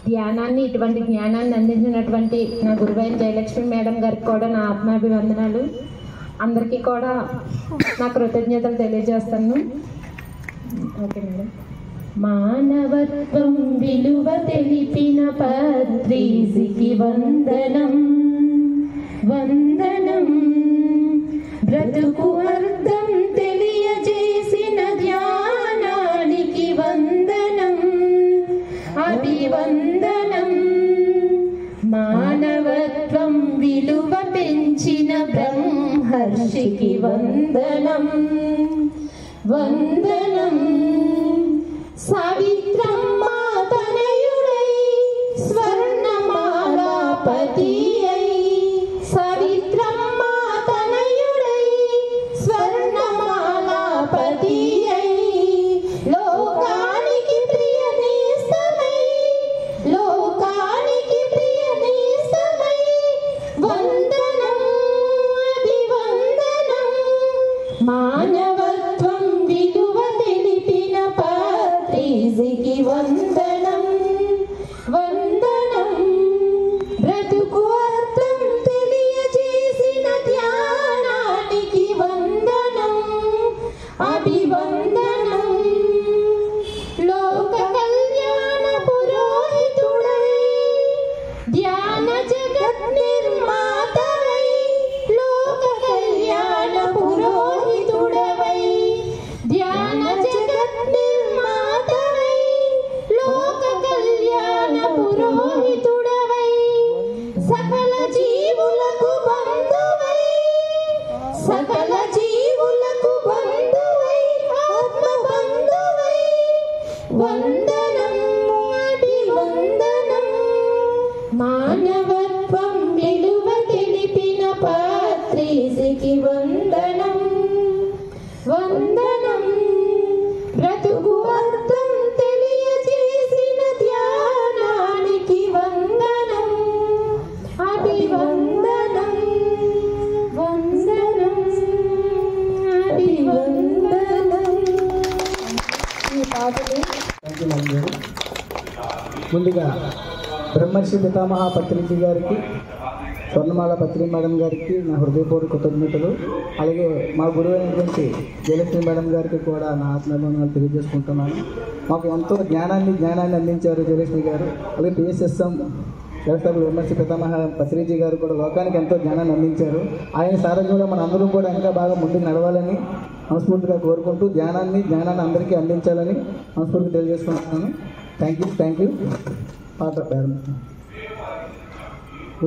ధ్యానాన్ని, ఇటువంటి జ్ఞానాన్ని అందించినటువంటి నా గురువైన జయలక్ష్మి మేడం గారికి కూడా నా ఆత్మాభివందనాలు. అందరికీ కూడా నా కృతజ్ఞతలు తెలియజేస్తాను. Okay madam. మానవత్వం విలువ తెలిపిన పత్రిజికి వందనం వందనం. బ్రతుకు అర్థం తెలియజేసిన ధ్యానానికి వందనం అభివందనం. మానవత్వం విలువ పెంచిన బ్రహ్మర్షికి వందనం వందనం. సావిత్రమ్మ తనయుడై స్వర్ణమాలాపతి అయి, సావిత్రమ్మ తనయుడై స్వర్ణమాలాపతి అయి, లోకానికి ప్రియ నేస్తమై, లోకానికి ప్రియ నేస్తమై వందనం అభివందనం. మానవత్వం విలువ తెలిపిన పత్రిజికి వందనం వందనం. బ్రతుకు అర్థం తెలియజేసిన ధ్యానానికి వందనం అభివందనం. లోక కళ్యాణ పురోహితుడై, ధ్యాన జగత్ నిర్మాతవై, లోక కళ్యాణ పురోహితుడవై, ధ్యాన జగత్ నిర్మాతవై, లోక కళ్యాణ పురోహితుడవై, సకల జీవులకు బంధువై, సకల జీవులకు బంధువై, ఆత్మ బంధువై వందనం అభివందనం. మానవత్వం విలువ తెలిపిన పత్రిజికి వందనం వందనం. బ్రతుకు అర్థం తెలియజేసిన ధ్యానానికి వందనం అభివందనం వందనం అభివందనం. ఈ పాటలు ముందుగా బ్రహ్మర్షి పితామహ పత్రిజీ గారికి, స్వర్ణమాల పత్రి మేడం గారికి నా హృదయపూర్వక కృతజ్ఞతలు. అలాగే మా గురువు అయినటువంటి జయలక్ష్మి మేడం గారికి కూడా నా ఆత్మాభిమానాలు తెలియజేసుకుంటున్నాను. మాకు ఎంతో జ్ఞానాన్ని అందించారు జయలక్ష్మి గారు. అలాగే పిఎస్ఎస్ఎం వ్యవస్థాపకులు బ్రహ్మర్షి పితామహ పత్రిజీ గారు కూడా లోకానికి ఎంతో జ్ఞానాన్ని అందించారు. ఆయన సారథ్యంలో మన అందరం కూడా ఇంకా బాగా ముందుకు నడవాలని మనస్ఫూర్తిగా కోరుకుంటూ జ్ఞానాన్ని అందరికీ అందించాలని మనస్ఫూర్తిగా తెలియజేసుకుంటున్నాను. Thank you. పాట ప్రారంభిస్తాను.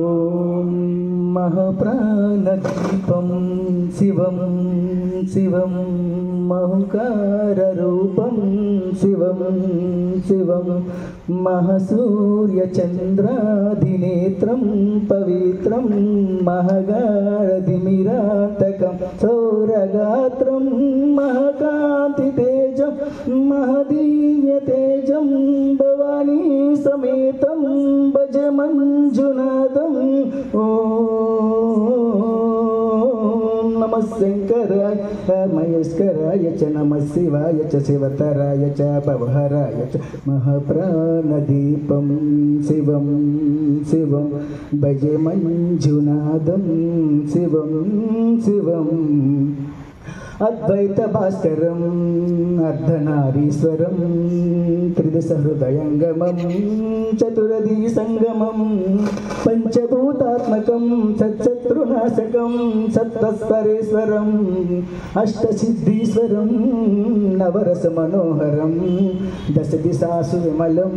ఓం మహాప్రాణదీపం శివం శివం మహంకారరూపం శివం శివం మహసూర్యచంద్రాధినేత్రం పవిత్రం మహగాఢదిమిరాంతకం సౌరగాత్రం మహాకాంతితేజం మహదీయతేజం భవానీ సమేతం భజ మంజునాథం. ఓం నమః శంకరాయ మహేశ్వరాయ చ నమః శివాయ చ శివతరాయ చ భవహరాయ చ మహాప్రాణదీపం శివం శివం భజే మంజునాథం శివం శివం. అద్వైత భాస్కరం అర్ధనారీశ్వరం త్రిదశ హృదయంగమం చతురదీ సంగమం పంచభూతాత్మకం సత్శత్రునాశకం సప్తస్వరేశ్వరం అష్టసిద్ధీశ్వరం నవరస మనోహరం దశ దిశాసు విమలం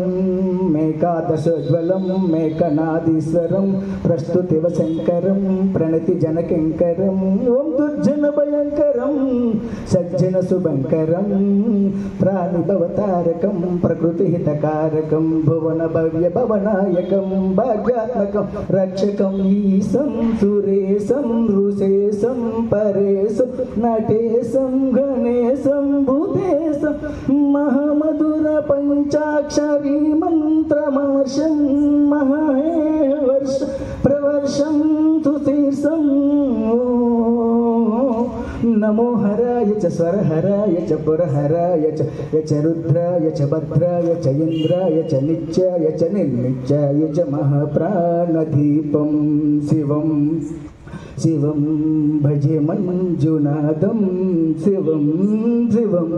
మేకాదశోజ్వలం మేకనాదీశ్వరం ప్రస్తుతివ శంకరం ప్రణతి జనకింకరం ఓం దుర్జన భయంకరం సజ్జన శుభంకరం ప్రాణిభవతారకం ప్రకృతి హితకారకం భువన భవ్య భవనాయకం భాగ్యాత్మకం రక్షకం ఈశం సురేశం ఋషేశం పరేశం నటేశం గణేశం భూతేశం మహామధుర పంచాక్షరీ మంత్రమార్షం మహావర్ష ప్రవర్షం సుశీర్షం నమోహరాయ చ స్వరహరాయ చ పురహరాయ చ యచ రుద్రాయ చ భద్రాయ చ ఇంద్రాయ చ నిత్యాయ చ నిర్నిత్యాయ చ మహాప్రాణదీపం శివం శివం భజే మంజునాథం శివం శివం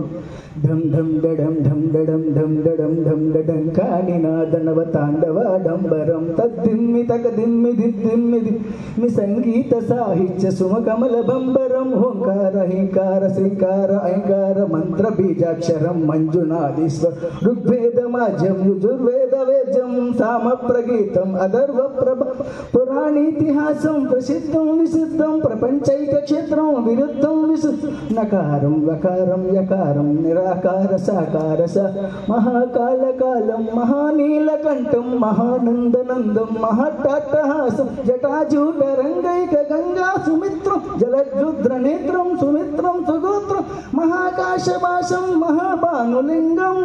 ఢం ఢం డడం ఢం డడం ఢం డడం ఢం డడం కాణినాదనవ తాండవాడంబరం తద్దిమ్మి తక దిమ్మి దిమ్మి దిమ్మి సంగీత సాహిత్య సుమకమల బంబరం ఓంకార హింకార శ్రీకార ఐంకార మంత్ర బీజాక్షరం మంజునాదీశ్వర ఋగ్వేదమాజ్యం యజుర్వేద వేద్యం సామ ప్రగీతం అధర్వ ప్రభ పురాణీతిహాసం ప్రసిద్ధం విశుద్ధం ప్రపంచైక క్షేత్రం విరుద్ధం విశుద్ధం నకారం వకారం యకారం నిరాకార సాకార స మహాకాలకాలం మహానీలకంఠం మహానందనందం మహట్టాట్టహాసం జటాజూట రంగైక గంగా సుమిత్రం జలద్రుద్ర నేత్రం సుమిత్రం సుగోత్రం మహాకాశభాసం మహాభానులింగం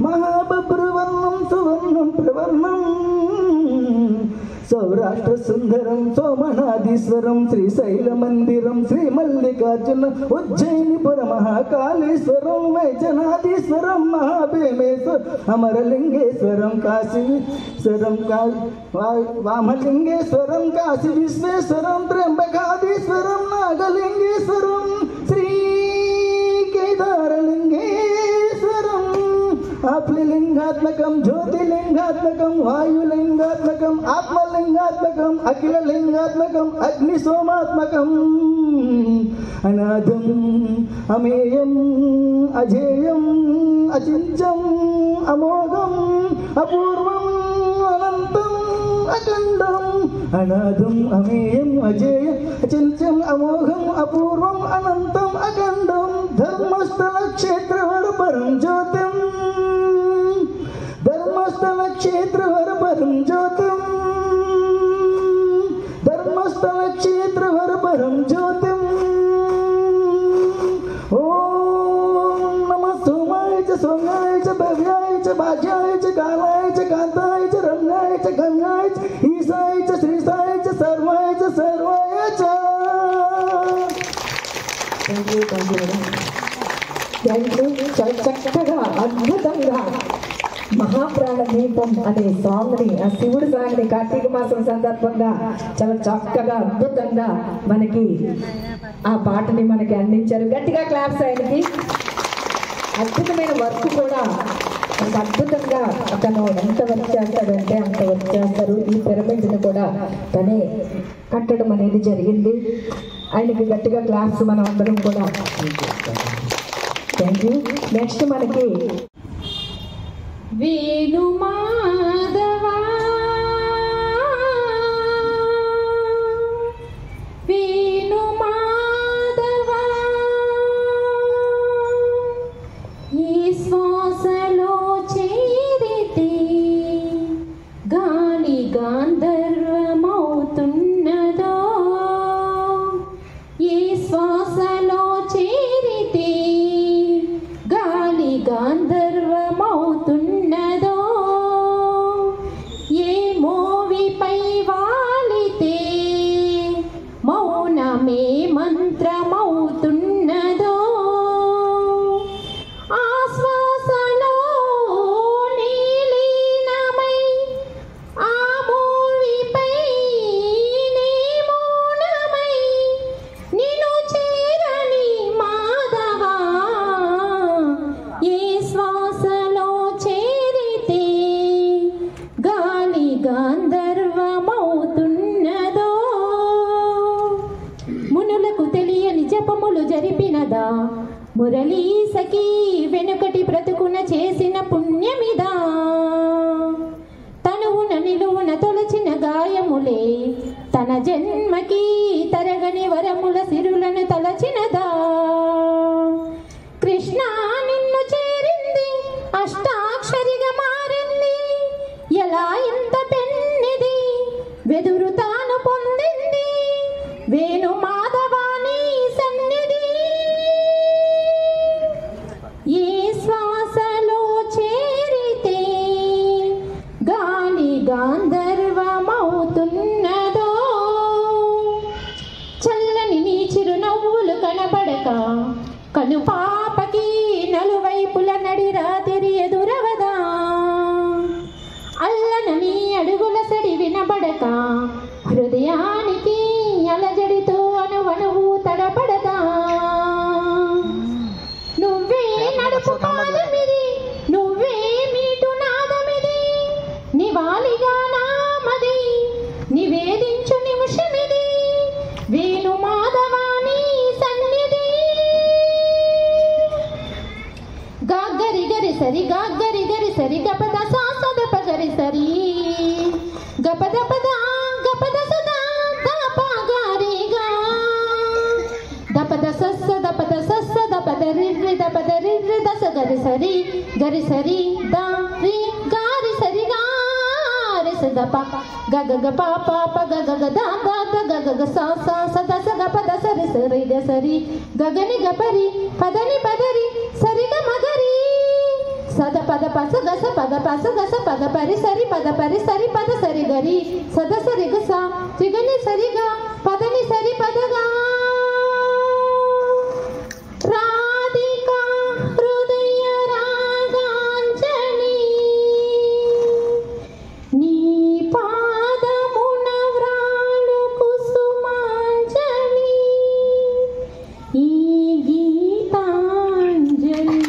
మహాబభ్రువర్ణం సువర్ణం ప్రవర్ణం సౌరాష్ట్ర సుందరం సోమనాథీశ్వరం శ్రీశైల మందిరం శ్రీ మల్లికార్జున ఉజ్జయినిపుర మహాకాళేశ్వరం వైజనాథీశ్వరం మహాభీమేశ్వరం అమరలింగేశ్వరం కాశీశ్వరం వామలింగేశ్వరం కాశీ విశ్వేశ్వరం త్ర్యంబకాధీశ్వరం నాగలింగేశ్వరం శ్రీ కేదారలింగేశ్వరం ఆప్లిలింగాత్మకం జ్యోతిలింగాత్మకం వాయులింగాత్మకం ఆత్మలింగాత్మకం అఖిలలింగాత్మకం అగ్నిసోమాత్మకం అనాథం అమేయం అజేయం అచింత్యం అమోఘం అపూర్వం అనంతం అఖండం అనాథం అమేయం అజేయం అచింత్యం అమోఘం అపూర్వం అనంతం అఖండం ధర్మస్థల క్షేత్రవర పరం జ్యోతిం ధర్మస్థల క్షేత్రవర పరం జ్యోతిం ధర్మస్థల క్షేత్రవర పరం జ్యోతిం ఓం నమః సోమాయ చ సోమ్యాయ చ భవ్యాయ చ భాగ్యాయ చ కాలాయ చ కాంతాయ చ రమ్యాయ చ గంగాయ చ ఈశాయ చ శ్రీశాయ చ సర్వాయ చ సర్వాయ చ. చాలా చక్కగా అద్భుతంగా మహాప్రాణ దీపం అనే సాంగ్ని ఆ శివుడి సాంగ్ని కార్తీక మాసం సందర్భంగా చాలా చక్కగా అద్భుతంగా మనకి ఆ పాటని మనకి అందించారు. గట్టిగా క్లాప్స్ ఆయనకి. అద్భుతమైన వర్క్ కూడా అంత అద్భుతంగా తను ఎంత వర్క్ చేస్తాడంటే అంత వర్క్ చేస్తారు. ఈ పిరమిడ్ని కూడా తనే కట్టడం అనేది జరిగింది. ఆయనకి గట్టిగా క్లాప్స్ మనం అందరం కూడా. Thank you. నెక్స్ట్ మనకి వేణుమాధవా వేణుమాధవా ఈ శ్వాసలో చేరితే గాలి గాంధర్వమవుతున్నదో ఈ శ్వాసలో చేరితే గాలి గాంధర్వమవుతున్నదో ఏ మోవిపై వాలితే మౌనమే మంత్రమవుతున్నదో ఆ శ్వాసలో నీలీనమై ఆ మోవిపై నీ మౌనమై నిన్ను చేరని మాధవా ఏ శ్వాసలో చేరితే గాలి గాంధర్వమవుతున్నదో మునులకు తెలియని జపములు జరిపినదా మురళీ సఖీ వెనుకటి బ్రతుకున చేసిన పుణ్యమిదా తనువున నిలువున తొలచిన గాయములే తన జన్మకి తరగని వరముల సిరులను తలచినదా కృష్ణ నిన్ను చేరింది అష్టాక్షరిగా మారింది ఎలా ఇంత పెన్నిది వెదురు తాను పొందింది వేణు మాధవాని సన్నిధి ఏ శ్వాసలో చేరితే గాలి గాంధర్వమవుతున్నదో చల్లని నీ చిరునవ్వు గరి సరి ద రి గారి సరి గా రి సద ప గ గ గ ప ప ప గ గ గ ద ద ద గ గ గ స స స ద స గ ప ద స రి స రి గ సరి గ గ ని గ పరి పదని పదరి సరి గ మగరి సద పద పస గస పద పస గస పద పరి సరి పద సరి గరి సద సరి గస చిగని సరిగా పదని సరి పదగా రాధికా హృదయ రాగాంజలి నీ పాదమున వ్రాలు కుసుమాంజలి ఈ గీతాంజలి.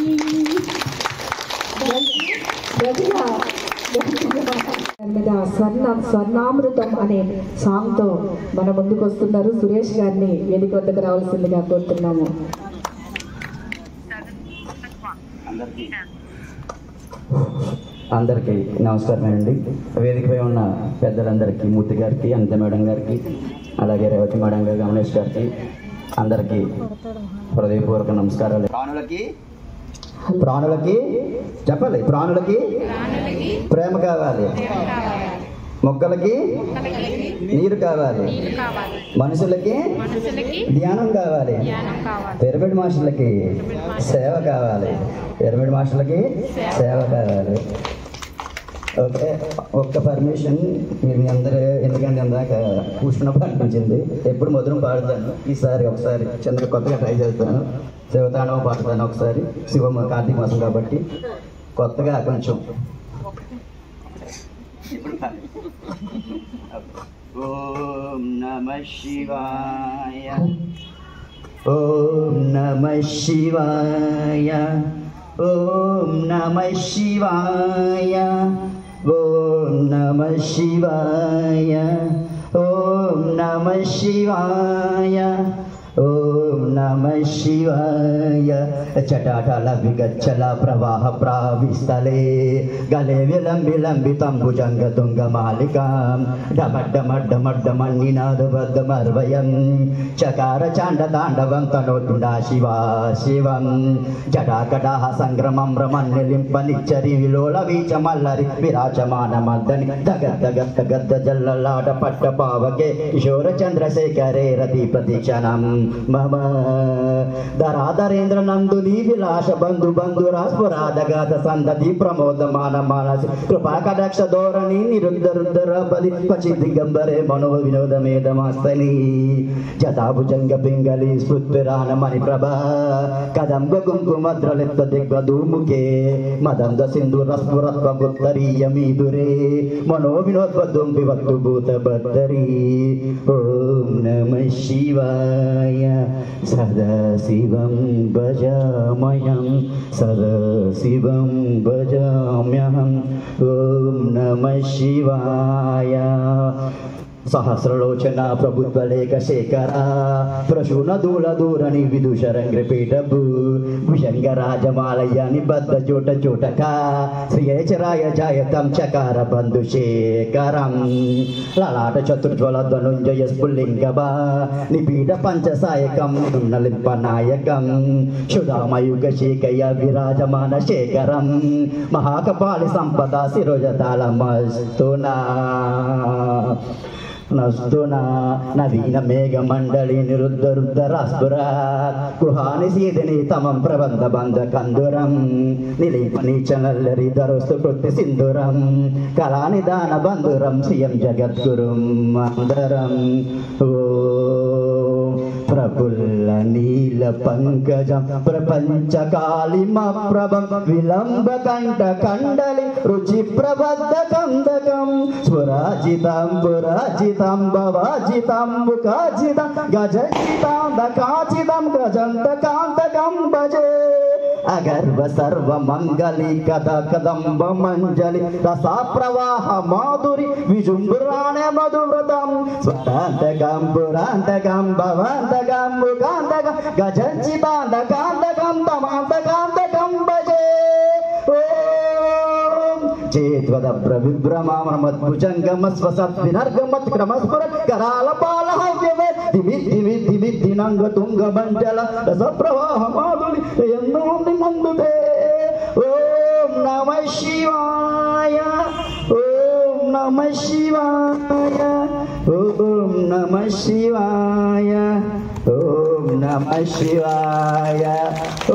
స్వర్ణామృతం అనే సాంగ్ తో మన ముందుకు వస్తున్నారు. సురేష్ గారిని వేదిక వద్దకు రావాల్సిందిగా కోరుతున్నాము. అందరికీ నమస్కారం అండి. వేదికపై ఉన్న పెద్దలందరికీ, మూర్తి గారికి, అనిత మేడం గారికి, అలాగే రేవతి మేడం గారికి, గమనేష్ గారికి అందరికీ హృదయపూర్వక నమస్కారాలు. ప్రాణులకి చెప్పాలి, ప్రాణులకి ప్రేమ కావాలి, మొక్కలకి నీరు కావాలి, మనుషులకి ధ్యానం కావాలి, పిరమిడ్ మాస్టర్లకి సేవ కావాలి, పిరమిడ్ మాస్టర్లకి సేవ కావాలి. ఓకే, ఒక్క పర్మిషన్ మీరు అందరూ, ఎందుకంటే అందాక కూర్చున్నప్పుడు అనిపించింది. ఎప్పుడు మధురం పాడుతాను, ఈసారి ఒకసారి చంద్ర కొత్తగా ట్రై చేస్తాను. శివతాండవం పాడుతాను ఒకసారి, కార్తీక మాసం కాబట్టి కొత్తగా కొంచెం. ఓం నమః శివాయ, ఓం నమః శివాయ, ఓం నమః శివాయ, ఓం నమః శివాయ, ఓం నమః శివాయ, ఓం నమః శివాయ. చటాటల విగచ్చల ప్రవాహ ప్రావిస్తలే గలే విలంబిలంబితంబుజంగ తుంగ మాలికాం డమడ్డమడ్డమడ్డమన్నినాదబద్ధమర్వయం చకార చాండ తాండవం తనోతుండా శివా శివం జటాకటాహ సంగ్రమం రమన్నిలింపనిచ్చరి విలోల వీచమల్లరి విరాజమానమద్దని దగద్ద గద్ద జల్లలాట పట్ట పావకే కిశోర చంద్రశేఖరే రతి ప్రతిక్షణం మమ ధరాధరేంద్ర నందుని విలాస బంధు బంధురాస్పురాధగాత సందతి ప్రమోదమాన మానసి కృపా కటాక్ష ధోరణి నిరుద్ధరుద్ధర పది పచి దిగంబరే మనో వినోద మేధమాస్తని జటాభుజంగ పింగళి స్ఫుత్తిరాన మణి ప్రభా కదంబ కుంకుమద్రలిప్త దిగ్వధూముఖే మదంద సింధుర స్ఫురత్వముత్తరీయమీదురే మనో వినోద్వద్వం వివత్తు భూత భద్దరి. ఓం నమః శివాయ సదాశివం భజామయం సదాశివం భజామ్యహం. ఓం నమః శివాయ. సహస్రలోచన ప్రభుత్వలేఖ శేఖర ప్రసూన దూల దూరని విదుషరంగ్రపీఠభూ విషంగ రాజమాలయ నిబద్ధ చోట చోటక శ్రీయచరాయ జాయతం చకార బంధు శేఖరం లలాట చతుర్జ్వల ధనుంజయ స్ఫుల్లింగబా నిపీఠ పంచసాయకం నలింప నాయకం శుధామయుగ శేఖయ విరాజమాన శేఖరం మహాకపాలి సంపద శిరోజతాళమస్తునా నస్తునా నవీన మేఘ మండలి నిరుద్ధరుద్ధరాస్పురా గృహాని సీదని తమం ప్రబంధ బంధ కందురం నిలిప నీచనల్లరి ధరస్తు కృతి సింధురం కళానిదాన బంధురం శ్రియం జగద్గురుం అందరం. ఓ ప్రఫుల్ల నీల పంకజం ప్రపంచ కాళిమ ప్రభం విలంబ కంఠ కండలి రుచి ప్రబద్ధ కందకం స్వరాజితం పురాజితం భవాజితం ముఖాజితం గజజితం దకాజితం గజంత కాంతకం భజే అగర్వ సర్వ మంగళి కథ కదంబ మంజలి రసా ప్రవాహ మాధురి విజృంభురాణ మధువ్రతం స్వరాంతకం పురాంతకం భవాంతకం ముఖాంతకం గజజితాంతకాంతకం తమాంతకాంతకం భజే. చేద్వదభ్ర విభ్రమామద్భుజంగమస్వసద్వినర్గమత్ క్రమస్ఫురత్ కరాల పాలహవ్యవే దివిద్దినంగ తుంగ మంజల రస ప్రవాహ మాధురి ఎందోంది మందుతే. ఓం నమ శివాయ ఓం నమ శివాయ ఓం నమ శివాయ ఓం నమ శివాయ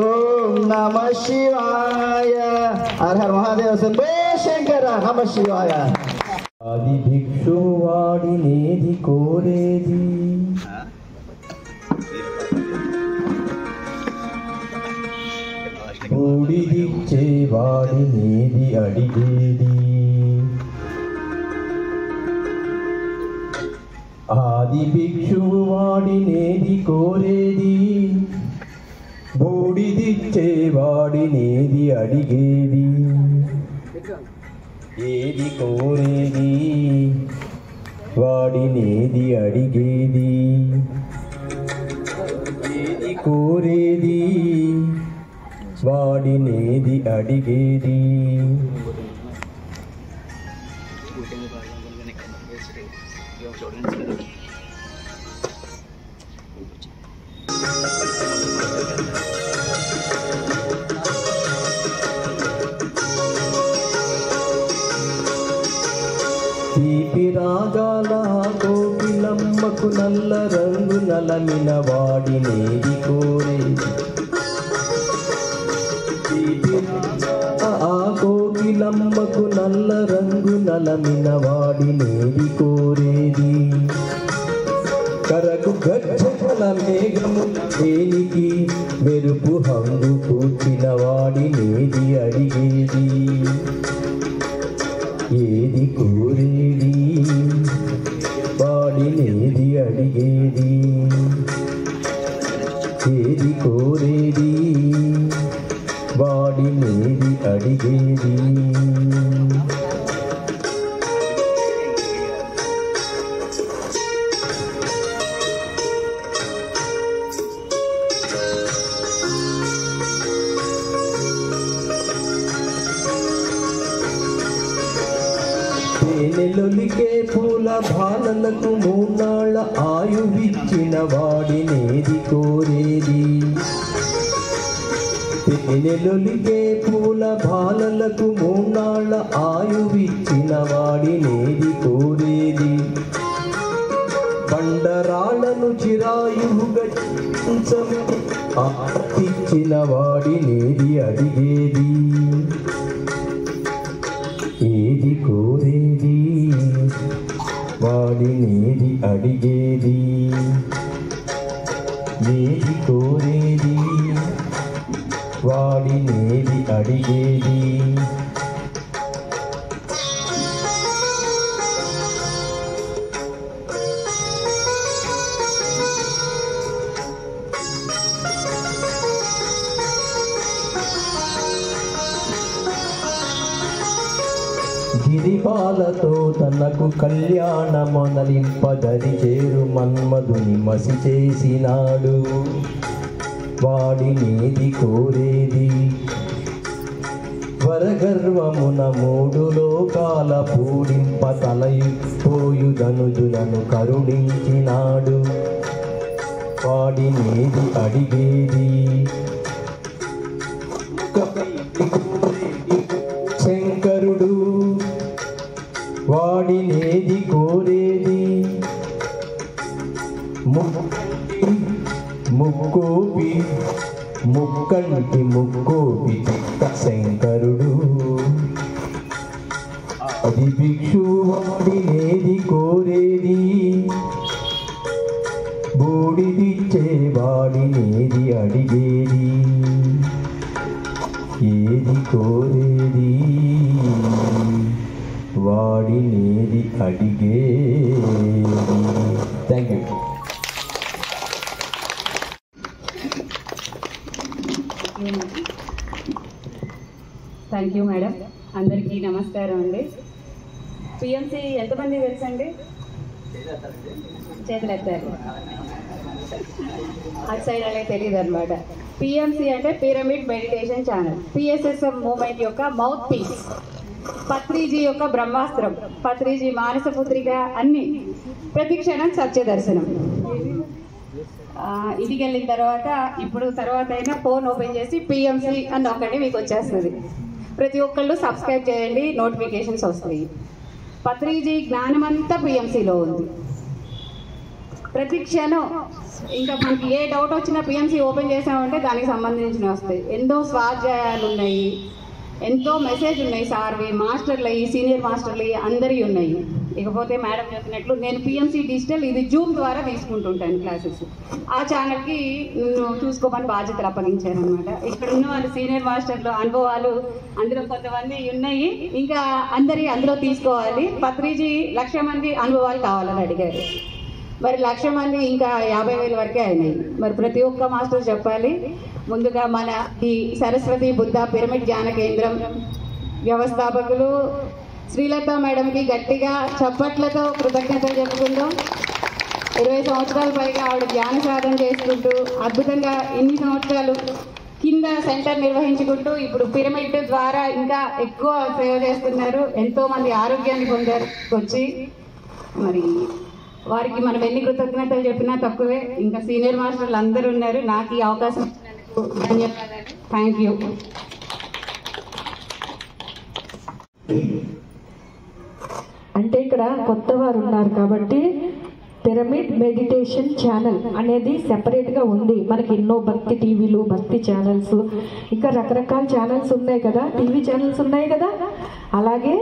ఓం నమ శివాయ హర హర మహాదేవ శంభో శంకర నమ శివాయ. ఆది భిక్షువాడినేది కోరేది బూడిదిచ్చేవాడినేది అడిగేది. ఆది భిక్షువాడినేది కోరేది బూడిదిచ్చేవాడినేది అడిగేది. ఏది కోరేది వాడినేది అడిగేది. ఏది కోరేది వాడినేది అడిగేది. తీపి రాగాల కోకిలమ్మకు నల్ల రంగు నలమిన వాడినేది కోరేది. తీపి ఆ కోకిలమ్మకు నల్ల రంగు నలమిన వాడినేది కోరేది. కరకు గచ్చల మేఘము దేనికి మెరుపు హంగు కూర్చిన వాడినేది అడిగేది. ఏది కోరేది వాడినేది అడిగేది. ఏది కోరేది వాడినేది అడిగేది. తేనెలొలికే పూల బాలలకు మూనాళ్ళ ఆయువిచ్చిన వాడినేది కోరేది. తేనెలొలికే పూల బాలలకు మూనాళ్ళ ఆయువిచ్చిన వాడినేది కోరేది. బండరాళ్లను చిరాయువుగా ఆర్తిచ్చిన వాడినేది అడిగేది. ఏది కోరేది వాడినేది అడిగేది. ఏది కోరేది వాడినేది అడిగేది. గిరిపాలతో తనకు కళ్యాణమొనలింపదరి చేరు మన్మధుని మసి చేసినాడు. వాడినేది కోరేది. వరగర్వమున మూడు లోకాల పూడింప తలయిపోయుదనుజులను కరుణించినాడు. వాడినేది అడిగేది. శంకరుడు వాడినేది కోరేది. ముక్కోపి ముక్కంటి ముక్కోపి చిత్త శంకరుడు. అది భిక్షు వాడినేది కోరేది. బూడిదిచ్చే వాడినేది అడిగేది. ఏది కోరేది వాడినేది అడిగేది. Thank you. Thank you madam. అందరికీ నమస్కారం అండి. పిఎంసి ఎంతమంది తెలుసండి? చేతులు ఎత్తారు. అటు సైడ్ అలాగే తెలియదు అనమాట. పిఎంసి అంటే pyramid meditation channel. PSSM moment యొక్క మౌత్ పీస్. పత్రిజీ యొక్క బ్రహ్మాస్త్రం, పత్రిజీ మానసపుత్రిక, అన్ని ప్రతి క్షణం సత్య దర్శనం. ఇంటికి వెళ్ళిన తర్వాత ఇప్పుడు తర్వాత అయినా ఫోన్ ఓపెన్ చేసి పిఎంసి అని ఒకటి మీకు వచ్చేస్తుంది. ప్రతి ఒక్కళ్ళు సబ్స్క్రైబ్ చేయండి, నోటిఫికేషన్స్ వస్తాయి. పత్రిజీ జ్ఞానమంతా పిఎంసీలో ఉంది. ప్రతి క్షణం ఇంకా మనకి ఏ డౌట్ వచ్చినా పిఎంసీ ఓపెన్ చేసామంటే దానికి సంబంధించినవి వస్తాయి. ఎన్నో స్వాధ్యాయాలు ఉన్నాయి, ఎంతో మెసేజ్ ఉన్నాయి, సార్వి మాస్టర్లు సీనియర్ మాస్టర్లు అందరివి ఉన్నాయి. ఇకపోతే మేడం చెప్పినట్లు నేను పిఎంసీ డిజిటల్ ఇది జూమ్ ద్వారా తీసుకుంటుంటాను క్లాసెస్. ఆ ఛానల్కి చూసుకోమని బాధ్యతలు అప్పగించారనమాట. ఇక్కడ ఉన్న వాళ్ళు సీనియర్ మాస్టర్లు అనుభవాలు అందులో కొంతమంది ఉన్నాయి, ఇంకా అందులో తీసుకోవాలి. పత్రిజీ 1,00,000 మంది అనుభవాలు కావాలని అడిగారు. మరి 1,00,000 మంది ఇంకా 50,000 వరకే అయినాయి. మరి ప్రతి ఒక్క మాస్టర్ చెప్పాలి. ముందుగా మన ఈ సరస్వతి బుద్ధ పిరమిడ్ ధ్యాన కేంద్రం వ్యవస్థాపకులు శ్రీలత మేడంకి గట్టిగా చప్పట్లతో కృతజ్ఞతలు చెప్పుకుందాం. 20 సంవత్సరాల పైగా ఆవిడ ధ్యాన సాధన చేసుకుంటూ అద్భుతంగా ఇన్ని సంవత్సరాలు కింద సెంటర్ నిర్వహించుకుంటూ ఇప్పుడు పిరమిడ్ ద్వారా ఇంకా ఎక్కువ సేవ చేస్తున్నారు. ఎంతో మంది ఆరోగ్యాన్ని పొందారు వచ్చి. మరి వారికి మనం ఎన్ని కృతజ్ఞతలు చెప్పినా తక్కువే. ఇంకా సీనియర్ మాస్టర్లు అందరూ ఉన్నారు. నాకు ఈ అవకాశం ఇచ్చినందుకు ధన్యవాదాలు. Thank you. అంటే ఇక్కడ కొత్త వారు ఉన్నారు కాబట్టి పిరమిడ్ మెడిటేషన్ ఛానల్ అనేది సెపరేట్గా ఉంది. మనకి ఎన్నో భక్తి టీవీలు, భక్తి ఛానల్స్, ఇంకా రకరకాల ఛానల్స్ ఉన్నాయి కదా, టీవీ ఛానల్స్ ఉన్నాయి కదా. అలాగే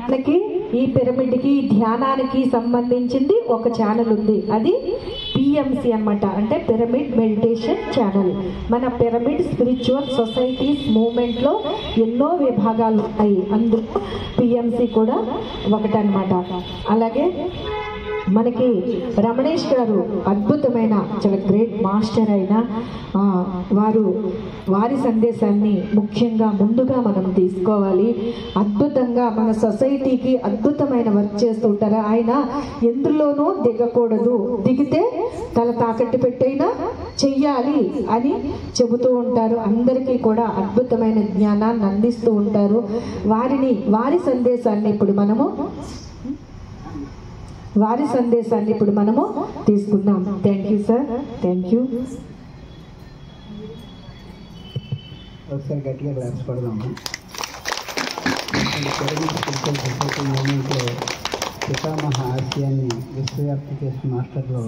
మనకి ఈ పిరమిడ్కి ధ్యానానికి సంబంధించింది ఒక ఛానల్ ఉంది, అది పిఎంసి అన్నమాట. అంటే పిరమిడ్ మెడిటేషన్ ఛానల్. మన పిరమిడ్ స్పిరిచువల్ సొసైటీస్ మూవ్మెంట్లో ఎన్నో విభాగాలు ఉన్నాయి, అందులో పిఎంసి కూడా ఒకటన్నమాట. అలాగే మనకి రమణేష్ గారు అద్భుతమైన చాలా గ్రేట్ మాస్టర్ అయిన వారి సందేశాన్ని ముఖ్యంగా ముందుగా మనం తీసుకోవాలి. అద్భుతంగా మన సొసైటీకి అద్భుతమైన వర్క్ చేస్తూ ఉంటారు. ఆయన ఎందులోనూ దిగకూడదు, దిగితే తల తాకట్టు పెట్టైనా చెయ్యాలి అని చెబుతూ ఉంటారు. అందరికీ కూడా అద్భుతమైన జ్ఞానాన్ని అందిస్తూ ఉంటారు. వారి సందేశాన్ని ఇప్పుడు మనము తీసుకుందాం. Thank you sir, thank you. ఒకసారి గట్టిగా క్లాస్ పడదాము. సొసైటీ మూమెంట్లో పితామహ ఆశయాన్ని విశ్వవ్యాప్తి చేసిన మాస్టర్లో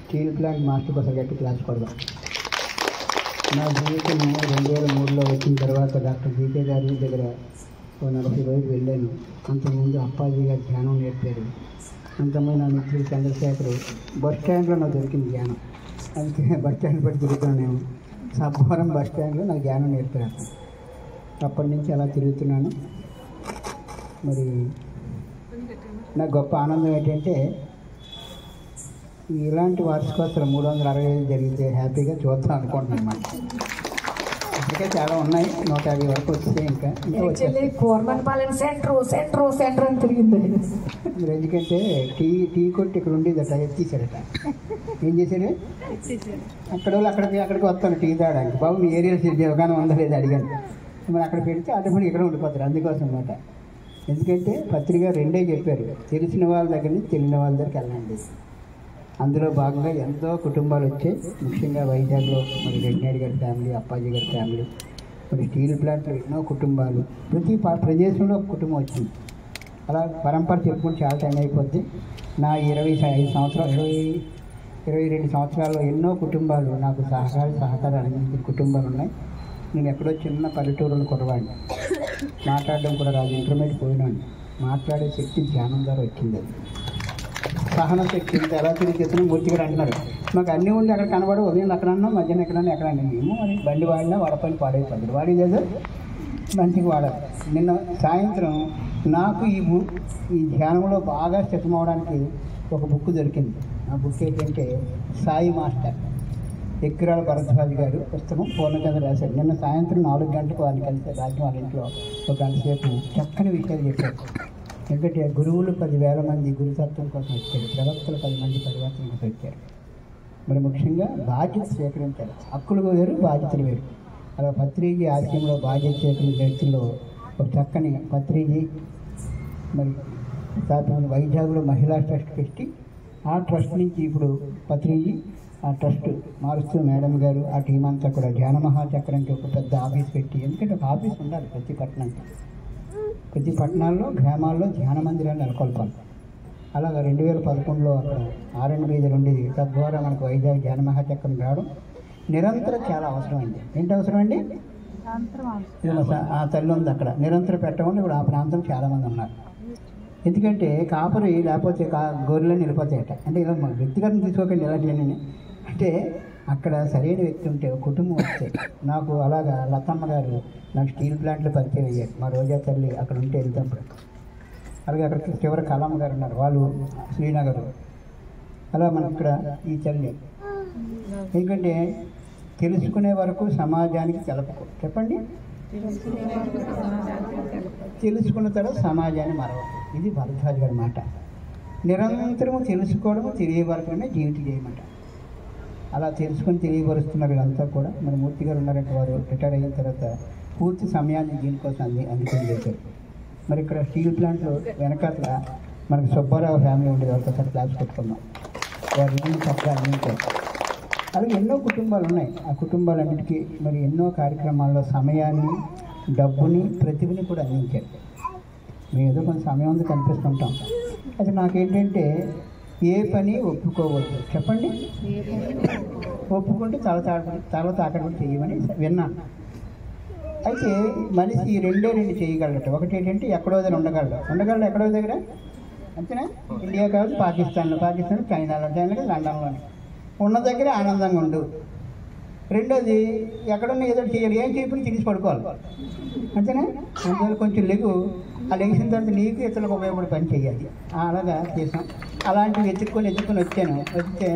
స్టీల్ ప్లాంట్ మాస్టర్ ఒకసారి గట్టి క్లాస్ పడదాం. నా జీవితం 2003లో వచ్చిన తర్వాత డాక్టర్ జీకే గారి దగ్గర 40 రోజులు వెళ్ళాను. అంతకుముందు అప్పాజీ గారు ధ్యానం నేర్పారు. అంతమంది నా మిత్రుడు చంద్రశేఖర్ బస్ స్టాండ్లో నాకు దొరికింది ధ్యానం. అందుకే బస్ స్టాండ్ బట్టి తిరుగుతున్నాను. నేను సబ్బవరం బస్ స్టాండ్లో నాకు ధ్యానం నేర్పారు. అప్పటి నుంచి అలా తిరుగుతున్నాను. మరి నాకు గొప్ప ఆనందం ఏంటంటే ఇలాంటి వార్షికోత్సవం 365 జరిగితే హ్యాపీగా చూద్దాం అనుకుంటున్నాను అన్నమాట. ఇప్పటికే చాలా ఉన్నాయి, 150 వరకు వచ్చాయి. ఇంకా సెంటర్ అని తిరిగింది. ఎందుకంటే టీ కొట్టి ఇక్కడ ఉండేదట, ఎత్తేసాడట. ఏం చేశాడు? అక్కడ వాళ్ళు అక్కడికి వస్తాను టీ తాగడానికి. బాబు మీ ఏరియా దుకాణం ఉందా లేదా అడిగాను. మరి అక్కడ పెడితే ఆటోమేటిక్ ఇక్కడ ఉండిపోతారు. అందుకోసం అన్నమాట. ఎందుకంటే పత్రిక రెండే చెప్పారు, తెలిసిన వాళ్ళ దగ్గర నుంచి తెలియని వాళ్ళ దగ్గరికి వెళ్ళండి. అందులో భాగంగా ఎంతో కుటుంబాలు వచ్చాయి. ముఖ్యంగా వైజాగ్లో మరి రెడ్డినాయుడు గారి ఫ్యామిలీ, అప్పాజీ గారి ఫ్యామిలీ, మరి స్టీల్ ప్లాంట్లో ఎన్నో కుటుంబాలు, ప్రతి ప్రదేశంలో ఒక కుటుంబం వచ్చింది. అలా పరంపర చెప్పుకుంటే చాలా టైం అయిపోద్ది. నా 22 సంవత్సరాల్లో ఎన్నో కుటుంబాలు నాకు సహకారాలు అందించిన కుటుంబాలు ఉన్నాయి. నేను ఎక్కడో చిన్న పల్లెటూరులో కొరవాడిని, మాట్లాడడం కూడా రాదు, ఇంటర్మీడియట్ పోయినాను. మాట్లాడే శక్తి ధ్యానం ద్వారా వచ్చింది. సహన శక్తి ఇంత ఎలా తిరిగి చేస్తున్నా మూర్తి గారు అంటున్నారు, మాకు అన్నీ ఉండి అక్కడ కనబడి ఉదయం ఎక్కడ అన్నా, మధ్యాహ్నం ఎక్కడన్నా ఎక్కడ మేము మరి బండి వాడినా వాడపల్లి పాడైపోతుంది. వాడేదేదో మంచిగా వాడాలి. నిన్న సాయంత్రం నాకు ఈ ధ్యానంలో బాగా స్థితమవడానికి ఒక బుక్ దొరికింది. ఆ బుక్ ఏంటంటే సాయి మాస్టర్ ఎక్కిరాల భరద్వాజ్ గారు పుస్తకం పూర్ణచంద్ర రాశారు. నిన్న సాయంత్రం 4 గంటలకు వారిని కలిసి రాజ్యం వాళ్ళ ఇంట్లో ఒక గంట సేపు చక్కని విషయాలు చెప్పారు. ఎందుకంటే గురువులు 10,000 మంది గురుతత్వం కోసం వచ్చారు, ప్రవక్తలు 10 మంది పరివర్తన కోసం వచ్చారు. మరి ముఖ్యంగా బాధ్యత స్వీకరించారు. హక్కులు వేరు, బాధ్యతలు వేరు. అలా పత్రిజీ ఆశయంలో బాధ్యత స్వీకరించిన వ్యక్తుల్లో ఒక చక్కని పత్రిజీ మరి వైజాగ్లో మహిళా ట్రస్ట్ పెట్టి ఆ ట్రస్ట్ నుంచి ఇప్పుడు పత్రిజీ ఆ ట్రస్ట్ మారుస్తూ మేడం గారు ఆ టీం అంతా కూడా ధ్యాన మహాచక్రంకి ఒక పెద్ద ఆఫీస్ పెట్టి, ఎందుకంటే ఒక ఆఫీస్ ఉండాలి ప్రతి పట్టణాల్లో గ్రామాల్లో ధ్యాన మందిరాన్ని నెలకొల్పాలి. అలాగా 2011లో అక్కడ ఆర్ఎండ్ బీజర్ ఉండేది. తద్వారా మనకు వైజాగ్ ధ్యాన మహాచక్రం రావడం నిరంతరం చాలా అవసరమైంది. ఏంటి అవసరమండి? ఆ తల్లి ఉంది అక్కడ నిరంతరం పెట్టడం. ఇప్పుడు ఆ ప్రాంతం చాలామంది ఉన్నారు. ఎందుకంటే కాపరి లేకపోతే గొర్రెలని వెళ్ళిపోతాయట. అంటే ఇలా వ్యక్తిగతం తీసుకోకండి ఇలాంటివన్నీ. అంటే అక్కడ సరైన వ్యక్తి ఉంటే ఒక కుటుంబం వస్తే, నాకు అలాగా లతమ్మ గారు నాకు స్టీల్ ప్లాంట్లో పరిచయం అయ్యారు. మా రోజా తల్లి అక్కడ ఉంటే వెళ్తాప్పుడు. అలాగే అక్కడ చివరి కళమ్మ గారు ఉన్నారు, వాళ్ళు శ్రీనగర్. అలా మనకి ఇక్కడ ఈ తల్లి. ఎందుకంటే తెలుసుకునే వరకు సమాజానికి తెలపకు. చెప్పండి, తెలుసుకున్న తర్వాత సమాజాన్ని మరవకు. ఇది భరద్వాజ్ గారి మాట. నిరంతరము తెలుసుకోవడము, తెలియబరచడమే జీవితం చేయమంట. అలా తెలుసుకొని తెలియపరుస్తున్నారు వీళ్ళంతా కూడా. మరి మూర్తి గారు ఉన్నారంటే వారు రిటైర్ అయిన తర్వాత పూర్తి సమయాన్ని దీనికోసం అందుకొని చేశారు. మరి ఇక్కడ స్టీల్ ప్లాంట్లో వెనకాల మనకి సుబ్బారావు ఫ్యామిలీ ఉండేది. వాళ్ళతో ఒకసారి క్లాస్ పెట్టుకున్నాం. వారు ఇల్లు చక్కగా అందించారు. అలాగే ఎన్నో కుటుంబాలు ఉన్నాయి. ఆ కుటుంబాలన్నిటికీ మరి ఎన్నో కార్యక్రమాల్లో సమయాన్ని, డబ్బుని, ప్రతిభని కూడా అందించారు. మేము ఏదో కొంత సమయం ఉంది కనిపిస్తుంటాం. అయితే నాకేంటంటే ఏ పని ఒప్పుకోవద్దు. చెప్పండి, ఒప్పుకుంటే తల తాకడం చేయమని విన్నాను. అయితే మనిషి రెండు చేయగలట. ఒకటి ఏంటంటే ఎక్కడో దగ్గర ఉండగలడు ఎక్కడో దగ్గర, అంతేనా? ఇండియా కాదు, పాకిస్తాన్, చైనాలో, లండన్లో ఉన్న దగ్గర ఆనందంగా ఉండు. రెండోది ఎక్కడున్నా ఏదో చేయాలి. ఏం చేయకుండా తిరిగి పడుకోవాలి, అంతేనా? అందువల్ల కొంచెం లెగు. ఆ లెగిసిన తర్వాత నీకు ఇతరులకు ఉపయోగపడే పని చేయాలి. అలాగా చేసాం. అలాంటివి ఎత్తుక్కొని వచ్చాను. వస్తే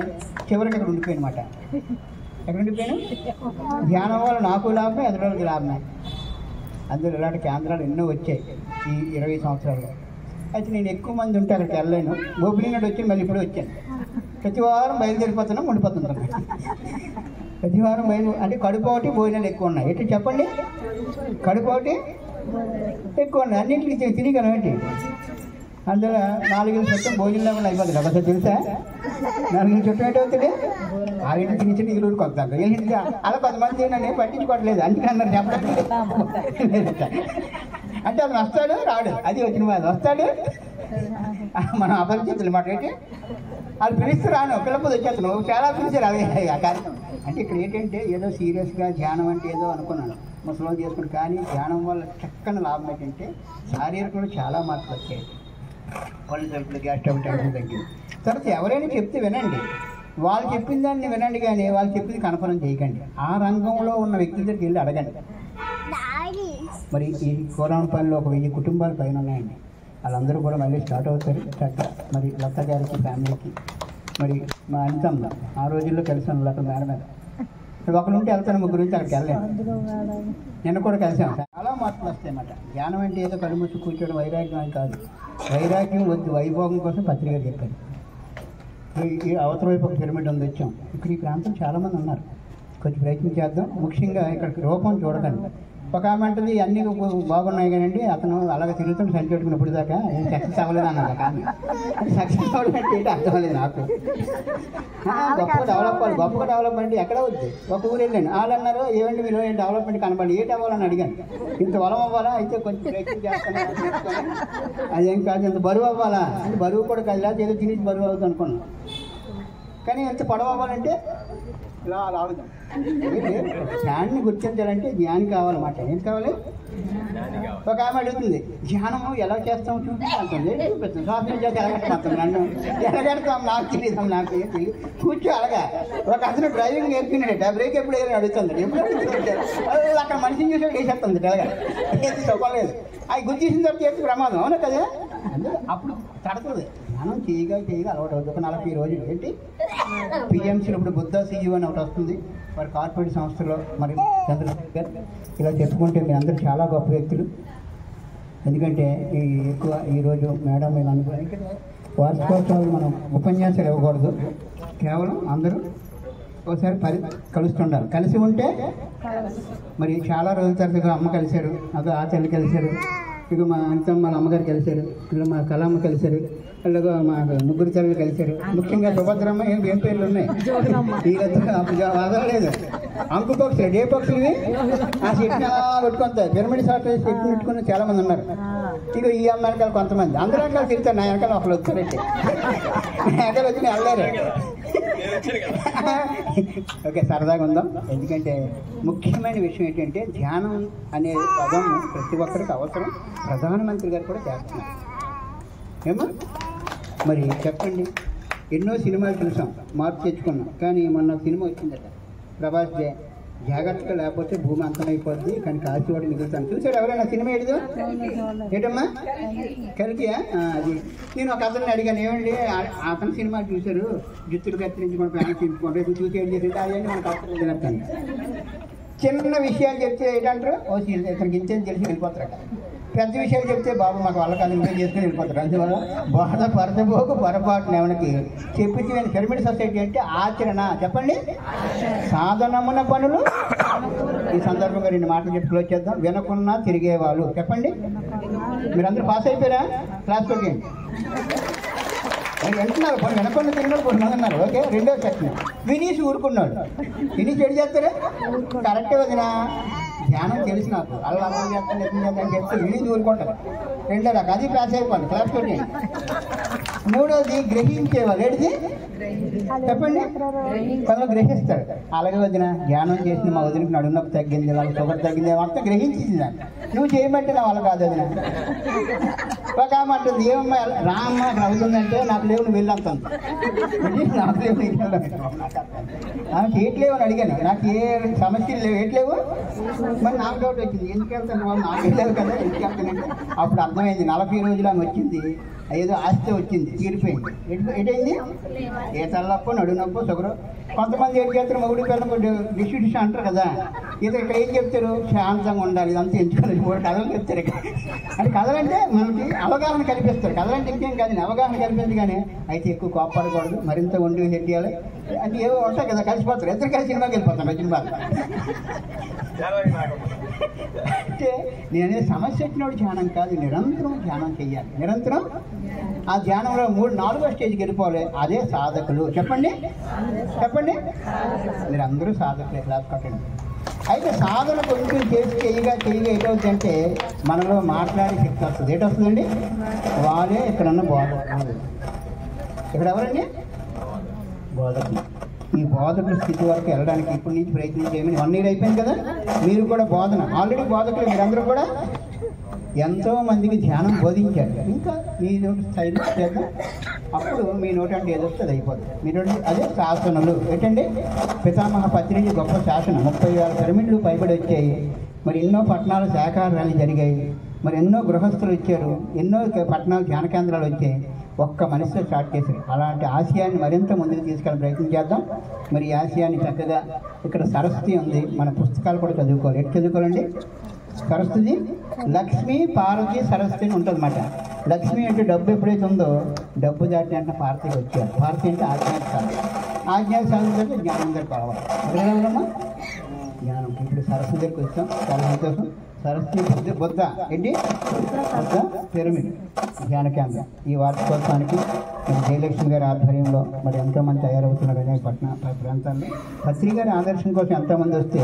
చివరికి అక్కడ ఉండిపోయాను అనమాట. ఎక్కడ ఉండిపోయాను? ధ్యానం వల్ల నాకు లాభమే, ఎదురుకి లాభమే. అందులో ఇలాంటి కేంద్రాలు ఎన్నో వచ్చాయి ఈ 20 సంవత్సరాల్లో. అయితే నేను ఎక్కువ మంది ఉంటే అక్కడికి వెళ్ళలేను. ఓపెనింగ్ నాడు వచ్చి మళ్ళీ ఇప్పుడు వచ్చాను. ప్రతి వారం బయలుదేరిపోతున్నాం, ఉండిపోతున్నాం. ప్రతి వారం అంటే కడుపు ఒకటి, భోజనాలు ఎక్కువ ఉన్నాయి. ఏంటి చెప్పండి? కడుపు ఒకటి ఎక్కువ ఉన్నాయి. అన్నింటికి తిరిగాను ఏంటి? అందులో 4 చుట్టం భోజనం లేకుండా అయిపోతుంది కదా. అసలు తెలుసా? 4 చుట్టం ఏంటి అవుతుంది? ఆ ఇంటి తిరిగి నీళ్ళు కొత్తాక అలా 10 మంది నన్ను పట్టించుకోవట్లేదు. అందుకని అన్నారు చెప్పడానికి. అంటే అతను వస్తాడు రాడు, అది వచ్చిన బాధ. వస్తాడు మనం అపరిచితులు మాట. ఏంటి అది పిలిస్తే రాను, పిల్లపోతే వచ్చేస్తాను. చాలా పిలిచారు అవి కార్యక్రమం. అంటే ఇక్కడ ఏంటంటే ఏదో సీరియస్గా ధ్యానం అంటే ఏదో అనుకున్నాను, ముసలి చేసుకుని. కానీ ధ్యానం వల్ల చక్కని లాభం ఏంటంటే శారీరకంలో చాలా మార్పులు వచ్చాయి. వాళ్ళు జలుపులు, గ్యాస్ ట్రబుల్, టెన్షన్ తగ్గింది. తర్వాత ఎవరైనా చెప్తే వినండి, వాళ్ళు చెప్పిన దాన్ని వినండి, కానీ వాళ్ళు చెప్పింది కన్ఫర్మ్ చేయకండి. ఆ రంగంలో ఉన్న వ్యక్తుల దగ్గరికి వెళ్ళి అడగండి. మరి ఈ కోరాంపల్లిలో ఒక 1000 కుటుంబాల పైన ఉన్నాయండి. వాళ్ళందరూ కూడా మళ్ళీ స్టార్ట్ అవుతారు చక్కగా. మరి లత గారికి, ఫ్యామిలీకి, మరి మా అనితమ్మ ఆ రోజుల్లో కలిసాను లత మేడ మీద. ఒకరు ఉంటే వెళ్తాను, ముగ్గురు నుంచి అక్కడికి వెళ్ళాను. నిన్న కూడా కలిసాను. చాలా మార్పులు వస్తాయి అన్నమాట. ధ్యానం అంటే ఏదో కడుముచ్చి కూర్చోవడం వైరాగ్యం అని కాదు. వైరాగ్యం వద్దు, వైభోగం కోసం పత్రిక చెప్పాను. ఈ అవతల వైపు ఒక పిరమిడ్ ఉంది, వచ్చాం. ఇక్కడ ఈ ప్రాంతం చాలామంది ఉన్నారు. కొంచెం ప్రయత్నం చేద్దాం. ముఖ్యంగా ఇక్కడ రూపం చూడకండి. ఒక ఆమె అంటుంది అన్నీ బాగున్నాయి కానండి, అతను అలాగే తిరుగుతాడు సంచి పెట్టుకున్నప్పుడు దాకా సక్సెస్ అవ్వలేదు అన్నారు. కానీ సక్సెస్ అవ్వలేదంటే ఏంటి అర్థం అవ్వలేదు నాకు. గొప్పగా డెవలప్మెంట్ ఎక్కడ అవుద్ది? ఒక ఊరు వెళ్ళండి, వాళ్ళు అన్నారు ఏమండి మీరు ఏం డెవలప్మెంట్ కనబడి ఏంటి అవ్వాలని అడిగాను. ఇంత బలం అవ్వాలా? అయితే కొంచెం ప్రయత్నం చేస్తాను. అదేం కాదు, ఇంత బరువు అవ్వాలా అంటే బరువు కూడా కాదు, లేదా ఏదో తినేసి బరువు అవుతుంది అనుకున్నాను. కానీ ఎంత పొడవు అవ్వాలంటే ఇలా ఆగుదాం. ధ్యానాన్ని గుర్తించాలంటే జ్ఞానం కావాలన్నమాట. ఏం కావాలి? ఒక ఆమె అడుగుతుంది ధ్యానము ఎలా చేస్తాము చూపిస్తుంది. చూపిస్తాం షాపింగ్ చేసి ఎలాగెడతాం, నన్ను ఎలాగెడతాం నాకు తెలియదు, నాకు ఏం తెలియదు. కూర్చో అలాగా. ఒక అతను డ్రైవింగ్ నేర్చుకున్నాడట, బ్రేక్ ఎప్పుడు వేయాలని అడుగుతుంది. ఎప్పుడు అడుగుతుంది? అక్కడ మనిషిని చూసి వేసేస్తుంది. అలాగా ఏది తప్పలేదు. అవి గుర్తించిన తర్వాత చేస్తే ప్రమాదం, అవునా కదా? అందుకే అప్పుడు తడుతుంది. ధ్యానం చేయగా అలవాటు అవుతుంది. ఒక 40 రోజులు. ఏంటి పిఎంసీలో ఇప్పుడు బుద్ధ సిఇఓ అని ఒకటి వస్తుంది. వారి కార్పొరేట్ సంస్థలో మరి చంద్రశేఖర్ ఇలా చెప్పుకుంటే మీ అందరూ చాలా గొప్ప వ్యక్తులు. ఎందుకంటే ఎక్కువ ఈరోజు మేడం మేము అనుకున్నాం వార్షికోత్సవాలు మనం ఉపన్యాసాలు ఇవ్వకూడదు. కేవలం అందరూ ఒకసారి కలుస్తుండాలి. కలిసి ఉంటే మరి చాలా రోజుల తర్వాత అమ్మ కలిశారు, అదో ఆ తల్లి కలిశారు, ఇక మా అంతం మా అమ్మగారు కలిశారు, ఇలా మా కళమ్మ కలిశారు, అలాగే మా ముగ్గురు తల్లులు కలిశారు. ముఖ్యంగా సుభద్రమ్మ ఏం పేర్లు ఉన్నాయి వదలలేదు. అంకు పక్షులు డే పక్షులు ఆ చెట్టుని కొట్టుకుంటాయి. పిరమిడ్ సాఫ్ట్వేర్ చెట్టు పెట్టుకుని చాలా మంది ఉన్నారు. ఇక ఈ అమ్మ వెనకాల కొంతమంది అందరూ వెనకాల తిరుగుతారు. నా వెనకాల ఒకళ్ళు వచ్చారండి, నా వెనకాల వచ్చి వెళ్ళారు. ఓకే, సరదాగా ఉందాం. ఎందుకంటే ముఖ్యమైన విషయం ఏంటంటే ధ్యానం అనే పదం ప్రతి ఒక్కరికి అవసరం. ప్రధానమంత్రి గారు కూడా చేస్తున్నారు ఏమో. మరి చెప్పండి, ఎన్నో సినిమాలు చూసాం, మార్పు తెచ్చుకున్నాం. కానీ మొన్న సినిమా వచ్చిందట ప్రభాస్ డే, జాగ్రత్తగా లేకపోతే భూమి అంతమైపోద్ది కానీ కాశీవాడు మిగులుతాను. చూసారు ఎవరైనా సినిమా ఏదో ఏంటమ్మా కలికియా? అది నేను ఒక అతన్ని అడిగాను, ఏమండి అతను సినిమా చూశారు, జుత్తులు కత్తిరించుకొని ప్లాన్ చూపించుకుంటారు, ఇది చూసి ఏం చేసింది అదే మనకు అర్థం చెప్తాను. చిన్న విషయాలు చెప్తే ఏంటంటారు, ఓ ఇతనికి ఇంతేం తెలిసి వెళ్ళిపోతారట. పెద్ద విషయాలు చెప్తే బాబు మాకు వాళ్ళ కాదు ఇంకేం చేసుకుని వెళ్ళిపోతారు. అందువల్ల బాధ పరదబోకు పొరపాటు ఎవరికి చెప్పి పిరమిడ్ సొసైటీ అంటే ఆచరణ. చెప్పండి, సాధనమున పనులు. ఈ సందర్భంగా 2 మాటలు చెప్పి క్లోజ్ చేద్దాం. వినకున్నా తిరిగేవాళ్ళు. చెప్పండి, మీరందరూ పాస్ అయిపోయారా? క్లాస్ కొట్టి వెళ్తున్నారు. వినకుండా తిరిగినాడు కొంతమంది ఉన్నారు. ఓకే, రెండో సెక్షన్ వినీసి ఊరుకున్నాడు. వినీసి ఎడి చేస్తారా? కరెక్టే వదినా, ధ్యానం తెలిసి నాకు అలా అర్థం చేస్తాను ఎప్పుడు చేస్తాను చెప్తే వినీసి ఊరుకుంటారు. రెండో రకం అది క్లాస్ అయిపోయింది. క్లాస్ కొట్టి మూడోది గ్రహించేవాళ్ళు. ఏంటిది చెప్పండి? కొందరు గ్రహిస్తారు. అలాగే వదిన ధ్యానం చేసిన మా వదినకి నడునొప్పి తగ్గింది, వాళ్ళకి షుగర్ తగ్గింది, అంతా గ్రహించింది. నువ్వు చేయమంటే నా వాళ్ళ కాదు వదిన. ఒక ఆమె అంటుంది, ఏమమ్మా రామ్మ అక్కడ అవుతుందంటే నాకు లేవు, నువ్వు వెళ్ళంతుంది. నాకు లేవు ఆమె చేయట్లేవు అని అడిగాను. నాకు ఏ సమస్యలు లేవు, ఏట్లేవు. మరి నాకు డౌట్ వచ్చింది, ఎందుకు వెళ్తాను వాళ్ళు నాకు వెళ్ళారు కదా, ఎందుకు వెళ్తానంటే అప్పుడు అర్థమైంది. 40 రోజులు ఆమె వచ్చింది, ఏదో ఆస్తి వచ్చింది, తీరిపోయింది. ఎటైంది? ఏ తలనొప్పో నడునొప్పో షుగరు. కొంతమంది ఏం చేస్తారు, మొగుడు పిల్లలు డిష్ అంటారు కదా, ఏదో ఇక్కడ ఏం చెప్తారు, శాంతంగా ఉండాలి, ఇదంతా ఎంచుకోలేదు. 3 కథలు చెప్తారు. అంటే కథలంటే మనకి అవగాహన కల్పిస్తారు. కథలంటే ఇంకేం కాదు, అవగాహన కల్పింది. కానీ అయితే ఎక్కువ కోపడకూడదు, మరింత వండి చెయ్యాలి అంటే ఏవో ఉంటాయి కదా, కలిసిపోతారు. ఇద్దరు కలిసి సినిమాకి వెళ్ళిపోతాను. సినిమా అంటే నేనే సమస్య వచ్చినప్పుడు ధ్యానం కాదు, నిరంతరం ధ్యానం చెయ్యాలి. నిరంతరం ఆ ధ్యానంలో 4వ స్టేజ్కి వెళ్ళిపోవాలి. అదే సాధకులు. చెప్పండి, చెప్పండి, మీరు అందరూ సాధకులే. క్లాస్ కట్టండి. అయితే సాధన కొంచెం చేసి చేయగా ఏటవుతుందంటే మనలో మాట్లాడే శక్తి వస్తుంది. ఏటొస్తుందండి? వాళ్ళే ఇక్కడున్న బోధకులు. ఇక్కడ ఎవరండి? బోధకులు. ఈ బోధకుల స్థితి వరకు వెళ్ళడానికి ఇప్పటి నుంచి ప్రయత్నం చేయమని 1 year అయిపోయింది కదా. మీరు కూడా బోధన ఆల్రెడీ బోధకులు, మీరందరూ కూడా ఎంతో మందికి ధ్యానం బోధించారు. ఇంకా మీ స్థాయిలో చేద్దాం. అప్పుడు మీ నోటంటే ఏదొస్తే అయిపోతుంది. మీరు అదే శాసనలు. ఏంటండి? పితామహ పత్రిజీ గొప్ప శాసనం. 30,000 పిరమిడ్లు పైబడి వచ్చాయి. మరి ఎన్నో పట్టణాలు శాఖాహారాలు జరిగాయి. మరి ఎన్నో గృహస్థులు వచ్చారు, ఎన్నో పట్టణాలు ధ్యాన కేంద్రాలు వచ్చాయి. ఒక్క మనిషితో స్టార్ట్ చేశారు. అలాంటి ఆశయాన్ని మరింత ముందుకు తీసుకెళ్ళి ప్రయత్నం చేద్దాం. మరి ఈ ఆశయాన్ని చక్కగా ఇక్కడ సరస్వతి ఉంది, మన పుస్తకాలు కూడా చదువుకోవాలి. ఎటు చదువుకోవాలండి? సరస్వతి, లక్ష్మి, పార్వతి, సరస్వతి అని ఉంటుంది అన్నమాట. లక్ష్మి అంటే డబ్బు ఎప్పుడైతే ఉందో, డబ్బు దాటి అంటే పార్వతికి వచ్చారు. పార్వతి అంటే ఆజ్ఞాత సాధన. ఆజ్ఞాత సాధన అంటే జ్ఞానం దగ్గర కావాలి. అదేవిధమ్మా జ్ఞానం. ఇప్పుడు సరస్వతి దగ్గరికి వచ్చాం, చాలా సంతోషం. సరస్వతి బుద్ధ ఏంటి? బుద్ధ పిరమిడ్ ధ్యాన కేంద్రం. ఈ వార్షికోత్సవానికి జయలక్ష్మి గారి ఆధ్వర్యంలో మరి ఎంతోమంది తయారవుతున్నారు అనే ప్రాంతాల్లో. పత్రిక గారి ఆదర్శం కోసం ఎంతోమంది వస్తే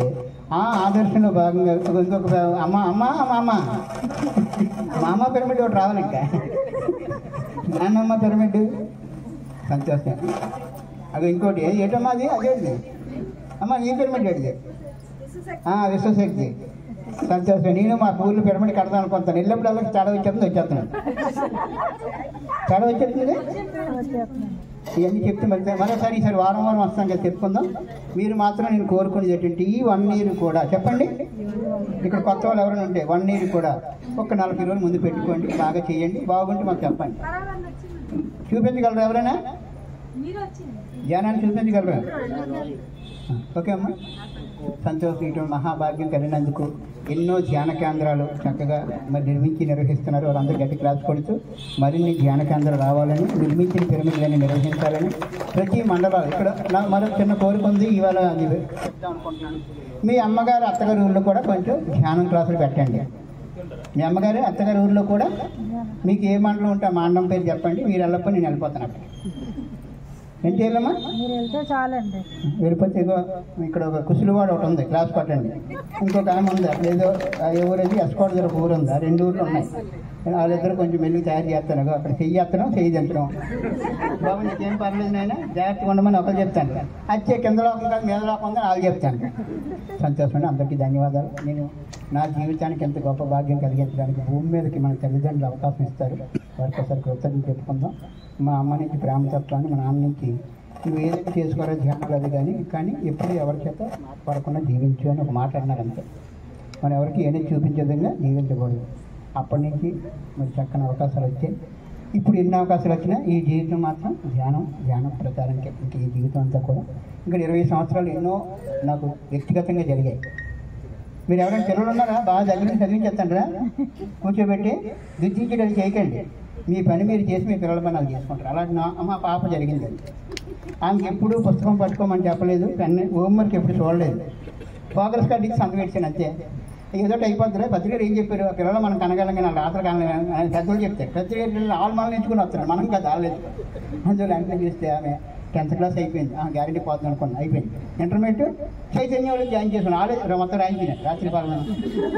ఆ ఆదర్శంలో భాగంగా ఇంకొక మామ పిరమిడ్ ఒకటి రావాలి. ఇంకా నాన్నమ్మ పిరమిడ్ సంతోషం. అది ఇంకోటి ఏటమ్మా? అది అదేంటి అమ్మ? ఈ పిరమిడ్ అడిగే విశ్వశక్తి. సంతోషం. నేను మా ఊళ్ళో పిరమిడ్ కడతాను అనుకుంటాను. వెళ్ళినప్పుడు తేడా వచ్చేస్తున్నాను. తేడా వచ్చేస్తుంది. ఇవన్నీ చెప్తే మరోసారి ఈసారి వారం వస్తాం కదా, చెప్పుకుందాం. మీరు మాత్రం నేను కోరుకునేది ఏంటంటే ఈ 1 year కూడా చెప్పండి. ఇక్కడ కొత్త వాళ్ళు ఎవరైనా ఉంటే 1 year కూడా ఒక 40 రోజులు ముందు పెట్టుకోండి. బాగా చేయండి. బాగుంటే మాకు చెప్పండి. చూపించగలరు ఎవరైనా? ధ్యానాన్ని చూపించగలరా? ఓకే అమ్మా, సంతోషం. ఇటువంటి మహాభాగ్యం కలిగినందుకు ఎన్నో ధ్యాన కేంద్రాలు చక్కగా మరి నిర్వహిస్తున్నారు. వాళ్ళందరూ గట్టి క్లాస్ కొడుతూ మరిన్ని ధ్యాన కేంద్రాలు రావాలని, నిర్మించిన పిరమిడ్లని నిర్వహించాలని ప్రతి మండలాలు. ఇక్కడ మరొక చిన్న కోరిక ఉంది. ఇవాళ అది చెప్తాం అనుకుంటున్నాను. మీ అమ్మగారు అత్తగారి ఊళ్ళో కూడా కొంచెం ధ్యానం క్లాసులు పెట్టండి. మీ అమ్మగారు అత్తగారి ఊర్లో కూడా మీకు ఏ మండలం ఉంటే ఆ మండలం పేరు చెప్పండి, మీరు వెళ్ళకపోతే నేను వెళ్ళిపోతాను అక్కడ. ఏం చేయాలమ్మా? మీరు వెళ్తే చాలండి. వెళ్ళిపోతే ఇక్కడ ఒక కుసులువాడు ఒకటి ఉంది, క్లాస్ పట్టండి. ఇంకొక ఆమె ఉంది అక్కడ, ఏదో ఎవరేది ఎస్కోట దగ్గర ఒక ఊరు ఉంది, ఆ 2 ఊర్లు ఉన్నాయి. వాళ్ళిద్దరు కొంచెం మెల్లి తయారు చేస్తాను, అక్కడ చెయ్యి ఎత్తడం చెయ్యి దించడం. బాబు నీకేం పర్లేదు నాయన, జాగ్రత్తగా ఉండమని ఒకరు చెప్తాను, వచ్చే కింద లోకం కాదు మీద లోకం ఉందని వాళ్ళు చెప్తాను. సంతోషం. అందరికీ ధన్యవాదాలు. నేను నా జీవితానికి ఎంత గొప్ప భాగ్యం కలిగించడానికి భూమి మీదకి మన తల్లిదండ్రులు అవకాశం ఇస్తారు, వారికి ఒకసారి కృతజ్ఞతలు చెప్పుకుందాం. మా అమ్మ నుంచి ప్రేమతత్వాన్ని, మా నాన్న నుంచి నువ్వు ఏదైతే చేసుకోవాలో ధ్యానాలు అది కానీ ఎప్పుడు ఎవరి చేత పడకుండా జీవించు అని ఒక మాట అన్నారు అంతే. మనం ఎవరికి ఏదైనా చూపించే విధంగా జీవించకూడదు. అప్పటి నుంచి మరి చక్కని అవకాశాలు వచ్చాయి. ఇప్పుడు ఎన్ని అవకాశాలు వచ్చినా ఈ జీవితం మాత్రం ధ్యానం ప్రచారంకే. ఇంక ఈ జీవితం అంతా కూడా ఇంకా 20 సంవత్సరాలు ఎన్నో నాకు వ్యక్తిగతంగా జరిగాయి. మీరు ఎవరైనా పిల్లలు ఉన్నారా? బాగా దగ్గర నుంచి చదివించేస్తాండ్రా, కూర్చోబెట్టి దిద్దించడానికి చేయకండి. మీ పని మీరు చేసి మీ పిల్లల పని వాళ్ళు చేసుకుంటారు. అలాంటి మా పాప జరిగింది. ఆమెకి ఎప్పుడు పుస్తకం పట్టుకోమని చెప్పలేదు, హోంవర్క్ ఎప్పుడు చూడలేదు, ప్రోగ్రెస్ కార్డు ఇచ్చి సంతకం పెట్టాను అంతే. ఏదో అయిపోతుంది. పత్రికలు ఏం చెప్పారు, ఆ పిల్లలు మనం కనగలం కానీ రాత్రి కనగలం పెద్దలు చెప్తారు. పత్రిక ఆల్ మనం ఎంచుకుని వస్తారు, మనం కదా ఆడలేదు. అందులో వెంటనే చూస్తే ఆమె 10th క్లాస్ అయిపోయింది, గ్యారెంటీ పోతుంది అనుకున్నాను, అయిపోయింది. ఇంటర్మీడియట్ చైతన్యంలో జాయిన్ చేసుకున్నాను, ఆల్రెడీ మొత్తం రాయించినాను రాత్రి పాలన.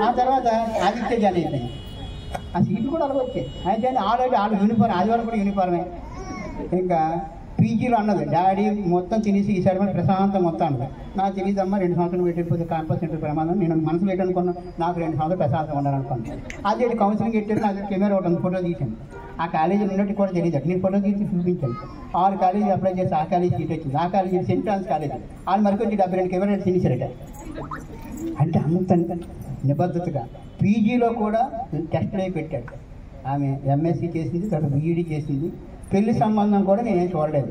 ఆ తర్వాత ఆదిత్య జాయిన్ అయిపోయింది. ఆ సీట్లు కూడా అలాగే వచ్చాయి. అయితే ఆల్రెడీ వాళ్ళు యూనిఫామ్, ఆదివారం కూడా యూనిఫార్మే. ఇంకా పీజీలో అన్నది డాడీ మొత్తం తినేసి ఈ సైడ్ ప్రశాంతం మొత్తం అన్నది. నాకు తెలియదమ్మా 2 సంవత్సరాలు పెట్టిపోతే క్యాంపస్ సెంటర్ ప్రమాదం. నేను మనసులో పెట్టనుకున్నాను, నాకు 2 సంవత్సరాలు ప్రశాంతంగా ఉండాలనుకున్నాను. అది కౌన్సిలింగ్ పెట్టారు, నాకు కెమెరా ఒకటి ఫోటో తీసాను. ఆ కాలేజీలో ఉన్నట్టు కూడా తెలియదు, నేను ఫోటో తీసి చూపించాను. 6 కాలేజీ అప్లై చేసి ఆ కాలేజీ సీట్ వచ్చింది. ఆ కాలేజీ సెంట్ ఆన్స్ కాలేజీ వాళ్ళు మరికొచ్చి 72 కెమెరాలు తినేసారట. అంటే అంత నిబద్ధతగా పీజీలో కూడా టెస్టులు అయి పెట్టాడు. ఆమె ఎంఎస్సీ చేసింది, తర్వాత బీఈడీ చేసింది. పెళ్లి సంబంధం కూడా నేనేం చూడలేదు.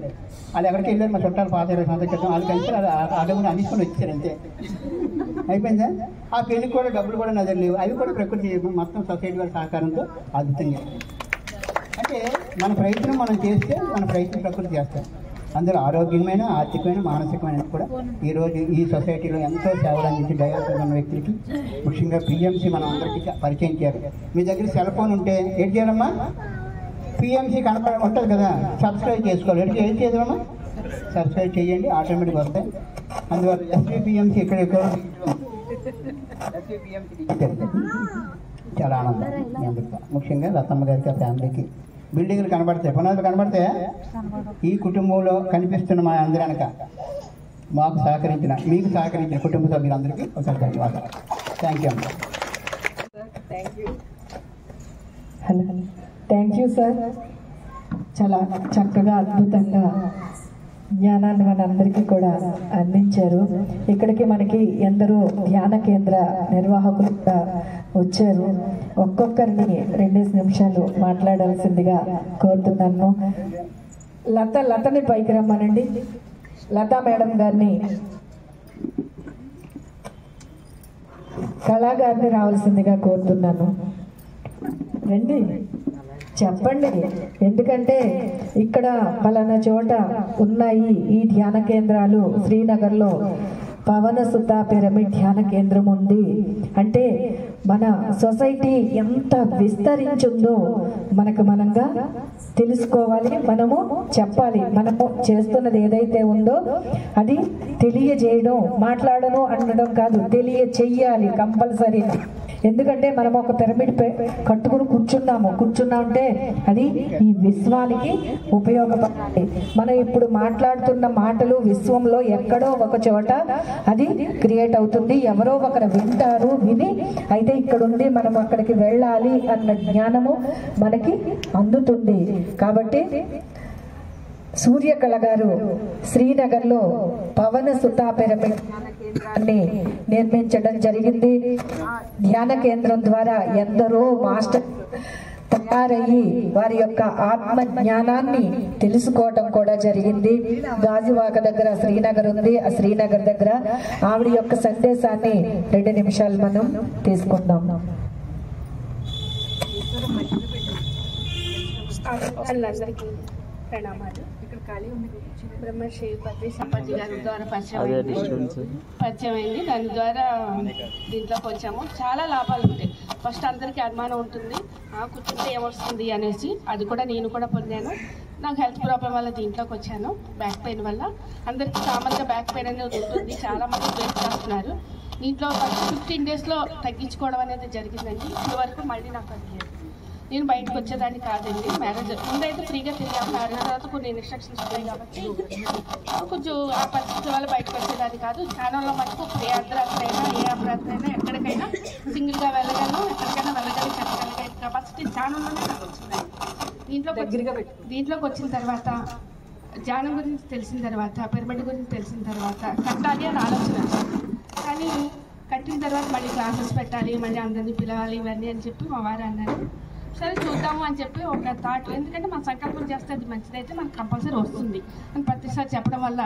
వాళ్ళు ఎక్కడికి వెళ్ళారు, మా చుట్టాలు పాత 20 సంవత్సరాల క్రితం వాళ్ళు కలిసి అడుగుని అందించుకొని వచ్చారు అంతే. అయిపోయిందా? ఆ పెళ్లికి కూడా డబ్బులు కూడా నజరు లేవు. అవి కూడా ప్రకృతి మొత్తం సొసైటీ వారి సహకారంతో అద్భుతంగా. అంటే మన ప్రయత్నం మనం చేస్తే మన ప్రయత్నం ప్రకృతి చేస్తాం. అందులో ఆరోగ్యమైన, ఆర్థికమైన, మానసికమైన కూడా ఈరోజు ఈ సొసైటీలో ఎంతో సేవలు అందించి డయాబెటిస్ ఉన్న వ్యక్తులకి, ముఖ్యంగా పిఎంసి మనం అందరికీ పరిచయం చేయాలి. మీ దగ్గర సెల్ ఫోన్ ఉంటే ఏం చేయాలమ్మా? పిఎంసి ఉంటుంది కదా, సబ్స్క్రైబ్ చేసుకోవాలి. ఏం చేద్దామమ్మా? సబ్స్క్రైబ్ చేయండి, ఆటోమేటిక్గా వస్తాయి. అందువల్ల ఎస్విపిఎంసి ఇక్కడ చాలా ఆనందం. ముఖ్యంగా లతమ్మ గారికి, ఆ ఫ్యామిలీకి బిల్డింగ్లు కనబడతాయి, పునాదులు కనబడతాయా? ఈ కుటుంబంలో కనిపిస్తున్న మా అందరనక మాకు సహకరించిన, మీకు సహకరించిన కుటుంబ సభ్యులందరికీ ఒకసారి ధన్యవాదాలు. థ్యాంక్ యూ అమ్మా. Hello, thank you sir. చాలా చక్కగా అద్భుతంగా జ్ఞానాన్ని మనందరికీ కూడా అందించారు. ఇక్కడికి మనకి ఎందరో ధ్యాన కేంద్ర నిర్వాహకులు కూడా వచ్చారు. ఒక్కొక్కరిని 2 నిమిషాలు మాట్లాడాల్సిందిగా కోరుతున్నాను. లతని పైకి రమ్మనండి. లతా మేడం గారిని, కళా గారిని రావాల్సిందిగా కోరుతున్నాను. రండి, చెప్పండి. ఎందుకంటే ఇక్కడ పలానా చోట ఉన్నాయి ఈ ధ్యాన కేంద్రాలు. శ్రీనగర్లో పవన సుత పిరమిడ్ ధ్యాన కేంద్రం ఉంది అంటే మన సొసైటీ ఎంత విస్తరించిందో మనంగా తెలుసుకోవాలి, మనము చెప్పాలి. మనము చేస్తున్నది ఏదైతే ఉందో అది తెలియజేయడం, మాట్లాడను అనడం కాదు, తెలియచెయ్యాలి కంపల్సరీ. ఎందుకంటే మనం ఒక పిరమిడ్ కట్టుకుని కూర్చున్నామంటే అది ఈ విశ్వానికి ఉపయోగపడాలి. మనం ఇప్పుడు మాట్లాడుతున్న మాటలు విశ్వంలో ఎక్కడో ఒక చోట అది క్రియేట్ అవుతుంది, ఎవరో ఒకరు వింటారు. విని అయితే ఇక్కడ ఉంది, మనం అక్కడికి వెళ్ళాలి అన్న జ్ఞానము మనకి అందుతుంది. కాబట్టి సూర్యకళ గారు శ్రీనగర్లో పవన సుత పిరమిడ్ నిర్మించడం జరిగింది. ధ్యాన కేంద్రం ద్వారా ఎందరో మాస్టర్ తయారయ్యి వారి యొక్క ఆత్మ జ్ఞానాన్ని తెలుసుకోవటం కూడా జరిగింది. గాజువాక దగ్గర శ్రీనగర్ ఉంది, ఆ శ్రీనగర్ దగ్గర ఆవిడ యొక్క సందేశాన్ని 2 నిమిషాలు మనం తీసుకుందాం. అందరికీ ప్రణామాలు. బ్రహ్మశ్రీ పత్రి సంపత్తి గారి ద్వారా పరిచయం అయింది. దాని ద్వారా దీంట్లోకి వచ్చాము. చాలా లాభాలు ఉంటాయి. ఫస్ట్ అందరికీ అనుమానం ఉంటుంది కూర్చుంటే ఏమొస్తుంది అనేసి. అది కూడా నేను కూడా పొందాను. నాకు హెల్త్ ప్రాబ్లం వల్ల దీంట్లోకి వచ్చాను, బ్యాక్ పెయిన్ వల్ల. అందరికీ కామన్గా బ్యాక్ పెయిన్ అనేది ఉంటుంది, చాలామంది ఫేస్ చేస్తున్నారు. దీంట్లో 15 డేస్లో తగ్గించుకోవడం అనేది జరిగిందండి. ఇప్పటి వరకు మళ్ళీ నాకు అది నేను బయటకు వచ్చేదాన్ని కాదండి. మ్యారేజ్ ముందైతే ఫ్రీగా తిరిగాము, మ్యారేజ్ తర్వాత కొన్ని ఇన్స్ట్రక్షన్స్ ఉన్నాయి కాబట్టి కొంచెం ఆ పరిస్థితి వల్ల బయటకు వచ్చేదాన్ని కాదు. ఛానల్లో మటుకు ఏ అర్ధరాత్రి అయినా ఏ అర్ధరాత్రి అయినా ఎక్కడికైనా సింగిల్గా వెళ్ళగలను, ఎక్కడికైనా వెళ్ళగలి చెప్పగలిగే కెపాసిటీ ఛానల్లోనే నాకు వచ్చిందండి. దీంట్లోకి వచ్చిన తర్వాత ధ్యానం గురించి తెలిసిన తర్వాత, పిరమిడ్ గురించి తెలిసిన తర్వాత కట్టాలి అని ఆలోచన. కానీ కట్టిన తర్వాత మళ్ళీ క్లాసెస్ పెట్టాలి, మళ్ళీ అందరినీ పిలవాలి ఇవన్నీ అని చెప్పి మా వారు అన్నారు. సరే చూద్దాము అని చెప్పి ఒక థాట్, ఎందుకంటే మన సంకల్పం చేస్తే అది మంచిదైతే మనకు కంపల్సరీ వస్తుంది అని ప్రతిసారి చెప్పడం వల్ల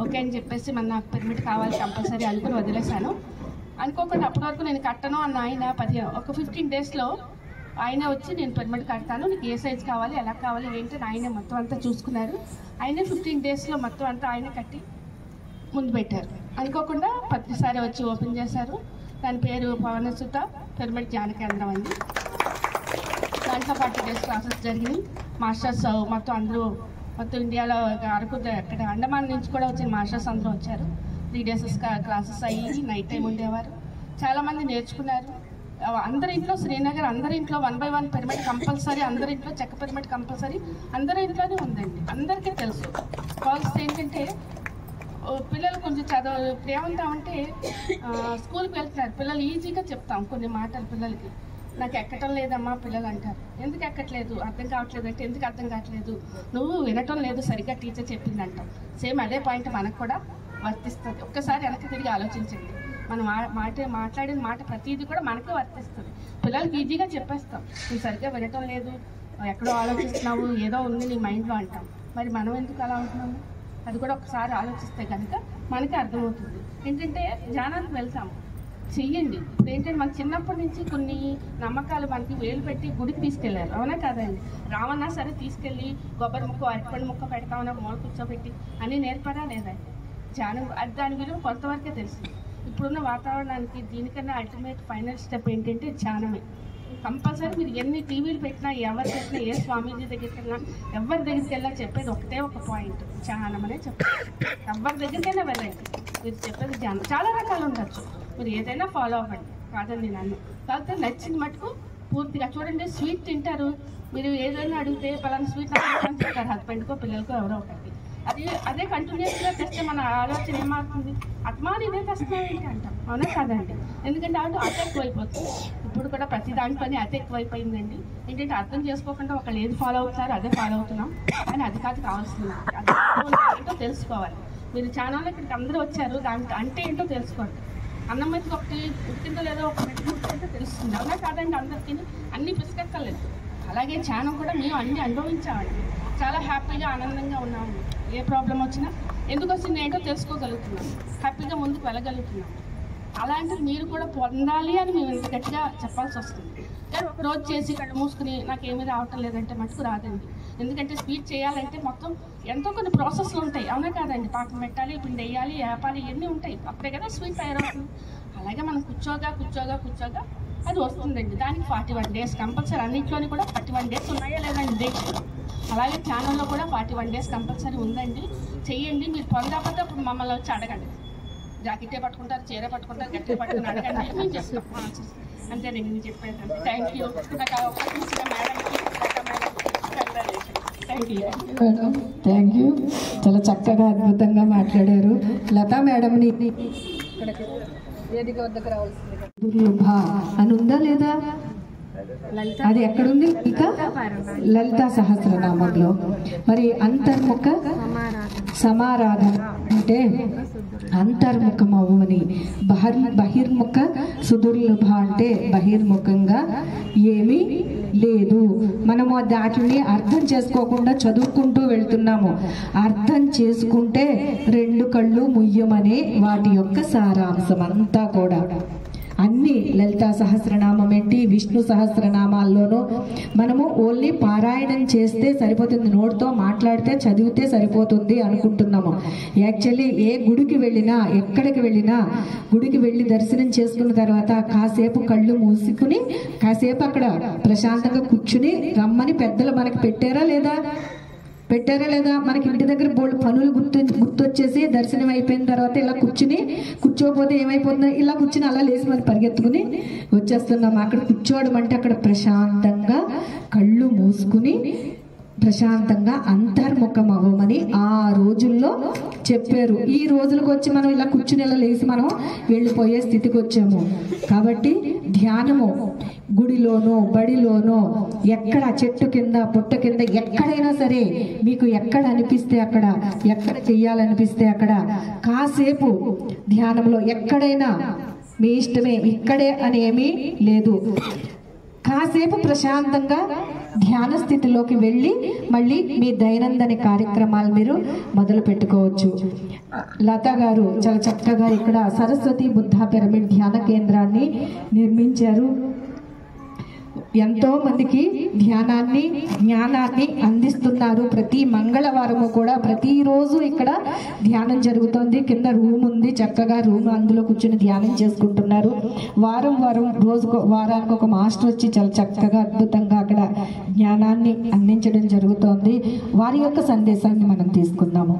ఓకే అని చెప్పేసి నాకు పిరమిడ్ కావాలి కంపల్సరీ అనుకుని వదిలేశాను. అనుకోకుండా అప్పటి వరకు నేను కట్టను అన్న ఆయన ఒక 15 డేస్లో ఆయన వచ్చి నేను పిరమిడ్ కడతాను, నీకు ఏ సైజ్ కావాలి ఎలా కావాలి ఏంటి ఆయనే మొత్తం అంతా చూసుకున్నారు. ఆయనే 15 డేస్లో మొత్తం అంతా ఆయనే కట్టి ముందు పెట్టారు. అనుకోకుండా ప్రతిసారి వచ్చి ఓపెన్ చేశారు. దాని పేరు పవనసుత పిరమిడ్ ధ్యాన కేంద్రం అండి. దాంట్లో 40 డేస్ క్లాసెస్ జరిగినాయి. మాస్టర్స్ మొత్తం అందరూ మొత్తం ఇండియాలో అరకు అక్కడ అండమాన్ నుంచి కూడా వచ్చిన మాస్టర్స్ అందరూ వచ్చారు. 3 డేస్ క్లాసెస్ అయ్యి నైట్ టైం ఉండేవారు. చాలామంది నేర్చుకున్నారు. అందరి ఇంట్లో శ్రీనగర్ అందరి ఇంట్లో 1 by 1 పిరమిడ్ కంపల్సరీ, అందరి ఇంట్లో చెక్క పిరమిడ్ కంపల్సరీ అందరి ఇంట్లోనే ఉందండి. అందరికీ తెలుసు. కాల్స్ ఏంటంటే పిల్లలు కొంచెం చదువు ఇప్పుడు ఏమంటామంటే స్కూల్కి వెళ్తున్నారు పిల్లలు, ఈజీగా చెప్తాం కొన్ని మాటలు పిల్లలకి. నాకు ఎక్కటం లేదమ్మా పిల్లలు అంటారు. ఎందుకు ఎక్కట్లేదు, అర్థం కావట్లేదు అంటే ఎందుకు అర్థం కావట్లేదు, నువ్వు వినటం లేదు సరిగ్గా టీచర్ చెప్పింది అంటాం. సేమ్ అదే పాయింట్ మనకు కూడా వర్తిస్తుంది. ఒక్కసారి వెనక్కి తిరిగి ఆలోచించండి. మనం మాట్లాడిన మాట ప్రతిదీ కూడా మనకే వర్తిస్తుంది. పిల్లలకి ఈజీగా చెప్పేస్తాం, నువ్వు సరిగ్గా వినటం లేదు, ఎక్కడో ఆలోచిస్తున్నావు, ఏదో ఉంది నీ మైండ్లో అంటాం. మరి మనం ఎందుకు అలా ఉంటున్నాము, అది కూడా ఒకసారి ఆలోచిస్తే కనుక మనకి అర్థమవుతుంది. ఏంటంటే ధ్యానానికి వెళ్తాము, చెయ్యండి. ఇప్పుడు ఏంటంటే మన చిన్నప్పటి నుంచి కొన్ని నమ్మకాలు మనకి వేలు పెట్టి గుడికి తీసుకెళ్ళారు, అవునా కాదండి. రామన్నా సరే తీసుకెళ్ళి కొబ్బరి ముక్క అరటిపండు ముక్క పెడతామన్నా మూల కూర్చోబెట్టి అన్నీ నేర్పరా లేదండి. ధ్యానం అది దాని విలువ కొంతవరకే తెలిసింది. ఇప్పుడున్న వాతావరణానికి దీనికన్నా అల్టిమేట్ ఫైనల్ స్టెప్ ఏంటంటే ధ్యానమే. కంపల్సరీ మీరు ఎన్ని టీవీలు పెట్టినా, ఎవరు పెట్టినా, ఏ స్వామీజీ దగ్గరికి వెళ్ళినా, ఎవరి దగ్గరికి వెళ్ళా చెప్పేది ఒకటే ఒక పాయింట్, ధ్యానం అనే చెప్పారు. ఎవరి దగ్గరికైనా వెళ్ళండి, మీరు చెప్పేది ధ్యానం. చాలా రకాలు ఉండొచ్చు, మీరు ఏదైనా ఫాలో అవ్వండి, కాదండి నన్ను. కాకపోతే నచ్చింది మటుకు పూర్తిగా చూడండి. స్వీట్ తింటారు, మీరు ఏదైనా అడిగితే పలానా స్వీట్ అని చెప్తారు హస్బెండ్కో పిల్లలకో ఎవరో ఒకటి. అదే కంటిన్యూస్గా తెస్తే మన ఆలోచన ఏమవుతుంది, అత్మాని ఇదే తెస్తున్నాం ఏంటి అంటాం, అవునా కాదండి. ఎందుకంటే అతి ఎక్కువైపోతుంది. ఇప్పుడు కూడా ప్రతి దాని పని అతి ఎక్కువైపోయిందండి. ఏంటంటే అర్థం చేసుకోకుండా ఒకళ్ళు ఏది ఫాలో అవుతారో అదే ఫాలో అవుతున్నాం, కానీ అది కాదు కావాల్సింది. అది ఏంటో తెలుసుకోవాలి. మీరు ఛానల్లో ఇక్కడికి అందరూ వచ్చారు, దానికి అంటే ఏంటో తెలుసుకోండి. అన్నం మెతుకు ఒకటి ఉట్టిందో లేదో ఒక మెతుకు ఉట్టిందో తెలుస్తుంది, అవునా కాదండి. అందరికీ అన్నీ పిసుకెక్కలేదు. అలాగే ధ్యానం కూడా మేము అన్నీ అనుభవించామండి, చాలా హ్యాపీగా ఆనందంగా ఉన్నాము. ఏ ప్రాబ్లం వచ్చినా ఎందుకు వచ్చింది ఏంటో తెలుసుకోగలుగుతున్నాం, హ్యాపీగా ముందుకు వెళ్ళగలుగుతున్నాం. అలాంటిది మీరు కూడా పొందాలి అని మేము ఇంత గట్టిగా చెప్పాల్సి వస్తుంది. కానీ ఒక రోజు చేసి కళ్ళు మూసుకుని నాకేమీ రావటం లేదంటే మటుకు రాదండి. ఎందుకంటే స్వీట్ చేయాలంటే మొత్తం ఎంతో కొన్ని ప్రాసెస్లు ఉంటాయి, అవునా కాదండి. పాకం పెట్టాలి, పిండి వేయాలి, వేపాలి, ఇవన్నీ ఉంటాయి. అప్పుడే కదా స్వీట్ తయారవుతుంది. అలాగే మనం కూర్చోగా అది వస్తుందండి. దానికి 41 డేస్ కంపల్సరీ. అన్నింటిలోని కూడా 41 డేస్ ఉన్నాయా లేదండి డేట్స్. అలాగే ఛానల్లో కూడా 41 డేస్ కంపల్సరీ ఉందండి. చెయ్యండి. మీరు పొందకపోతే అప్పుడు మమ్మల్ని వచ్చి అడగండి. జాకెట్టే పట్టుకుంటారు, చీరే పట్టుకుంటారు, గట్టే పట్టుకుని అడగండి, మేము చెప్తాం. అంతేనండి నేను చెప్పేది. Thank you. నాకు అవకాశం ఇచ్చిన మేడంకి థ్యాంక్ యూ. చాలా చక్కగా అద్భుతంగా మాట్లాడారు. లతా మేడంని దుర్లభ అని ఉందా లేదా, అది ఎక్కడుంది ఇంకా లలితా సహస్రనామంలో. మరి అంతర్ముఖ సమారాధన అంటే అంతర్ముఖమవుని, బహిర్ముఖ సుదుర్లభ అంటే బహిర్ముఖంగా ఏమీ లేదు. మనము దాటిని అర్థం చేసుకోకుండా చదువుకుంటూ వెళ్తున్నాము. అర్థం చేసుకుంటే 2 కళ్ళు ముయ్యమనే వాటి యొక్క సారాంశం అంతా కూడా. అన్ని అన్ని లలితా సహస్రనామం ఏంటి, విష్ణు సహస్రనామాల్లోనూ మనము ఓన్లీ పారాయణం చేస్తే సరిపోతుంది, నోటితో మాట్లాడితే చదివితే సరిపోతుంది అనుకుంటున్నాము. యాక్చువల్లీ ఏ గుడికి వెళ్ళినా, ఎక్కడికి వెళ్ళినా, గుడికి వెళ్ళి దర్శనం చేసుకున్న తర్వాత కాసేపు కళ్ళు మూసుకుని కాసేపు అక్కడ ప్రశాంతంగా కూర్చుని రమ్మని పెద్దలు మనకి పెట్టారా లేదా? మనకి ఇంటి దగ్గర బోల్డ్ పనులు గుర్తొచ్చేసి దర్శనం అయిపోయిన తర్వాత ఇలా కూర్చోపోతే ఏమైపోతుందో ఇలా కూర్చుని అలా లేచి మరి పరిగెత్తుకుని వచ్చేస్తున్నాం. అక్కడ కూర్చోవడం అంటే అక్కడ ప్రశాంతంగా కళ్ళు మూసుకుని ప్రశాంతంగా అంతర్ముఖం అవ్వమని ఆ రోజుల్లో చెప్పారు. ఈ రోజులకు వచ్చి మనం ఇలా కూర్చుని ఇలా లేచి మనం వెళ్ళిపోయే స్థితికి వచ్చాము. కాబట్టి ధ్యానము గుడిలోనో బడిలోనో ఎక్కడ చెట్టు కింద పుట్ట కింద ఎక్కడైనా సరే మీకు ఎక్కడ అనిపిస్తే అక్కడ, ఎక్కడ చెయ్యాలనిపిస్తే అక్కడ కాసేపు ధ్యానంలో ఎక్కడైనా మీ ఇష్టమే, ఇక్కడే అని ఏమీ లేదు. కాసేపు ప్రశాంతంగా ధ్యాన స్థితిలోకి వెళ్ళి మళ్ళీ మీ దైనందిన కార్యక్రమాలు మీరు మొదలు పెట్టుకోవచ్చు. లతా గారు చాలా చక్కగా ఇక్కడ సరస్వతి బుద్ధ పిరమిడ్ ధ్యాన కేంద్రాన్ని నిర్మించారు. ఎంతో మందికి ధ్యానాన్ని, జ్ఞానాన్ని అందిస్తున్నారు. ప్రతి మంగళవారము కూడా ప్రతిరోజు ఇక్కడ ధ్యానం జరుగుతోంది. కింద రూమ్ ఉంది, చక్కగా రూమ్, అందులో కూర్చొని ధ్యానం చేసుకుంటున్నారు. వారానికి ఒక మాస్టర్ వచ్చి చాలా చక్కగా అద్భుతంగా అక్కడ జ్ఞానాన్ని అందించడం జరుగుతోంది. వారి యొక్క సందేశాన్ని మనం తీసుకుందాము.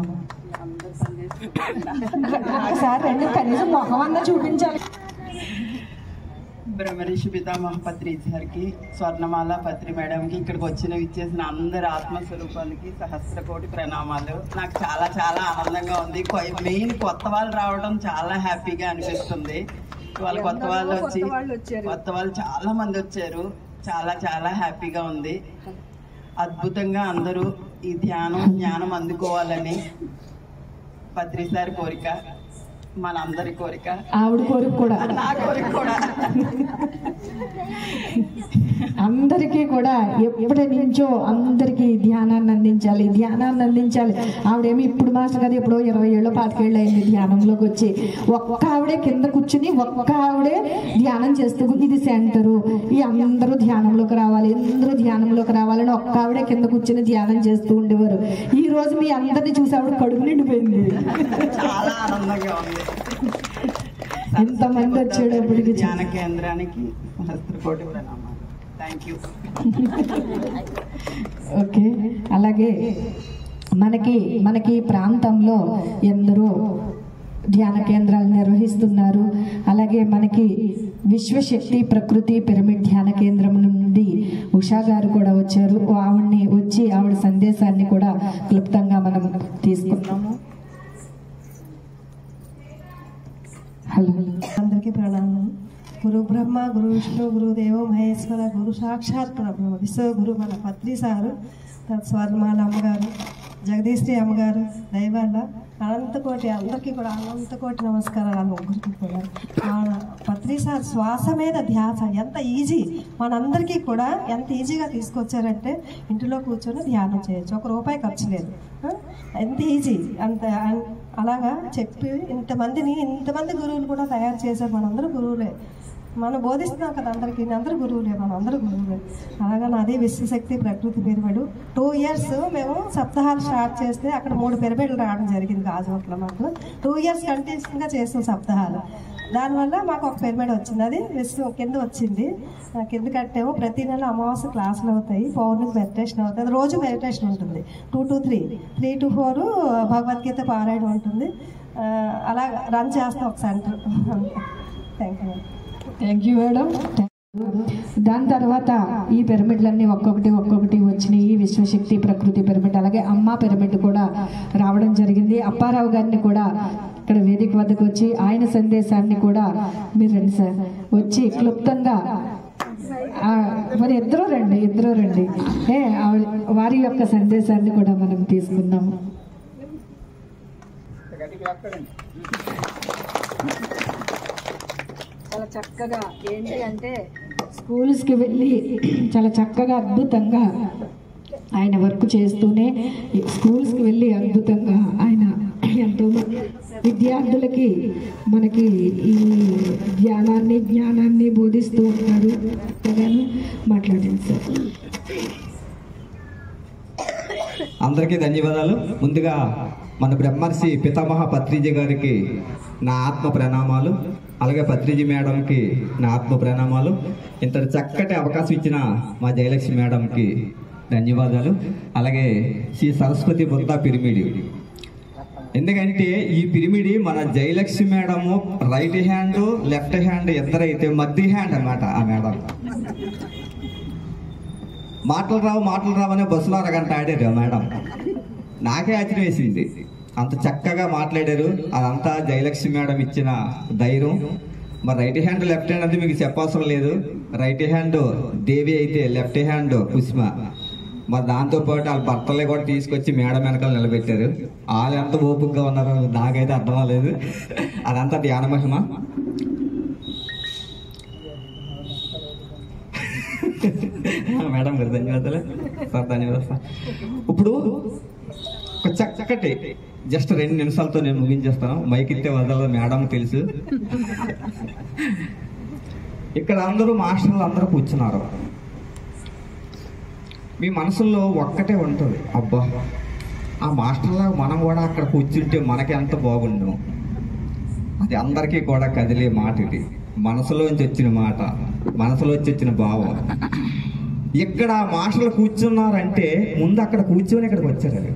ఒకసారి రెండు కనీసం మొహమన్నా చూపించాలి. బ్రహ్మర్షి పితామహ పత్రి గారికి, స్వర్ణమాల పత్రి మేడంకి, ఇక్కడికి ఇచ్చేసిన అందరి ఆత్మస్వరూపాలకి సహస్రకోటి ప్రణామాలు. నాకు చాలా చాలా ఆనందంగా ఉంది. మెయిన్ కొత్త వాళ్ళు రావడం చాలా హ్యాపీగా అనిపిస్తుంది. వాళ్ళు కొత్త వాళ్ళు చాలా మంది వచ్చారు. చాలా చాలా హ్యాపీగా ఉంది. అద్భుతంగా అందరూ ఈ జ్ఞానం అందుకోవాలని పత్రి సార్ కోరిక, మనందరి కోరిక, ఆవిడ కోరిక కూడా, నా కోరిక కూడా. అందరికీ కూడా ఎప్పటి నుంచో అందరికీ ధ్యానాన్ని అందించాలి. ఆవిడేమి ఇప్పుడు మాస్టర్ కదా, ఎప్పుడో 20 ఏళ్ళు 25 ఏళ్ళు అయింది ధ్యానంలోకి వచ్చి. ఒక్క ఆవిడే కింద కూర్చుని ఒక్క ఆవిడే ధ్యానం చేస్తూ, ఇది సెంటరు, ఈ అందరూ ధ్యానంలోకి రావాలని ఒక్క ఆవిడే కింద కూర్చుని ధ్యానం చేస్తూ ఉండేవారు. ఈ రోజు మీ అందరినీ చూసి ఆవిడ కడుపు నిండిపోయింది. చాలా ఆనందంగా ఉంది. ఎంతమంది వచ్చేటప్పటికి ధ్యాన కేంద్రానికి సహస్రకోటి ప్రణామాలు. Thank you. ఓకే, అలాగే మనకి ప్రాంతంలో ఎందరో ధ్యాన కేంద్రాలు నిర్వహిస్తున్నారు. అలాగే మనకి విశ్వశక్తి ప్రకృతి పిరమిడ్ ధ్యాన కేంద్రం నుండి ఉషా గారు కూడా వచ్చారు. ఆవిడ సందేశాన్ని కూడా క్లుప్తంగా మనం తీసుకున్నాము. హలో, అందరికీ ప్రణామం. గురు బ్రహ్మ, గురు విష్ణు, గురుదేవో మహేశ్వర, గురు సాక్షాత్ పరబ్రహ్మ విశ్వగురు మన పత్రి సారు, స్వర్ణమాల అమ్మగారు, జగదీశ్రీ అమ్మగారు దయవల్ల అనంతకోటి అందరికీ కూడా అనంతకోటి నమస్కారాలు. ముగ్గురికి కూడా మన పత్రి సార్ శ్వాస మీద ధ్యాస ఎంత ఈజీ, మనందరికీ కూడా ఎంత ఈజీగా తీసుకొచ్చారంటే ఇంటిలో కూర్చొని ధ్యానం చేయొచ్చు, ₹1 ఖర్చు లేదు. ఎంత ఈజీ, అంత అలాగా చెప్పి ఇంతమంది గురువులు కూడా తయారు చేశారు. మనందరూ గురువులే, మనం బోధిస్తున్నాం కదా అందరికీ, అందరూ గురువులే, మనందరూ గురువులే. అలాగా నాది విశ్వశక్తి ప్రకృతి పిరమిడ్ 2 years మేము సప్తాహాలు స్టార్ట్ చేస్తే అక్కడ 3 పిరమిడ్లు రావడం జరిగింది గాజువాకలో. మాకు 2 years కంటిన్యూస్గా చేస్తాం సప్తాహాలు. దానివల్ల మాకు ఒక పిరమిడ్ వచ్చింది, అది కింద వచ్చింది. కింద కట్టేమో ప్రతి నెల అమావాస్య క్లాసులు అవుతాయి, పౌర్ణమి మెడిటేషన్ అవుతుంది, రోజు మెడిటేషన్ ఉంటుంది. 2 to 3 to 4 భగవద్గీత పారాయణ ఉంటుంది. అలా రన్ చేస్తాం ఒక సెంటర్. Thank you madam. దాని తర్వాత ఈ పిరమిడ్లన్నీ ఒక్కొక్కటి వచ్చినాయి. విశ్వశక్తి ప్రకృతి పిరమిడ్, అలాగే అమ్మ పిరమిడ్ కూడా రావడం జరిగింది. అప్పారావు గారిని కూడా ఇక్కడ వేదిక వద్దకు వచ్చి ఆయన సందేశాన్ని కూడా మీరు రండి సార్, వచ్చి క్లుప్తంగా మరి ఇద్దరు రండి వారి యొక్క సందేశాన్ని కూడా మనం తీసుకుందాము. చాలా చక్కగా ఏంటి అంటే స్కూల్స్కి వెళ్ళి చాలా చక్కగా అద్భుతంగా ఆయన వర్క్ చేస్తూనే స్కూల్స్కి వెళ్ళి అద్భుతంగా ఆయన ఎంతోమంది విద్యార్థులకి మనకి ఈ జ్ఞానాన్ని బోధిస్తూ ఉంటారు. మాట్లాడండి సార్. అందరికీ ధన్యవాదాలు. ముందుగా మన బ్రహ్మర్షి పితామహ పత్రిజీ గారికి నా ఆత్మ ప్రణామాలు, అలాగే పత్రిజీ మేడంకి నా ఆత్మ ప్రణామాలు. ఇంతటి చక్కటి అవకాశం ఇచ్చిన మా జయలక్ష్మి మేడంకి ధన్యవాదాలు, అలాగే శ్రీ సరస్వతి బుద్ధ పిరిమిడి. ఎందుకంటే ఈ పిరిమిడి మన Jayalakshmi madam right hand left hand ఇద్దరైతే మధ్య హ్యాండ్ అన్నమాట. ఆ మేడం మాటలు రావు అనే బస్సులో అరగంట ఆడారు మేడం. నాకే ఆశ్చర్యం వేసింది, అంత చక్కగా మాట్లాడారు. అదంతా జయలక్ష్మి మేడం ఇచ్చిన ధైర్యం. మరి రైట్ హ్యాండ్ లెఫ్ట్ హ్యాండ్ అంటే మీకు చెప్పవసరం లేదు. రైట్ హ్యాండ్ దేవి అయితే లెఫ్ట్ హ్యాండ్ పుష్మ. మరి దాంతోపాటు వాళ్ళ భర్తలే కూడా తీసుకొచ్చి మేడం వెనకాల నిలబెట్టారు. వాళ్ళు ఎంత ఓపికగా ఉన్నారో నాకైతే అర్థం అవ్వలేదు. అదంతా ధ్యాన మహిమ. మేడం గారు ధన్యవాదాలు సార్, ధన్యవాదాలు సార్. ఇప్పుడు ఒక చక్కటి జస్ట్ 2 నిమిషాలతో నేను ముగించేస్తాను. మైక్ ఇస్తే వదలదు మేడం తెలుసు. ఇక్కడ అందరూ మాస్టర్లు అందరూ కూర్చున్నారు. మీ మనసులో ఒక్కటే ఉంటుంది, అబ్బా ఆ మాస్టర్లా మనం కూడా అక్కడ కూర్చుంటే మనకి ఎంత బాగుండు. అది అందరికీ కూడా కదిలే మాట. ఇది మనసులోంచి వచ్చిన మాట, మనసులోంచి వచ్చిన భావం. ఇక్కడ మాస్టర్లు కూర్చున్నారంటే ముందు అక్కడ కూర్చొని ఇక్కడికి వచ్చారు. అది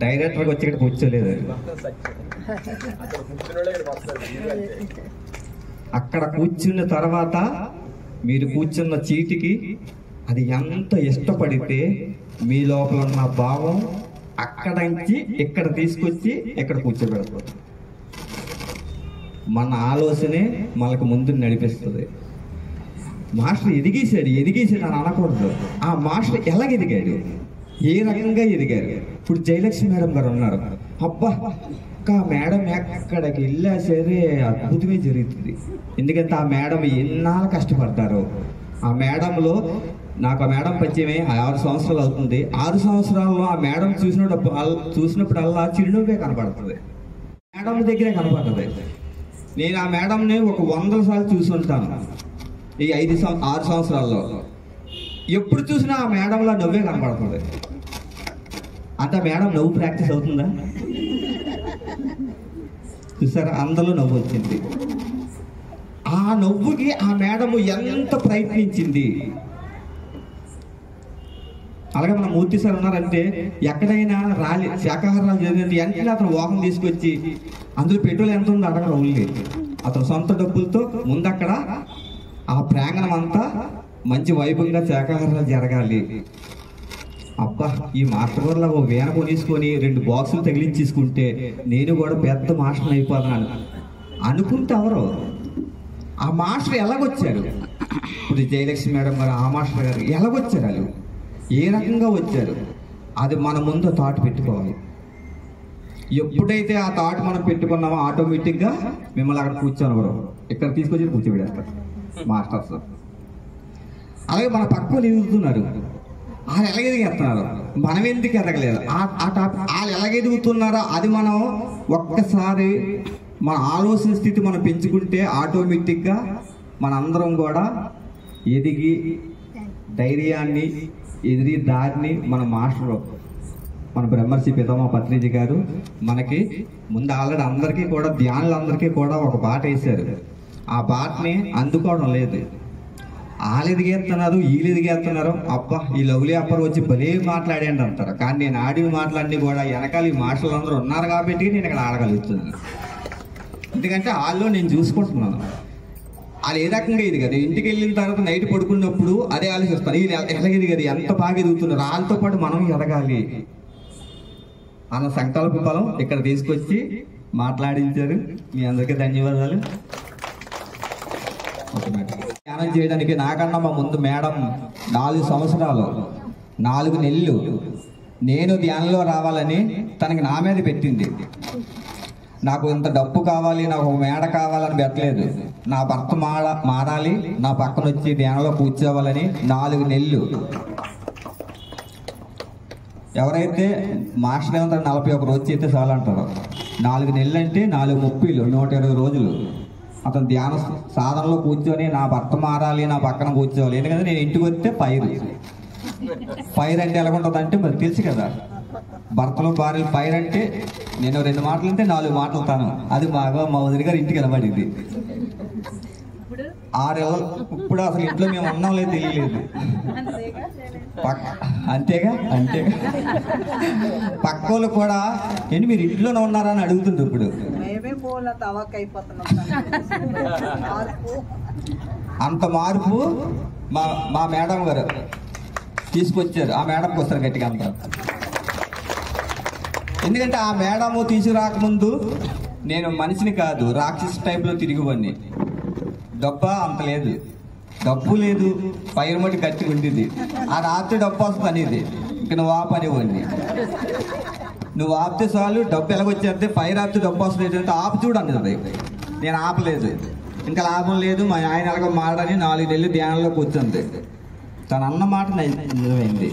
డైరెక్టర్గా వచ్చి ఇక్కడ కూర్చోలేదు. అక్కడ కూర్చున్న తర్వాత మీరు కూర్చున్న చీటికి అది ఎంత ఇష్టపడితే మీ లోపల ఉన్న భావం అక్కడ నుంచి ఇక్కడ తీసుకొచ్చి ఇక్కడ కూర్చోబెడతారు. మన ఆలోచనే మనకు ముందు నడిపిస్తుంది. మాస్టర్ ఎదిగేశాడు అని అనకూడదు. ఆ మాస్టర్ ఎలాగ ఎదిగాడు, ఏ రకంగా ఎదిగారు. ఇప్పుడు జయలక్ష్మి మేడం గారు ఉన్నారు. అబ్బా మేడం ఎక్కడికి వెళ్ళా సరే అద్భుతమే జరుగుతుంది. ఎందుకంటే ఆ మేడం ఎన్నాళ్ళు కష్టపడతారు. ఆ మేడంలో నాకు ఆ మేడం పరిచయమే 6 సంవత్సరాలు అవుతుంది. 6 సంవత్సరాల్లో ఆ మేడం చూసినప్పుడల్లా చిరునవ్వే కనపడుతుంది. మేడం దగ్గరే కనపడుతుంది. నేను ఆ మేడంని ఒక 100 సార్లు చూసి ఉంటాను ఈ 6 సంవత్సరాల్లో. ఎప్పుడు చూసినా ఆ మేడంలో నవ్వే కనపడుతుంది. అంత మేడం నవ్వు ప్రాక్టీస్ అవుతుందా చూసారా? అందరిలో నవ్వు వచ్చింది. ఆ నవ్వుకి ఆ మేడము ఎంత ప్రయత్నించింది. అలాగే మన మూర్తి సార్ ఉన్నారంటే ఎక్కడైనా శాకాహారాలు జరిగింది వెంటనే అతను వాహనం తీసుకొచ్చి అందులో పెట్రోల్ ఎంత ఉందో అడగడం ఉంది. అతను సొంత డబ్బులతో ముందు అక్కడ ఆ ప్రాంగణం అంతా మంచి వైభవంగా శాకాహారాలు జరగాలి. అబ్బా ఈ మాస్టర్ వల్ల ఓ వేన కొనేసుకొని 2 బాక్సులు తగిలించేసుకుంటే నేను కూడా పెద్ద మాస్టర్ అయిపోతాను అనుకుంటే ఎవరు ఆ మాస్టర్ ఎలాగొచ్చారు? ఇప్పుడు జయలక్ష్మి మేడం గారు ఆ మాస్టర్ గారు ఎలాగొచ్చారు, వాళ్ళు ఏ రకంగా వచ్చారు? అది మన ముందు థాట్ పెట్టుకోవాలి. ఎప్పుడైతే ఆ థాట్ మనం పెట్టుకున్నామో ఆటోమేటిక్గా మిమ్మల్ని అక్కడ కూర్చోనవరు, ఇక్కడ తీసుకొచ్చి కూర్చోబెడతారు మాస్టర్స్. అలాగే మన పక్కన ఎదుగుతున్నారు, వాళ్ళు ఎలాగెదిగేస్తున్నారు, మనం ఎందుకు ఎదగలేదు? ఆ టాపిక్ వాళ్ళు ఎలాగెదుగుతున్నారో అది మనం ఒక్కసారి మన ఆలోచన స్థితి మనం పెంచుకుంటే ఆటోమేటిక్గా మనందరం కూడా ఎదిగి ధైర్యాన్ని ఎదిరి దారిని మన మాస్టర్ మన బ్రహ్మర్షి పితామహ పత్రిజీ గారు మనకి ముందు ఆల్రెడీ అందరికీ కూడా ధ్యానులందరికీ కూడా ఒక బాట వేశారు. ఆ బాటని అందుకోవడం లేదు. వాళ్ళు ఎదిగేస్తున్నారు, వీళ్ళు ఎదిగేస్తున్నారు. అబ్బా ఈ లవ్లీ అప్పర్ వచ్చి భలే మాట్లాడండి అంటారు. కానీ నేను ఆడిన మాటలన్నీ కూడా వెనకాల ఈ మాస్టర్లు అందరూ ఉన్నారు కాబట్టి నేను ఇక్కడ ఆడగలుగుతున్నాను. ఎందుకంటే వాళ్ళు నేను చూసుకుంటున్నాను. వాళ్ళు ఏ రకంగా ఎదిగారు, ఇంటికి వెళ్ళిన తర్వాత నైట్ పడుకున్నప్పుడు అదే ఆలోచిస్తారు, వీళ్ళు ఎలాగెదిగారు, ఎంత బాగా ఎదుగుతున్నారు, వాళ్ళతో పాటు మనం ఎదగాలి అన్న సంకల్ప బలం ఇక్కడ తీసుకొచ్చి మాట్లాడించారు. మీ అందరికీ ధన్యవాదాలు. ధ్యానం చేయడానికి నాకన్నా మా ముందు మేడం 4 సంవత్సరాలు 4 నెలలు నేను ధ్యానంలో రావాలని తనకి నా మీద పెట్టింది. నాకు ఇంత డబ్బు కావాలి, నాకు ఒక మేడ కావాలని పెట్టలేదు. నా భర్త మారాలి, నా పక్కన వచ్చి ధ్యానంలో కూర్చోవాలని 4 నెలలు ఎవరైతే మాస్టర్ ఏమంటారు 41 రోజు చేస్తే చాలు అంటారు. 4 నెలలు అంటే 430 120 రోజులు అతను ధ్యాన సాధనలో కూర్చొని నా భర్త మారాలి, నా పక్కన కూర్చోవాలి. ఎందుకంటే నేను ఇంటికి వస్తే ఫైర్ అంటే ఎలా ఉంటుంది అంటే మరి తెలుసు కదా, భర్తలో భార్యలు ఫైర్ అంటే నేను 2 మాటలు అంటే 4 మాటలు తాను. అది బాగా మా వదిలి గారు ఇంటికి నిలబడింది. 6 ఏళ్ళు ఇప్పుడు అసలు ఇంట్లో మేము ఉన్నాం లేదు తెలియలేదు. అంతేగా పక్క వాళ్ళు కూడా ఏంటి మీరు ఇంట్లోనే ఉన్నారా అని అడుగుతుండ్రు. ఇప్పుడు అంత మార్పు మా మేడం గారు తీసుకొచ్చారు. ఆ మేడంకి వస్తారు గట్టిగా అంత. ఎందుకంటే ఆ మేడము తీసుకురాకముందు నేను మనిషిని కాదు, రాక్షస్ టైప్లో తిరిగివన్నీ. డబ్బా అంత లేదు, డబ్బు లేదు, పైరు మట్టి గట్టిగా ఉండేది. ఆ రాత్రి డబ్బు వస్తుంది అనేది ఇక నువ్వు ఆపనివ్వండి. నువ్వు ఆపితే చాలు డబ్బు ఎలాగొచ్చేస్తే ఫైర్ ఆపితే డబ్బు వస్తుంది అంటే ఆపు చూడు అన్నది. నేను ఆపలేదు, ఇంకా లాభం లేదు. మా ఆయన ఎలాగో మారని 4 నెలలు ధ్యానంలో కూర్చుంది. తను అన్న మాట నిజమైంది.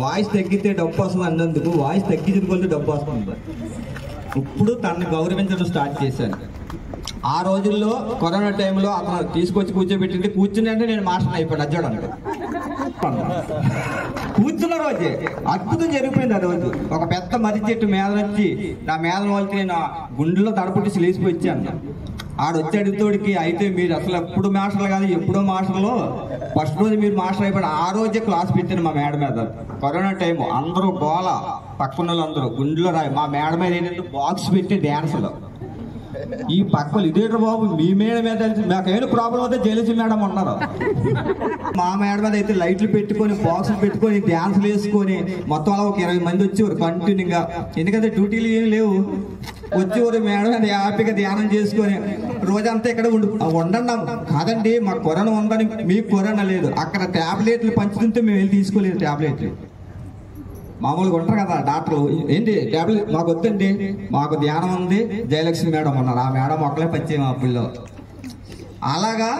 వాయిస్ తగ్గితే డబ్బు వస్తుంది అన్నందుకు వాయిస్ తగ్గించిన కొద్ది డబ్బు వస్తుంది. ఇప్పుడు తనని గౌరవించడం స్టార్ట్ చేశాను. ఆ రోజుల్లో కరోనా టైంలో అతను తీసుకొచ్చి కూర్చోబెట్టింది. కూర్చుని అంటే నేను మాస్టర్ అయిపోయాను. అజ్జోడండి కూర్చున్న రోజే అద్భుతం జరిగిపోయింది. ఆ రోజు ఒక పెద్ద మర్రి చెట్టు మీద వచ్చి నా మీద వాళ్ళకి నేను గుండెలో తడపట్టి లేచిపోయి ఇచ్చాను. ఆడొచ్చి అడుగుతోడికి అయితే మీరు అసలు ఎప్పుడు మాస్టర్లు కాదు, ఎప్పుడో మాస్టర్లో ఫస్ట్ రోజు మీరు మాస్టర్ అయిపోయాడు. ఆ రోజే క్లాస్ పెట్టాను మా మేడ మీద. కరోనా టైం అందరూ గోల, పక్కన అందరూ గుండెలో రాయి. మా మేడ మీద ఏంటంటే బాక్స్ పెట్టి డ్యాన్స్లో ఈ పక్కలు ఇదేట బాబు మీ మేడ మీద మాకేమైనా ప్రాబ్లం అయితే జయలక్ష్మి మేడం ఉన్నారు. మా మేడ మీద అయితే లైట్లు పెట్టుకొని బాక్సులు పెట్టుకొని డ్యాన్సులు వేసుకొని మొత్తం అలా ఒక 20 మంది వచ్చేవారు కంటిన్యూగా. ఎందుకంటే డ్యూటీలు ఏమి లేవు. వచ్చేవారు మేడం మీద హ్యాపీగా ధ్యానం చేసుకొని రోజంతా ఇక్కడ ఉండండి. కాదండి మాకు కరోనా ఉందని, మీకు కరోనా లేదు. అక్కడ ట్యాబ్లెట్లు పంచుతుంటే మేము వెళ్ళి తీసుకోలేదు. ట్యాబ్లెట్లు మామూలుగా ఉంటారు కదా డాక్టర్లు, ఏంటి ట్యాబ్లెట్ మాకు వద్దండి, మాకు ధ్యానం ఉంది, జయలక్ష్మి మేడం ఉన్నారు. ఆ మేడం ఒక్కలే పంచేయం అప్పుల్లో. అలాగా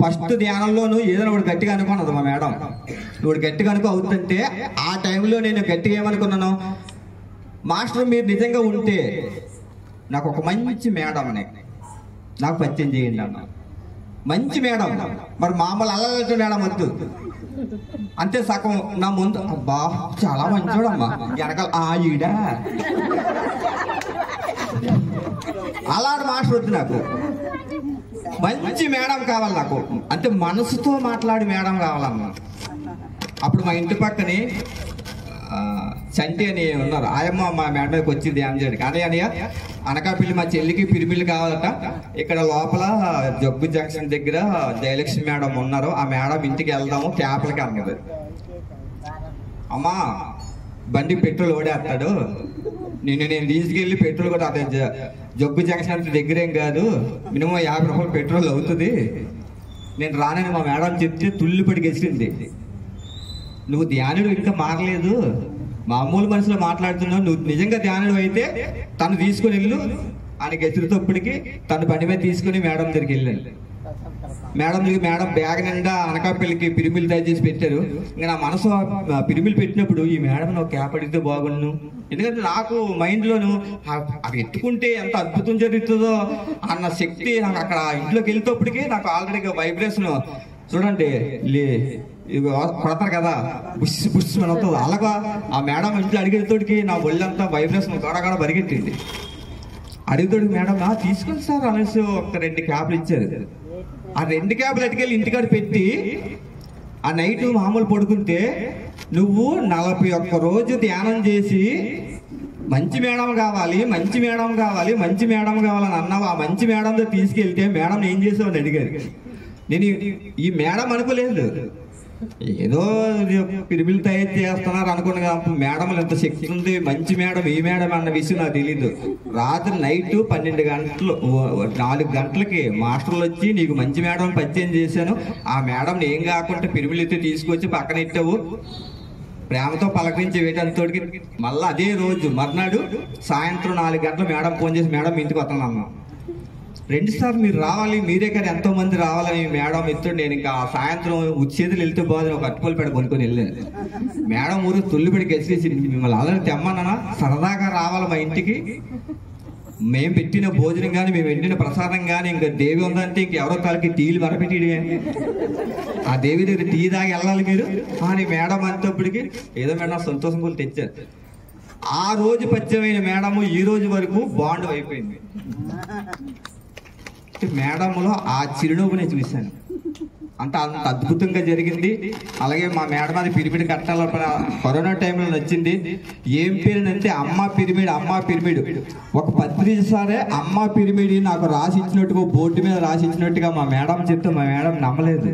ఫస్ట్ ధ్యానంలోనూ ఏదైనా ఒకటి గట్టిగా అనుకున్నది మా మేడం. ఇప్పుడు గట్టిగా అనుకో అవుతుంటే ఆ టైంలో నేను గట్టిగా ఏమనుకున్నాను, మాస్టర్ మీరు నిజంగా ఉంటే నాకు ఒక మంచి మేడం అని నాకు పరిచయం చేయండి అన్న. మంచి మేడం, మరి మామూలు అల్లలట్టు మేడం వద్దు. అంతే సగం నా ముందు అబ్బా చాలా మంచోడమ్మా వెనకాల ఈడ అలాంటి మాస్టర్ వద్దు నాకు. మంచి మేడం కావాలి నాకు, అంటే మనసుతో మాట్లాడి మేడం కావాలన్నా. అప్పుడు మా ఇంటి పక్కనే చంటి అని ఉన్నారు. ఆయమ్మ మా మేడ మీదకి వచ్చి ధ్యానం చేయడానికి. కానీ అన్నయ్య అనకాపల్లి మా చెల్లికి పిరిమిల్లి కావాలట, ఇక్కడ లోపల జగ్గు జంక్షన్ దగ్గర జయలక్ష్మి మేడం ఉన్నారు, ఆ మేడం ఇంటికి వెళ్దాము క్యాప్లకి అన్నది. అమ్మా బండి పెట్రోల్ ఓడేస్తాడు, నేను తీసుకెళ్ళి పెట్రోల్ కూడా అదే జగ్గు జంక్షన్ అంత దగ్గరేం కాదు, మినిమం 50 రూపాయలు పెట్రోల్ అవుతుంది, నేను రానని మా మేడం చెప్తే తుల్లిపడి గెలిచింది. నువ్వు ధ్యానుడు ఇంకా మారలేదు, మామూలు మనుషులు మాట్లాడుతున్నావు, నువ్వు నిజంగా ధ్యానుడు అయితే తను తీసుకుని వెళ్ళు అని గెలిచేటప్పటికి తను బండి మీద తీసుకుని మేడం దగ్గరికి వెళ్ళాను. మేడం బ్యాగ్ నిండా అనకాపల్లికి పిరిమిలు తయారు చేసి పెట్టారు. ఇంకా నా మనసు పిరిమిలు పెట్టినప్పుడు ఈ మేడం నాకు క్యాప్ అడిగితే బాగుండు, ఎందుకంటే నాకు మైండ్లోను అది ఎత్తుకుంటే ఎంత అద్భుతం జరుగుతుందో అన్న శక్తి నాకు అక్కడ ఇంట్లోకి వెళ్తేప్పటికి నాకు ఆల్రెడీ వైబ్రేషన్ చూడండి కొడతారు కదా బుష్ బుష్ అని అవుతుంది. అలాగా ఆ మేడం ఇంట్లో అడిగేతోడికి నా ఒళ్ళంతా వైబ్రేషన్ గడగడ పరిగెట్టింది. అడిగేతోడికి మేడం తీసుకొని సార్ అనేసి ఒక 2 క్యాప్లు ఇచ్చారు. ఆ 2 క్యాప్లు అటుకెళ్ళి ఇంటికాడ పెట్టి ఆ నైట్ మామూలు పడుకుంటే నువ్వు 41 రోజు ధ్యానం చేసి మంచి మేడం కావాలి, మంచి మేడం కావాలి, మంచి మేడం కావాలని అన్నావు. ఆ మంచి మేడంతో తీసుకెళ్తే మేడం ఏం చేసావు అని అడిగారు. నేను ఈ మేడం అనుకోలేదు, ఏదో పిరిమిలు తయారు చేస్తున్నారు అనుకున్నా. మేడంలు ఎంత శక్తి ఉంది, మంచి మేడం ఈ మేడం అన్న విషయం నాకు తెలీదు. రాత్రి నైట్ 12 గంటలు 4 గంటలకి మాస్టర్లు వచ్చి నీకు మంచి మేడం పరిచయం చేశాను, ఆ మేడం ఏం కాకుండా పిరిమిలు ఎత్తి తీసుకొచ్చి పక్కన ఇట్టావు, ప్రేమతో పలకరించి వేయడంతోడికి మళ్ళీ అదే రోజు మర్నాడు సాయంత్రం 4 గంటలు మేడం ఫోన్ చేసి మేడం ఇంటికి వస్తాను అన్నా. రెండుసార్లు మీరు రావాలి, మీరే కానీ ఎంతో మంది రావాలని మేడం ఎత్తుడు. నేను ఇంకా సాయంత్రం ఉచ్చేతులు వెళ్తే బాధ ఒక అట్టుపల్లిపేట కొనుక్కొని వెళ్ళాను. మేడం ఊరు తొల్లిపడి గెలిచేసి మిమ్మల్ని అలా తెమ్మన్నా సరదాగా రావాలి మా ఇంటికి. మేము పెట్టిన భోజనం కానీ మేము వండిన ప్రసాదం కానీ ఇంకా దేవి ఉందంటే ఇంకెవరో తలకి టీలు వరపెట్టి ఆ దేవి దగ్గర టీ దాగి వెళ్ళాలి మీరు అని మేడం అంతప్పటికి ఏదో మేడం సంతోషం కూడా తెచ్చారు. ఆ రోజు పరిచయమైన మేడము ఈ రోజు వరకు బాండ్ అయిపోయింది. మేడంలో ఆ చిరునవ్వునే చూశాను. అంత అద్భుతంగా జరిగింది. అలాగే మా మేడం అది పిరిమిడ్ కట్టాల కరోనా టైంలో నచ్చింది. ఏం పిరిమిడ్ అంటే అమ్మ పిరిమిడ్, అమ్మ పిరిమిడ్. ఒక పత్రిక సారే అమ్మ పిరిమిడ్ నాకు రాసి ఇచ్చినట్టుగా బోర్డు మీద రాసి ఇచ్చినట్టుగా మా మేడం చెప్తే మా మేడం నమ్మలేదు.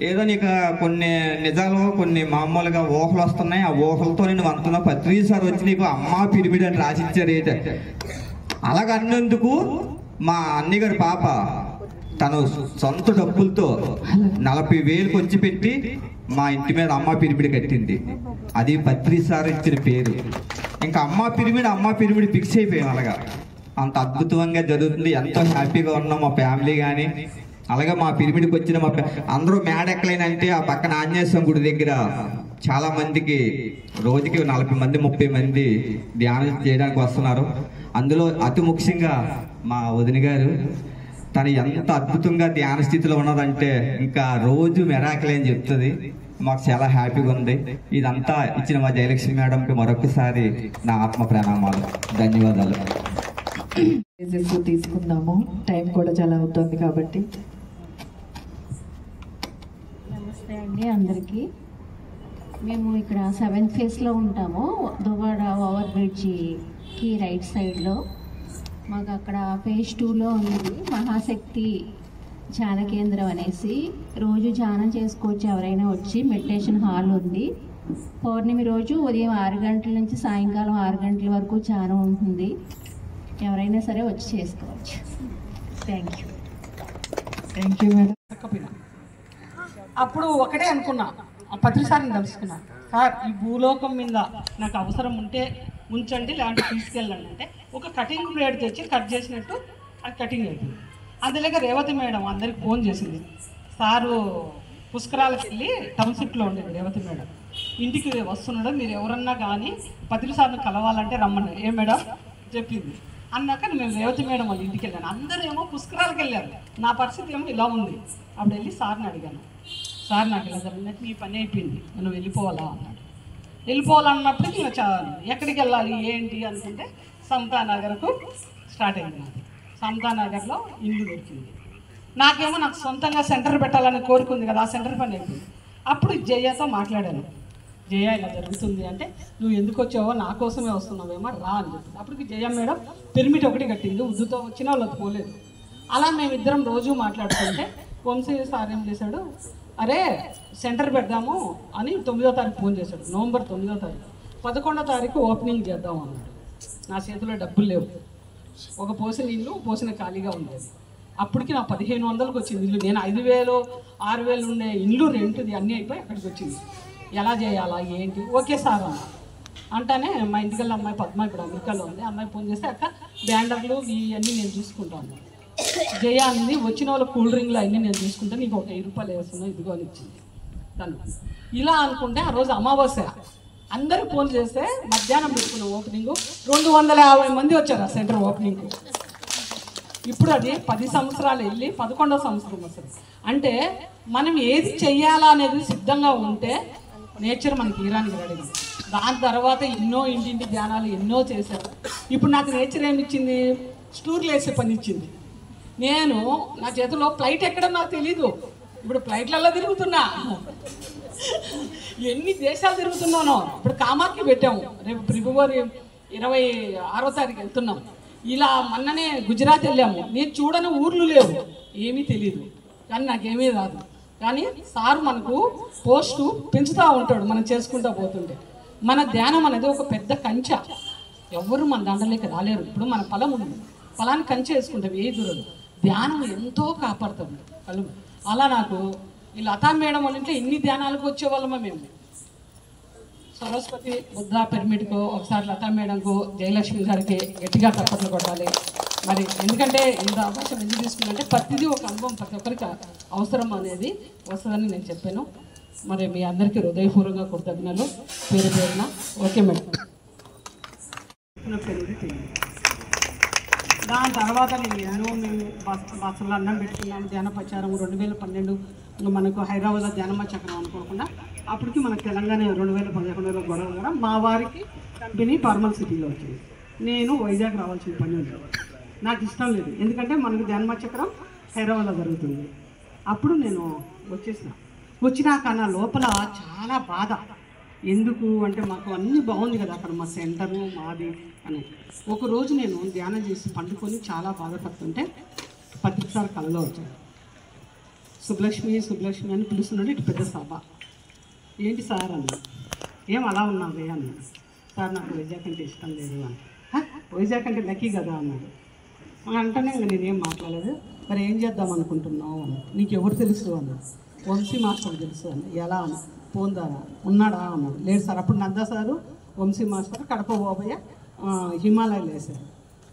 ఏదో నీకు కొన్ని నిజాలు కొన్ని మామూలుగా ఊహలు వస్తున్నాయి, ఆ ఊహలతో నేను అంటున్నా. పత్రిక సార్ వచ్చి నీకు అమ్మ పిరిమిడ్ అని రాసి ఇచ్చారు ఏంటంటే అలాగన్నందుకు మా అన్నగారి పాప తను సొంత డబ్బులతో 40,000 ఖర్చు పెట్టి మా ఇంటి మీద అమ్మ పిరిమిడి కట్టింది. అది పత్రిక సార్ ఇచ్చిన పేరు. ఇంకా అమ్మ పిరిమిడి ఫిక్స్ అయిపోయాం. అలాగా అంత అద్భుతంగా జరుగుతుంది. ఎంతో హ్యాపీగా ఉన్నాం మా ఫ్యామిలీ కానీ. అలాగే మా పిరిమిడికి వచ్చిన మా అందరూ మేడెక్కలేనంటే ఆ పక్కన ఆంజనేయ స్వామి గుడి దగ్గర చాలా మందికి రోజుకి 40 మంది 30 మంది ధ్యానం చేయడానికి వస్తున్నారు. అందులో అతి ముఖ్యంగా మా వదిన గారు తను ఎంత అద్భుతంగా ధ్యాన స్థితిలో ఉన్నదంటే ఇంకా రోజు మెరాకిల్ అని చెప్తుంది. మాకు చాలా హ్యాపీగా ఉంది. ఇదంతా ఇచ్చిన మా జయలక్ష్మి మేడంకి మరొకసారి నా ఆత్మ ప్రణామాలు, ధన్యవాదాలు. తీసుకుందాము, టైం కూడా చాలా అవుతుంది కాబట్టి. నమస్తే అండి అందరికీ. మేము ఇక్కడ 7th ఫేజ్లో ఉంటాము, దువ్వాడ ఓవర్ బ్రిడ్జికి రైట్ సైడ్లో. మాకు అక్కడ phase 2లో ఉంది మహాశక్తి ధ్యాన కేంద్రం అనేసి. రోజు ధ్యానం చేసుకోవచ్చు, ఎవరైనా వచ్చి. మెడిటేషన్ హాల్ ఉంది. పౌర్ణమి రోజు ఉదయం 6 గంటల నుంచి సాయంకాలం 6 గంటల వరకు ధ్యానం ఉంటుంది. ఎవరైనా సరే వచ్చి చేసుకోవచ్చు. Thank you madam. అప్పుడు ఒకటే అనుకున్నా, పత్రిసారిని తెలుసుకున్నా, సార్ ఈ భూలోకం మీద నాకు అవసరం ఉంటే ఉంచండి, లేదంటే తీసుకెళ్ళండి అంటే ఒక కటింగ్ ప్లేట్ తెచ్చి కట్ చేసినట్టు అది కటింగ్ అయిపోయింది. అందులోకి రేవతి మేడం అందరికి ఫోన్ చేసింది. సారు పుష్కరాలకు వెళ్ళి టౌన్షిప్లో ఉండేది రేవతి మేడం. ఇంటికి వస్తున్నాడు, మీరు ఎవరన్నా కానీ పత్రిసారిని కలవాలంటే రమ్మని. ఏ మేడం చెప్పింది అన్నాక మేము రేవతి మేడం వాళ్ళ ఇంటికి వెళ్ళాను. అందరూ ఏమో పుష్కరాలకు వెళ్ళారు, నా పరిస్థితి ఏమో ఇలా ఉంది. అప్పుడు వెళ్ళి సార్ని అడిగాను, సార్ నాకు ఇలా జరిగినట్టు నీ పని అయిపోయింది, నువ్వు వెళ్ళిపోవాలా అన్నాడు. వెళ్ళిపోవాలన్నప్పటికీ ఇంకా ఎక్కడికి వెళ్ళాలి ఏంటి అనుకుంటే సమతానగర్కు స్టార్ట్ అయింది. నాది సమతానగర్లో ఇల్లు దొరికింది. నాకు సొంతంగా సెంటర్ పెట్టాలని కోరుకుంది కదా, ఆ సెంటర్ పని అయిపోయింది. అప్పుడు జయతో మాట్లాడాను. జయ ఇలా జరుగుతుంది అంటే, నువ్వు ఎందుకు వచ్చావో నా కోసమే వస్తున్నావేమో రా అని చెప్పింది. అప్పటికి జయ మేడం పిరమిడ్ ఒకటి కట్టింది, ఉద్దుతో వచ్చిన వాళ్ళకి పోలేదు. అలా మేమిద్దరం రోజు మాట్లాడుతుంటే వంశీ సార్ ఏం చేశాడు, అరే సెంటర్ పెడదాము అని 9వ తారీఖు ఫోన్ చేశాడు. నవంబర్ 9వ తారీఖు. 11వ తారీఖు ఓపెనింగ్ చేద్దాం అన్నాడు. నా చేతిలో డబ్బులు లేవు, ఒక పోసిన ఇల్లు పోసిన ఖాళీగా ఉండేది. అప్పటికి నా 1500కి వచ్చింది ఇల్లు. నేను 5000 6000 ఉండే ఇల్లు రెంట్ది అన్నీ అయిపోయి అక్కడికి వచ్చింది. ఎలా చేయాలా ఏంటి, ఓకే సార్ అన్న అంటానే మా ఇంటికల్లా అమ్మాయి పద్మ ఇప్పుడు అమెరికాలో ఉంది. అమ్మాయి ఫోన్ చేస్తే అక్క బ్యాండర్లు ఇవన్నీ నేను చూసుకుంటాను. జయ అనేది వచ్చిన వాళ్ళ కూల్ డ్రింక్లు అన్నీ నేను చూసుకుంటే నీకు 1000 రూపాయలు వేస్తున్నా ఇదిగో అని ఇచ్చింది తను. ఇలా అనుకుంటే ఆ రోజు అమావాస్య అందరూ ఫోన్ చేస్తే మధ్యాహ్నం పెట్టుకున్నాం ఓపెనింగ్. 250 మంది వచ్చారు ఆ సెంటర్ ఓపెనింగ్. ఇప్పుడు అది 10 సంవత్సరాలు వెళ్ళి 11వ సంవత్సరం వస్తుంది. అంటే మనం ఏది చెయ్యాలా అనేది సిద్ధంగా ఉంటే నేచర్ మనకి తీరానికి రెడీ. దాని తర్వాత ఎన్నో ఇంటింటి ధ్యానాలు ఎన్నో చేశారు. ఇప్పుడు నాకు నేచర్ ఏమి ఇచ్చింది, స్టూర్లు వేసే పని ఇచ్చింది. నేను నా చేతిలో ఫ్లైట్ ఎక్కడం నాకు తెలీదు. ఇప్పుడు ఫ్లైట్లలో తిరుగుతున్నా, ఎన్ని దేశాలు తిరుగుతున్నానో. ఇప్పుడు కామాఖ్య పెట్టాము, రేపు ఫిబ్రవరి 26వ తారీఖు వెళ్తున్నాం. ఇలా మొన్ననే గుజరాత్ వెళ్ళాము. నేను చూడని ఊర్లు లేవు, ఏమీ తెలియదు, కానీ నాకేమీ రాదు. కానీ సార్ మనకు పోస్టు పెంచుతూ ఉంటాడు మనం చేసుకుంటూ పోతుంటే. మన ధ్యానం అనేది ఒక పెద్ద కంచె, ఎవరు మన దండలేక రాలేరు. ఇప్పుడు మన పొలం ఉంది, పొలాన్ని కంచె వేసుకుంటాం, ఏ దూరం ధ్యానం ఎంతో కాపాడుతుంది కళ్ళు. అలా నాకు ఈ లతా మేడం వాళ్ళ ఇంట్లో ఇన్ని ధ్యానాలకు వచ్చేవాళ్ళమా మేము. సరస్వతి బుద్ధ పిరమిడ్కు ఒకసారి లతా మేడంకు జయలక్ష్మి గారికి గట్టిగా తప్పట్లు కొట్టాలి. మరి ఎందుకంటే ఇంత అవకాశం ఎందుకు తీసుకున్నానంటే ప్రతిదీ ఒక అనుభవం ప్రతి ఒక్కరికి అవసరం అనేది వస్తుందని నేను చెప్పాను. మరి మీ అందరికీ హృదయపూర్వకంగా కృతజ్ఞతలు పేరు పేరున. Okay madam. దాని తర్వాత నేను ఎన్నో మేము బస్సులో అన్నం పెట్టుకున్నాము. ధ్యాన ప్రచారం 2012 మనకు హైదరాబాద్లో ధ్యానమ చక్రం అనుకోకుండా అప్పటికి మనకు తెలంగాణ 2011లో గొడవ కూడా మా వారికి కంపెనీ ఫార్మల్ సిటీలో వచ్చింది. నేను వైజాగ్ రావాల్సిన పని ఉంది. నాకు ఇష్టం లేదు, ఎందుకంటే మనకు ధ్యానమ చక్రం హైదరాబాద్లో జరుగుతుంది. అప్పుడు నేను వచ్చినాక నా లోపల చాలా బాధ. ఎందుకు అంటే మాకు అన్నీ బాగుంది కదా అక్కడ, మా సెంటరు మాది అని. ఒకరోజు నేను ధ్యానం చేసి పండుకొని చాలా బాధపడుతుంటే పత్రిక సార్ కళలో వచ్చాడు. సుబ్బలక్ష్మి సుబ్బలక్ష్మి అని పిలుస్తున్నాడు. ఇటు పెద్ద సభ. ఏంటి సార్ అన్న, ఏం అలా ఉన్నావే అన్నాడు. సార్ నాకు వైజాగ్ అంటే ఇష్టం లేదు అని. వైజాగ్ అంటే లక్కీ కదా అన్నాడు. అంటేనే ఇంకా నేనేం మాట్లాడలేదు. మరి ఏం చేద్దాం అనుకుంటున్నావు అన్నాడు. నీకు ఎవరు తెలుసు అన్నాడు. వంశీ మాస్టర్ తెలుసు అన్న. ఎలా అన్న, పోందారా ఉన్నాడా అన్నాడు. లేదు సార్. అప్పుడు నందా సారు వంశీ మాస్టర్ కడప బాబయ్య హిమాలయాలు వేశారు.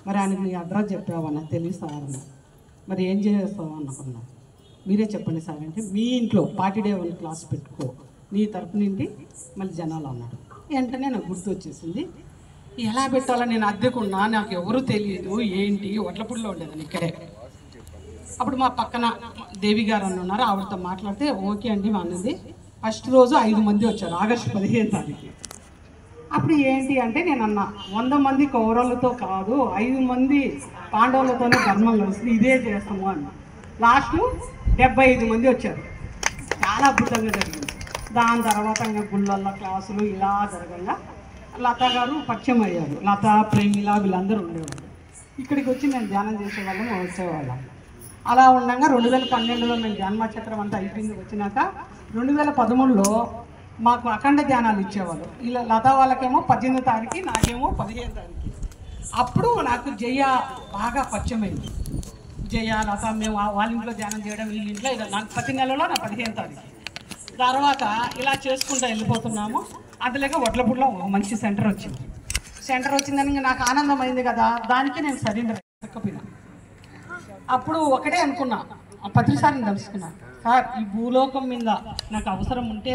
మరి ఆయనకి నీ అడ్రస్ చెప్పావన్నా. తెలియదు సార్ అన్న. మరి ఏం చేస్తావు అనుకున్నా. మీరే చెప్పండి సార్ అంటే, మీ ఇంట్లో పార్టీ డే 1 క్లాస్ పెట్టుకో, నీ తరపు నుండి మళ్ళీ జనాలు అన్నాడు. వెంటనే నాకు గుర్తు వచ్చేసింది. ఎలా పెట్టాలో నేను అద్దెకున్నా, నాకు ఎవరు తెలియదు ఏంటి. వడ్లపూడిలో ఉండేదాన్ని ఇక్కడే. అప్పుడు మా పక్కన దేవి గారు అని ఉన్నారు, ఆవిడతో మాట్లాడితే ఓకే అండి అన్నది. ఫస్ట్ రోజు 5 మంది వచ్చారు, ఆగస్టు 15వ తారీఖు. అప్పుడు ఏంటి అంటే నేను అన్నా, 100 మంది కౌరవులతో కాదు, 5 మంది పాండవులతోనే ధర్మం కలిసి ఇదే చేస్తాము అన్న. లాస్ట్ 75 మంది వచ్చారు. చాలా అద్భుతంగా జరిగింది. దాని తర్వాత ఇంకా గుళ్ళల్లో క్లాసులు ఇలా జరగగా లతా గారు పరిచయం అయ్యారు. లతా, ప్రేమిల వీళ్ళందరూ ఉండేవాళ్ళు. ఇక్కడికి వచ్చి నేను ధ్యానం చేసేవాళ్ళం, వచ్చేవాళ్ళం. అలా ఉండగా 2012లో మేము ధ్యాన చక్రం అంతా అయిపోయింది. వచ్చినాక 2013లో మాకు అఖండ ధ్యానాలు ఇచ్చేవాళ్ళు. ఇలా లతా వాళ్ళకేమో 18వ తారీఖు, నాకేమో 15వ తారీఖు. అప్పుడు నాకు జయ బాగా పరిచయం అయింది. జయ, లత మేము వాళ్ళ ఇంట్లో ధ్యానం చేయడం, వీళ్ళ ఇంట్లో నాకు ప్రతి నెలలో నా 15వ తారీఖు. తర్వాత ఇలా చేసుకుంటూ వెళ్ళిపోతున్నాము. అందులోకి వడ్లపూడిలో మంచి సెంటర్ వచ్చింది. సెంటర్ వచ్చిందని ఇంకా నాకు ఆనందం అయింది కదా, దానికి నేను సరెండర్ ఎక్కపోయినా. అప్పుడు ఒకటే అనుకున్నా, పత్రిసారిని తెలుసుకున్నా. సార్ ఈ భూలోకం మీద నాకు అవసరం ఉంటే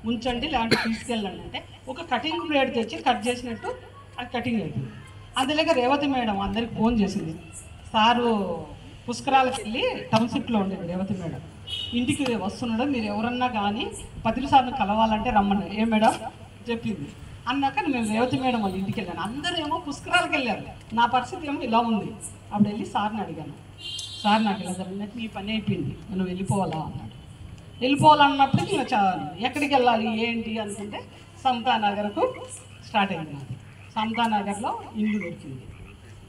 ఉంచండి, లేదంటే తీసుకెళ్ళండి అంటే ఒక కటింగ్ ప్లేట్ తెచ్చి కట్ చేసినట్టు అది కటింగ్ అయిపోయింది. అందులోకి రేవతి మేడం అందరికి ఫోన్ చేసింది. సారు పుష్కరాలకు వెళ్ళి టౌన్షిప్లో ఉండేది రేవతి మేడం. ఇంటికి వస్తున్నాడు, మీరు ఎవరన్నా కానీ పత్రిసారిని కలవాలంటే రమ్మని. ఏ మేడం చెప్పింది అన్నాక మేము రేవతి మేడం వాళ్ళ ఇంటికి వెళ్ళాను. అందరూ ఏమో పుష్కరాలకు వెళ్ళారు. నా పరిస్థితి ఏమో ఇలా ఉంది. అప్పుడు వెళ్ళి సార్ని అడిగాను, సార్ నాకు ఇలా జరిగినట్టు నీ పని అయిపోయింది, మనం వెళ్ళిపోవాలా అన్నాడు. వెళ్ళిపోవాలన్నప్పుడు ఇంకా ఎక్కడికి వెళ్ళాలి ఏంటి అనుకుంటే సమతానగర్కు స్టార్ట్ అయింది. నాకు సమతానగర్లో ఇల్లు దొరికింది.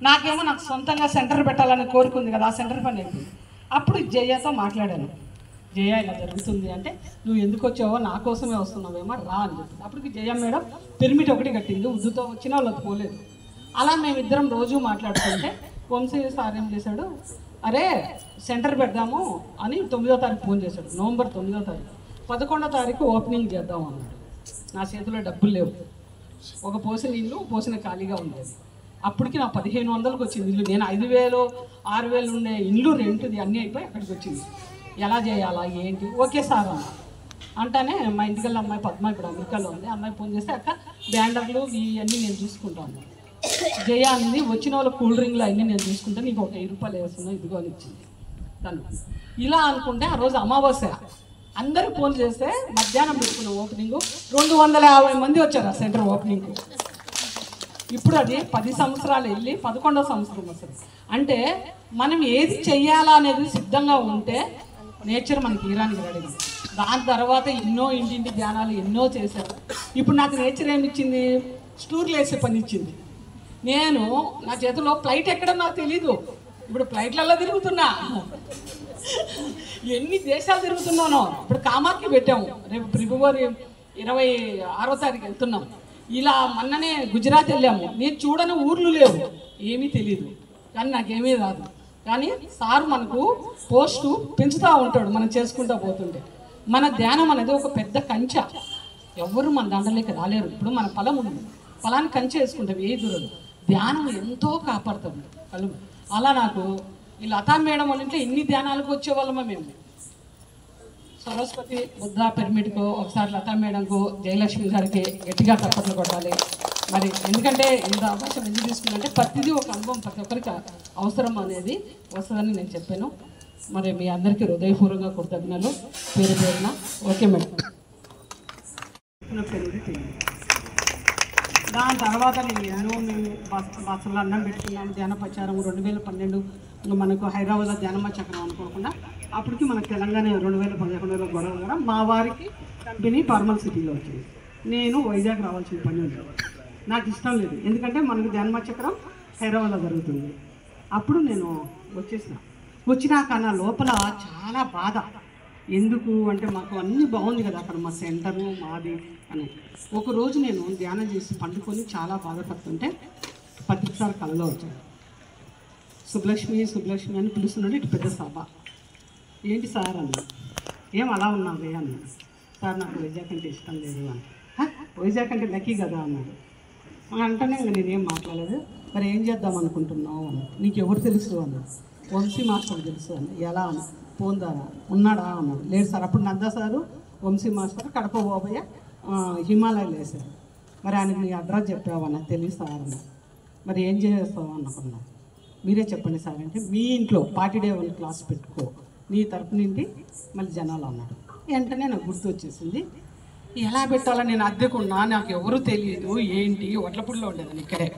నాకేమో నాకు సొంతంగా సెంటర్ పెట్టాలని కోరుకుంది కదా, ఆ సెంటర్ పని అయిపోయింది. అప్పుడు జయతో మాట్లాడాను. జయ ఇలా జరుగుతుంది అంటే, నువ్వు ఎందుకు వచ్చావో నా కోసమే వస్తున్నావేమో రా అని చెప్పింది. అప్పటికి జయ మేడం పిరమిడ్ ఒకటి కట్టింది, ఉద్దుతో వచ్చినా వాళ్ళకి పోలేదు. అలా మేమిద్దరం రోజు మాట్లాడుతుంటే వంశీ సార్ ఏం చేశాడు, అరే సెంటర్ పెడదాము అని 9వ తారీఖు ఫోన్ చేశాడు. నవంబర్ 9వ తారీఖు. 11వ తారీఖు ఓపెనింగ్ చేద్దాం అన్నాడు. నా చేతిలో డబ్బులు లేవు. ఒక పోసిన ఇల్లు పోసిన ఖాళీగా ఉండేది. అప్పటికి నా 1500కి వచ్చింది ఇల్లు. నేను 5000 6000 ఉండే ఇల్లు రెంట్ది అన్నీ అయిపోయి అక్కడికి వచ్చింది. ఎలా చేయాలా ఏంటి, ఓకే సార్ అన్న అంటానే మా ఇంటికి అమ్మాయి పద్మ ఇప్పుడు అమెరికాలో ఉంది. అమ్మాయి ఫోన్ చేస్తే అక్క బ్యాండర్లు ఇవన్నీ నేను చూసుకుంటాను. జయ అనేది వచ్చిన వాళ్ళు కూల్ డ్రింక్లు అన్నీ నేను చూసుకుంటే నీకు ఒక 1000 రూపాయలు వేస్తున్నా ఇదిగో అని ఇచ్చింది తను. ఇలా అనుకుంటే ఆ రోజు అమావాస్య అందరూ ఫోన్ చేస్తే మధ్యాహ్నం పెట్టుకున్న ఓపెనింగ్ 250 మంది వచ్చారు ఆ సెంటర్ ఓపెనింగ్కి. ఇప్పుడు అది 10 సంవత్సరాలు వెళ్ళి 11వ సంవత్సరం వస్తుంది. అంటే మనం ఏది చెయ్యాలా అనేది సిద్ధంగా ఉంటే నేచర్ మనకి ఈరానికి రెడీ. దాని తర్వాత ఎన్నో ఇంటింటి ధ్యానాలు ఎన్నో చేశారు. ఇప్పుడు నాకు నేచర్ ఏమి ఇచ్చింది, స్టూర్లు వేసే పని ఇచ్చింది. నేను నా చేతిలో ఫ్లైట్ ఎక్కడం నాకు తెలీదు. ఇప్పుడు ఫ్లైట్లలో తిరుగుతున్నా, ఎన్ని దేశాలు తిరుగుతున్నానో. ఇప్పుడు కామాఖ్య పెట్టాము, రేపు ఫిబ్రవరి 26వ తారీఖు వెళ్తున్నాం. ఇలా మొన్ననే గుజరాత్ వెళ్ళాము. నేను చూడని ఊర్లు లేవు, ఏమీ తెలియదు, కానీ నాకేమీ రాదు. కానీ సార్ మనకు పోస్టు పెంచుతూ ఉంటాడు మనం చేసుకుంటూ పోతుంటే. మన ధ్యానం అనేది ఒక పెద్ద కంచె, ఎవరు మన దండలేక రాలేరు. ఇప్పుడు మన పొలం ఉంది, పొలాన్ని కంచె వేసుకుంటాం, ఏ దూరం ధ్యానం ఎంతో కాపాడుతుంది కలుగు. అలా నాకు ఈ లతా మేడం వాళ్ళ ఇంట్లో ఎన్ని ధ్యానాలకు వచ్చేవాళ్ళమో మేము. సరస్వతి బుద్ధ పిరమిడ్కు ఒకసారి లతా మేడంకు జయలక్ష్మి గారికి గట్టిగా తప్పట్లు కొట్టాలి. మరి ఎందుకంటే ఇంత అవకాశం ఎందుకు తీసుకుందంటే ప్రతిదీ ఒక అనుభవం ప్రతి ఒక్కరికి అవసరం అనేది వస్తుందని నేను చెప్పాను. మరి మీ అందరికీ హృదయపూర్వకంగా కృతజ్ఞతలు పేరు పేరున. Okay madam. దాని తర్వాత నేను ఎన్నో మేము బస్సులో అన్నం పెట్టుకున్నాము. ధ్యాన ప్రచారం 2012 ఇంకా మనకు హైదరాబాద్లో ధ్యానమ్మ చక్రం అనుకోకుండా అప్పటికి మనకు తెలంగాణ 2011లో గొడవ కూడా మా వారికి కంపెనీ ఫార్మల్ సిటీలో వచ్చింది. నేను వైజాగ్ రావాల్సిన పని ఉంది. నాకు ఇష్టం లేదు, ఎందుకంటే మనకు ధ్యానమ్మ చక్రం హైదరాబాద్లో జరుగుతుంది. అప్పుడు నేను వచ్చినాక నా లోపల చాలా బాధ. ఎందుకు అంటే మాకు అన్నీ బాగుంది కదా అక్కడ, మా సెంటరు మాది అని. ఒకరోజు నేను ధ్యానం చేసి పండుకొని చాలా బాధపడుతుంటే పత్రిసారి కళలో వచ్చాను. సుబ్బలక్ష్మి అని పిలుస్తున్నాడు. ఇటు పెద్ద సభ. ఏంటి సార్ అన్నా. ఏం అలా ఉన్నావే అన్నాడు. సార్ నాకు వైజాగ్ అంటే ఇష్టం లేదు అని. వైజాగ్ అంటే లక్కీ కదా అన్నాడు. అంటేనే ఇంకా నేనేం మాట్లాడలేదు. మరి ఏం చేద్దాం అనుకుంటున్నావు అన్నాడు. నీకు ఎవరు తెలుసు అన్నాడు. వంశీ మాస్టర్ తెలుసు అన్న. ఎలా అన్న. పోందారా ఉన్నాడా అన్నాడు. లేదు సార్. అప్పుడు నందా సారు వంశీ మాస్టర్ కడప బాబయ్య హిమాలయాలు వేశారు. మరి ఆయనకు నీ అడ్రస్ చెప్పావన్న. తెలియదు సార్ అన్న. మరి ఏం చేస్తావు అనుకున్నా. మీరే చెప్పండి సార్ అంటే, మీ ఇంట్లో పార్టీడే 1 క్లాస్ పెట్టుకో, నీ తరపు నుండి మళ్ళీ జనాలు అన్నాడు. వెంటనే నాకు గుర్తు వచ్చేసింది. ఎలా పెట్టాలని నేను అద్దెకున్నా, నాకు ఎవరు తెలియదు ఏంటి. వడ్లపూడిలో ఉండేదాన్ని ఇక్కడే.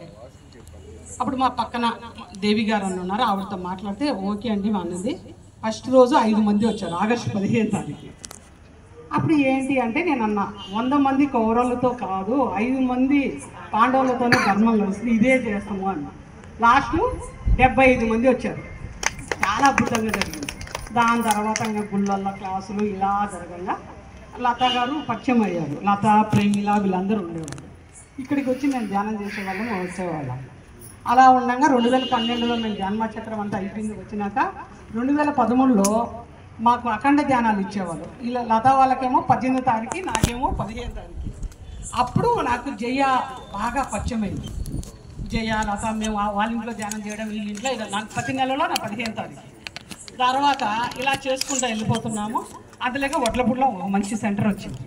అప్పుడు మా పక్కన దేవి గారు అని ఉన్నారు. ఆవిడతో మాట్లాడితే ఓకే అండి అన్నది. ఫస్ట్ రోజు 5 మంది వచ్చారు, ఆగస్టు 15వ తారీఖు. అప్పుడు ఏంటి అంటే నేను అన్నా 100 మంది కౌరవులతో కాదు, 5 మంది పాండవులతోనే ధర్మం కలుస్తుంది, ఇదే చేస్తాము అన్న. లాస్ట్ 75 మంది వచ్చారు. చాలా అద్భుతంగా జరిగింది. దాని తర్వాత ఇంకా గుళ్ళల్లో క్లాసులు ఇలా జరగంగా లతా గారు పరిచయం అయ్యారు. లతా, ప్రేమిల వీళ్ళందరూ ఉండేవాళ్ళు. ఇక్కడికి వచ్చి మేము ధ్యానం చేసేవాళ్ళం, వచ్చేవాళ్ళం. అలా ఉండగా 2012లో మేము ధ్యాన చక్రం అంతా అయిపోయింది. వచ్చినాక 2013లో మాకు అఖండ ధ్యానాలు ఇచ్చేవాళ్ళు. ఇలా లతా వాళ్ళకేమో 18వ తారీఖు, నాకేమో 15వ తారీఖు. అప్పుడు నాకు జయ బాగా పరిచయం అయింది. జయ, లత మేము వాళ్ళ ఇంట్లో ధ్యానం చేయడం, వీళ్ళ ఇంట్లో ఇలా నాకు ప్రతి నెలలో నా 15వ తారీఖు. తర్వాత ఇలా చేసుకుంటూ వెళ్ళిపోతున్నాము. అందులోకి వడ్లపూడిలో ఒక మంచి సెంటర్ వచ్చింది.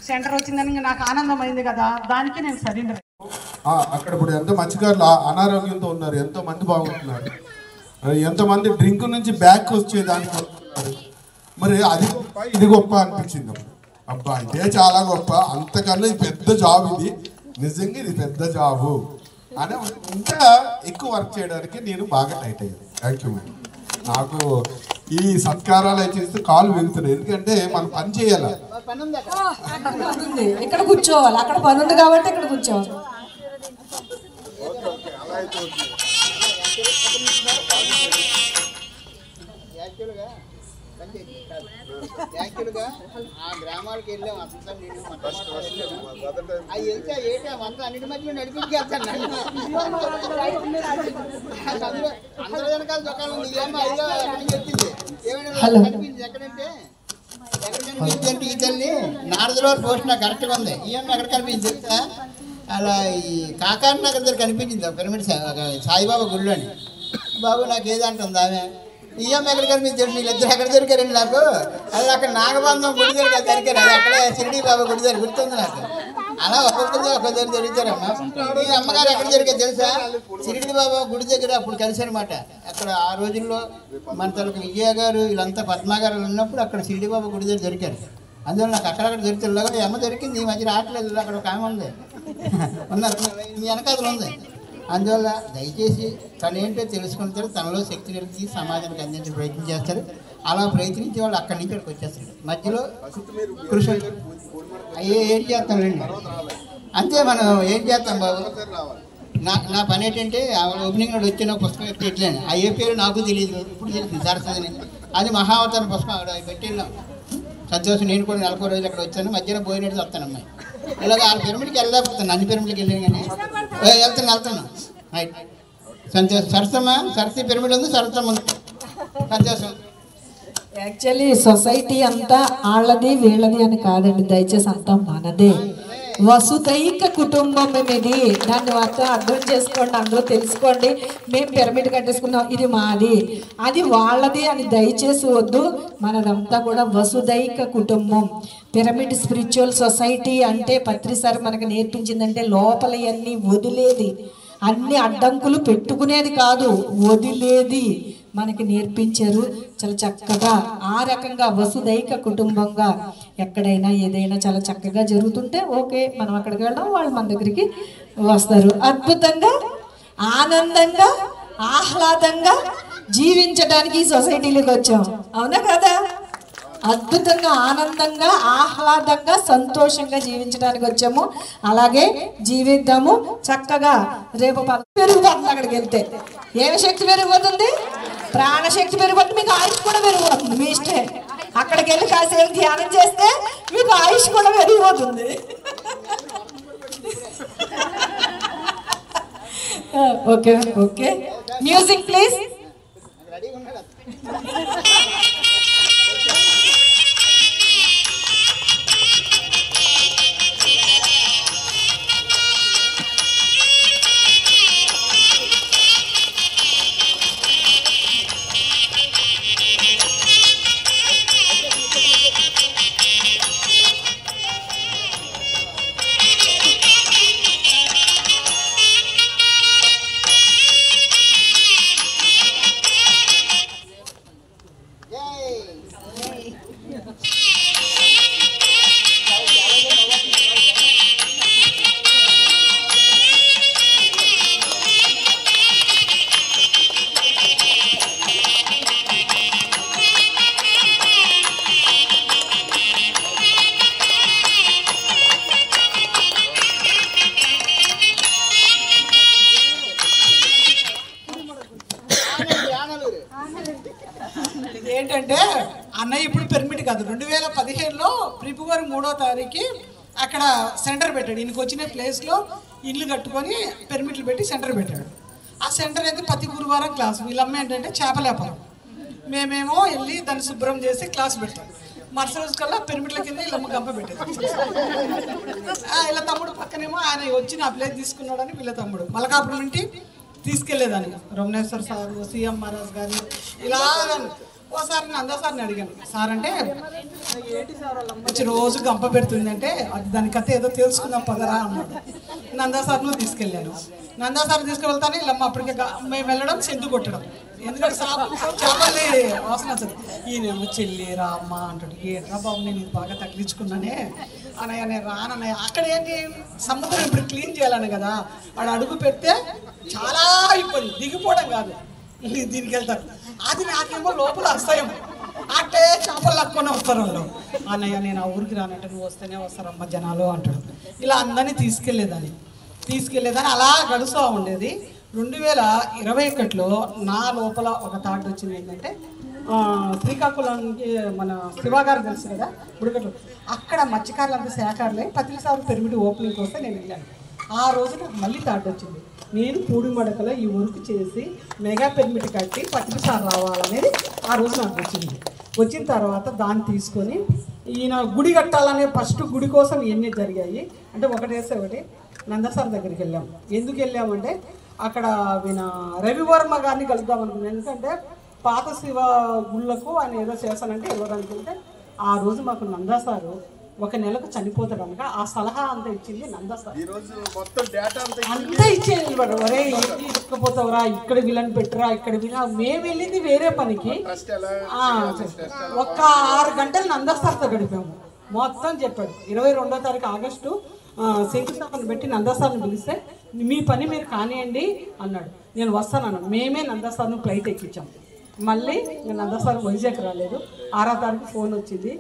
సెంటర్ వచ్చిందని నాకు ఆనందం అయింది కదా, దానికి నేను సరైన అక్కడ ఇప్పుడు ఎంతో మత్స్యకారులు అనారోగ్యంతో ఉన్నారు, ఎంతో మంది బాగుంటున్నారు, ఎంతమంది డ్రింక్ నుంచి బ్యాక్ వచ్చేదానికి వస్తున్నారు. మరి అది గొప్ప ఇది గొప్ప అనిపించింది. అబ్బా ఇదే చాలా గొప్ప, అంతకన్నా ఇది పెద్ద జాబ్, ఇది నిజంగా ఇది పెద్ద జాబు అని ఇంకా ఎక్కువ వర్క్ చేయడానికి నేను బాగా టైట్ అయ్యాను. Thank you madam. నాకు ఈ సత్కారాలు చేస్తే కాలు వెళ్తున్నాయి, ఎందుకంటే మనం పని చేయాలి. ఇక్కడ కూర్చోవాలి, అక్కడ పని ఉంది కాబట్టి ఇక్కడ కూర్చోవాలి. యాక్చువల్గా ఆ గ్రామాలకు వెళ్ళాం. అంతా నేను అవి వెళ్తే ఏంటి అంతా అన్నిటి మధ్యలో నడిపించేస్తాను. అందరూ వెనకాల దుకాణం ఉంది. చెప్పింది ఏమైనా కనిపించింది ఎక్కడంటే ఎక్కడ కనిపించింది అంటే ఈ తల్లి నారదులో పోస్ట్ నాకు కరెక్ట్గా ఉంది. ఏమన్నా ఎక్కడ కనిపించింది చెప్తా. అలా ఈ కాకాని నగర్ దగ్గర కనిపించింది పిరమిడ్ సాయిబాబా గుళ్ళు అని. బాబు నాకు ఏదంటుంది ఆమె. ఈఎం ఎక్కడ కనిపించారు, వీళ్ళిద్దరు ఎక్కడ దొరికారండి నాకు. అది అక్కడ నాగబంధం గుడి దగ్గర దొరికారు, అది అక్కడే షిరిడి బాబా గుడి దగ్గర గుర్తుంది నాకు. అలా ఒక్కొక్కరు దొరికారమ్మా. ఈ అమ్మగారు ఎక్కడ దొరికారు తెలుసా? షిరిడి బాబా గుడి దగ్గర అప్పుడు కలిసి అనమాట. అక్కడ ఆ రోజుల్లో మన తలకు విజయ గారు వీళ్ళంతా పద్మా గారు ఉన్నప్పుడు అక్కడ షిరిడి బాబా గుడి దగ్గర దొరికారు. అందువల్ల నాకు అక్కడక్కడ దొరికితే ఈ అమ్మ దొరికింది. ఈ మధ్య రావట్లేదు, అక్కడ ఒక ఆమె ఉంది, ఉన్నారు మీ వెనకాతలు ఉంది. అందువల్ల దయచేసి తను ఏంటో తెలుసుకుంటారు, తనలో శక్తి కలిగి సమాజానికి అందించే ప్రయత్నం చేస్తారు. అలా ప్రయత్నించే వాళ్ళు అక్కడి నుంచి ఇక్కడికి వచ్చేస్తారు. మధ్యలో కృషి ఏం చేస్తామండి, అంతే. మనం ఏం చేస్తాం బాబు. నా పని ఏంటంటే ఓపెనింగ్ నాడు వచ్చిన పుస్తకం ఎత్తి ఎట్లేను. ఆ ఏ పేరు నాకు తెలియదు, ఇప్పుడు తెలిసింది సరస్వతిని. అది మహావతార పుస్తకం అవి పెట్టినాం. సంతోషం. నేను కూడా 40 రోజులు అక్కడ వచ్చాను. మధ్యలో పోయినట్టు వస్తాను అమ్మాయి. ఇలాగ ఆ పిరమిడ్కి వెళ్ళలేకపోతాను, అన్ని పిరమిడ్కి వెళ్ళాను కానీ వెళ్తాను. రైట్. సంతోషం. సరసమ్మ సరస్వతి పిరమిడ్ ఉంది, సరస్వతం ఉంది. సంతోషం. యాక్చువల్లీ సొసైటీ అంతా వాళ్ళది వీళ్ళది అని కాదండి, దయచేసి అంతా మనదే. వసుదైక కుటుంబం ఇది. దాన్ని మాత్రం అర్థం చేసుకోండి, అందరూ తెలుసుకోండి. మేము పిరమిడ్ కట్టేసుకున్నాం, ఇది మాది, అది వాళ్ళది అని దయచేసి వద్దు. మనదంతా కూడా వసుదైక కుటుంబం. పిరమిడ్ స్పిరిచువల్ సొసైటీ అంటే పత్రి సార్ మనకు నేర్పించిందంటే లోపల అన్నీ వదిలేది, అన్ని అడ్డంకులు పెట్టుకునేది కాదు, వదిలేది మనకి నేర్పించారు. చాలా చక్కగా ఆ రకంగా వసుదైక కుటుంబంగా ఎక్కడైనా ఏదైనా చాలా చక్కగా జరుగుతుంటే ఓకే, మనం అక్కడికి వెళ్ళడం, వాళ్ళు మన దగ్గరికి వస్తారు. అద్భుతంగా ఆనందంగా ఆహ్లాదంగా జీవించడానికి ఈ సొసైటీలోకి వచ్చాం, అవునా కదా? అద్భుతంగా ఆనందంగా ఆహ్లాదంగా సంతోషంగా జీవించడానికి వచ్చాము. అలాగే జీవిద్దాము చక్కగా. రేపు పెరిగిపోతుంది, అక్కడికి వెళ్తే ఏమి శక్తి పెరిగిపోతుంది? ప్రాణశక్తి పెరిగిపోతుంది, మీకు ఆయుష్ కూడా పెరిగిపోతుంది. మీ ఇష్టే, అక్కడికి వెళ్ళి కాసేపు ధ్యానం చేస్తే మీకు ఆయుష్ కూడా పెరిగిపోతుంది. Okay okay, music please. ఏంటంటే అన్నయ్య ఇప్పుడు పిరమిడ్ కాదు, 2015లో ఫిబ్రవరి 3వ తారీఖు అక్కడ సెంటర్ పెట్టాడు. ఈయనకి వచ్చిన ప్లేస్లో ఇల్లు కట్టుకొని పిరమిడ్లు పెట్టి సెంటర్ పెట్టాడు. ఆ సెంటర్ అయితే ప్రతి గురువారం క్లాసు. వీళ్ళమ్మ ఏంటంటే చేపల వ్యాపారం, మేమేమో వెళ్ళి దాన్ని శుభ్రం చేసి క్లాస్ పెట్టాం. మరుస రోజు కల్లా పిరమిడ్ల కింద వీళ్ళమ్మ గంప పెట్టేది. వీళ్ళ తమ్ముడు పక్కనేమో ఆయన వచ్చి నా ప్లేస్ తీసుకున్నాడని వీళ్ళ తమ్ముడు మలకాపురం నుండి తీసుకెళ్లేదాన్ని. రమణేశ్వర్ సార్, సీఎం మహారాజ్ గారు ఇలా. ఓసారి నందాసార్ని అడిగాను, సార్ అంటే వచ్చి రోజు గంప పెడుతుందంటే అది దాని కథ ఏదో తెలుసుకుందాం పదరా అన్నాడు. నందాసార్ను తీసుకెళ్ళాను. నందాసార్ని తీసుకువెళ్తాను వీళ్ళమ్మ అప్పటికే మేము వెళ్ళడం సెంటు కొట్టడం, ఎందుకంటే చేపల్ని వాసన వచ్చదు. ఈయనేమో చెల్లి రా అమ్మ అంటాడు. ఏంట్రా బాబు నేను ఇది బాగా తగిలించుకున్నానే అనయ్య, నేను రానన్నయ్య. అక్కడ ఏంటి సముద్రం ఇప్పుడు క్లీన్ చేయాలని కదా, వాడు అడుగు పెడితే చాలా ఇబ్బంది, దిగిపోవడం కాదు దీనికి వెళ్తారు. అది నాకేమో లోపల అసహ్యం. అంటే చేపలు లక్కునే వస్తారు వాళ్ళు. అన్నయ్య నేను ఆ ఊరికి రానంటే నువ్వు వస్తేనే వస్తారమ్మ జనాలు అంటాడు. ఇలా అందరినీ తీసుకెళ్ళేదాన్ని అలా గడుస్తూ ఉండేది. 2021లో నా లోపల ఒక థాట్ వచ్చింది ఏంటంటే, శ్రీకాకుళంకి మన శివగారు తెలుసు కదా బుడగట్లు, అక్కడ మత్స్యకారులంతా శాఖారులే పత్రిసారి పిరమిడ్ ఓపెనింగ్ వస్తే నేను వెళ్ళాను. ఆ రోజు నాకు మళ్ళీ థాట్ వచ్చింది, నేను పూడిమడకలో ఈ వర్క్ చేసి మెగా పిరమిడ్ కట్టి పత్రిసారి రావాలనేది ఆ రోజు నాకు వచ్చింది. వచ్చిన తర్వాత దాన్ని తీసుకొని ఈయన గుడి కట్టాలనే ఫస్ట్ గుడి కోసం ఇవన్నీ జరిగాయి. అంటే ఒకటేస్తే ఒకటి నందసార్ దగ్గరికి వెళ్ళాం. ఎందుకు వెళ్ళామంటే అక్కడ ఈయన రవివర్మ గారిని కలుద్దాం అనుకున్నాను. ఎందుకంటే పాత శివ గుళ్ళకు ఆయన ఏదో చేస్తానంటే ఎవరనుకుంటే ఆ రోజు మాకు నందాసారు ఒక నెలకు చనిపోతాడు అనక ఆ సలహా అంతా ఇచ్చింది నందాసార్. అంతా ఇచ్చేది ఒరే ఇసుకపోతావురా, ఇక్కడ వీళ్ళని పెట్టరా, ఇక్కడ వీళ్ళ మేము వెళ్ళింది వేరే పనికి. ఒక్క 6 గంటలు నందాసార్తో గడిపాము. మొత్తం చెప్పాడు. 22వ తారీఖు ఆగస్టు శంకుస్థాపన పెట్టి నందాసార్ని పిలిస్తే మీ పని మీరు కానివ్వండి అన్నాడు. నేను వస్తానన్నాను. మేమే నందాసార్ను ఫ్లైట్ ఎక్కించాం. మళ్ళీ నేను నందాసార్ వైజాగ్ రాలేదు. 6వ తారీఖు ఫోన్ వచ్చింది,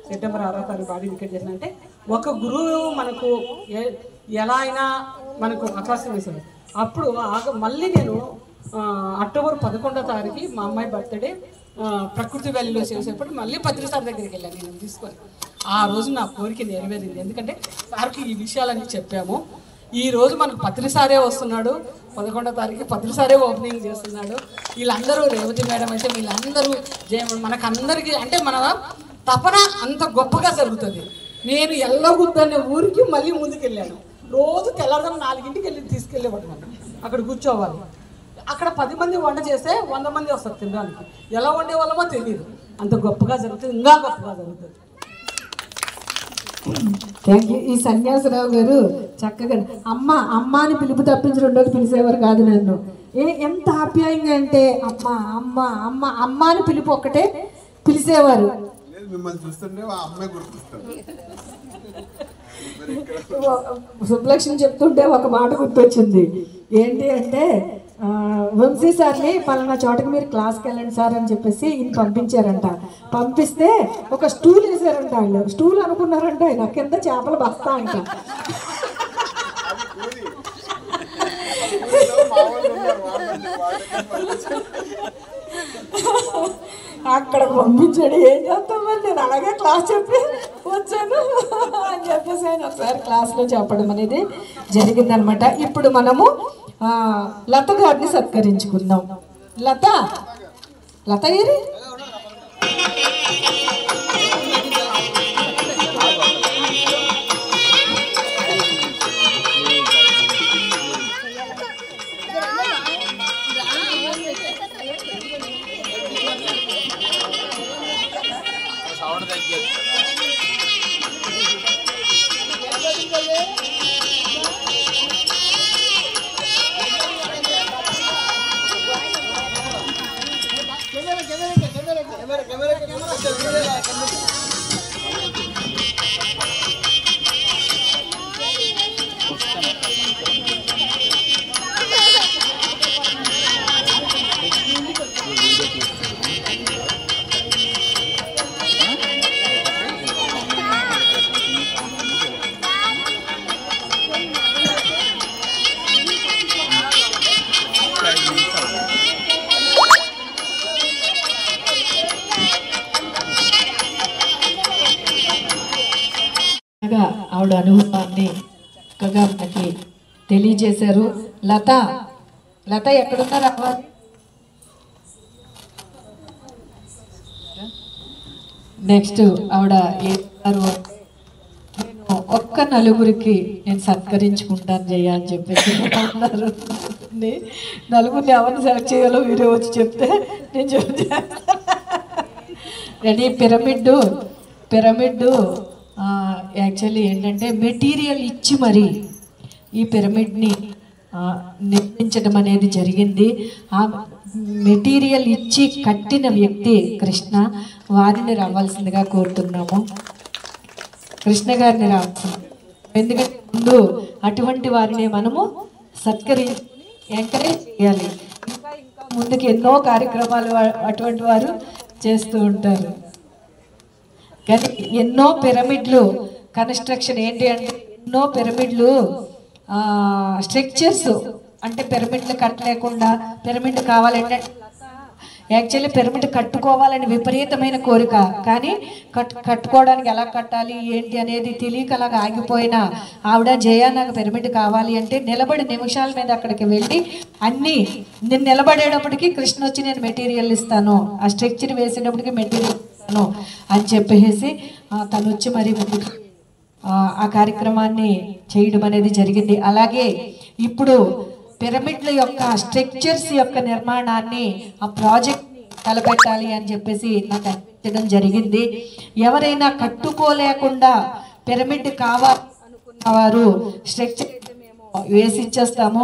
సెప్టెంబర్ 6వ తారీఖు బాడీ వికెట్ చేసిన. అంటే ఒక గురువు మనకు ఎలా అయినా మనకు అవకాశం వేశాడు. అప్పుడు మళ్ళీ నేను అక్టోబర్ 11వ తారీఖు మా అమ్మాయి బర్త్డే ప్రకృతి వ్యాలీలో చేసేప్పుడు మళ్ళీ పత్రిసార్ దగ్గరికి వెళ్ళాను నేను తీసుకొని. ఆ రోజు నా కోరిక నెరవేరింది. ఎందుకంటే సార్కి ఈ విషయాలన్నీ చెప్పాము. ఈ రోజు మనకు పత్రిసారే వస్తున్నాడు. 11వ తారీఖు పత్రిసారే ఓపెనింగ్ చేస్తున్నాడు. వీళ్ళందరూ రేవతి మేడం అయితే వీళ్ళందరూ మనకందరికీ అంటే మన తపన అంత గొప్పగా జరుగుతుంది. నేను ఎల్లగుద్దనే ఊరికి మళ్ళీ ముందుకెళ్ళాను. రోజు తెల్లారుదాం 4ంటికి వెళ్ళి తీసుకెళ్ళేవాడు నన్ను. అక్కడ కూర్చోవాలి. అక్కడ 10 మంది వంట చేస్తే 100 మంది వస్తారు తినడానికి. ఎలా వండే వాళ్ళమో తెలియదు. అంత గొప్పగా జరుగుతుంది, ఇంకా గొప్పగా జరుగుతుంది. Thank you. ఈ సన్యాసరావు గారు చక్కగా అమ్మ అమ్మ అని పిలుపు తప్పించి రెండోది పిలిచేవారు కాదు నన్ను. ఎంత ఆప్యాయంగా అంటే అమ్మ అమ్మ అమ్మ అమ్మ అని పిలుపు ఒక్కటే పిలిచేవారు. మిమ్మల్ని చూస్తుంటే ఆ అమ్మాయి గుర్తిస్తాను. సుబ్బలక్ష్మి చెప్తుంటే ఒక మాట గుర్తొచ్చింది. ఏంటి అంటే వంశీ సార్ని పలానా చోటకి మీరు క్లాస్కి వెళ్ళండి సార్ అని చెప్పేసి ఈయన పంపించారంట. పంపిస్తే ఒక స్టూల్ వేసారంట. వాళ్ళు స్టూల్ అనుకున్నారంట, ఆయన కింద చేపలు బస్తా అంట. అక్కడ పంపించాడు. ఏం చేస్తామని నేను అలాగే క్లాస్ చెప్పి వచ్చాను అని చెప్పేసి ఆయన ఒకసారి క్లాస్లో చెప్పడం అనేది జరిగిందనమాట. ఇప్పుడు మనము లత గారిని సత్కరించుకుందాం. లత ఏరి ఆవిడ అనుభవాన్ని చక్కగా మనకి తెలియజేశారు. లత ఎక్కడున్నారా? నెక్స్ట్ ఆవిడ నేను ఒక్క నలుగురికి నేను సత్కరించుకుంటాను జయ అని చెప్పేసి అన్నారు. నలుగురిని ఎవరిని సెలెక్ట్ చేయాలో వీడియో వచ్చి చెప్తే నేను చెప్తాను. రెడీ. పిరమిడ్ యాక్చువల్లీ ఏంటంటే మెటీరియల్ ఇచ్చి మరి ఈ పిరమిడ్ని నిర్మించడం అనేది జరిగింది. ఆ మెటీరియల్ ఇచ్చి కట్టిన వ్యక్తి కృష్ణ. వారిని రావాల్సిందిగా కోరుతున్నాము. కృష్ణ గారిని రావాల్సింది. ఎందుకంటే ముందు అటువంటి వారిని మనము సత్కరించి ఎంకరేజ్ చేయాలి. ఇంకా ముందుకు ఎన్నో కార్యక్రమాలు అటువంటి వారు చేస్తూ ఉంటారు. కానీ ఎన్నో పిరమిడ్లు కన్స్ట్రక్షన్ ఏంటి అంటే ఎన్నో పిరమిడ్లు స్ట్రక్చర్స్ అంటే పిరమిడ్లు కట్టలేకుండా పిరమిడ్ కావాలంటే యాక్చువల్లీ పిరమిడ్ కట్టుకోవాలని విపరీతమైన కోరిక. కానీ కట్టుకోవడానికి ఎలా కట్టాలి ఏంటి అనేది తెలియక అలాగా ఆగిపోయిన ఆవిడ జయ నాకు పిరమిడ్ కావాలి అంటే నిలబడి నిమిషాల మీద అక్కడికి వెళ్ళి అన్నీ నేను నిలబడేటప్పటికి కృష్ణ వచ్చి నేను మెటీరియల్ ఇస్తాను, ఆ స్ట్రక్చర్ వేసేటప్పటికి మెటీరియల్ ఇస్తాను అని చెప్పేసి తను వచ్చి మరి ముందుకు ఆ కార్యక్రమాన్ని చేయడం అనేది జరిగింది. అలాగే ఇప్పుడు పిరమిడ్ల యొక్క స్ట్రక్చర్స్ యొక్క నిర్మాణాన్ని ఆ ప్రాజెక్ట్ తలపెట్టాలి అని చెప్పేసి నాకు అనిపించడం జరిగింది. ఎవరైనా కట్టుకోలేకుండా పిరమిడ్ కావాలనుకున్న వారు స్ట్రక్చర్ మేము వేసి ఇచ్చేస్తాము.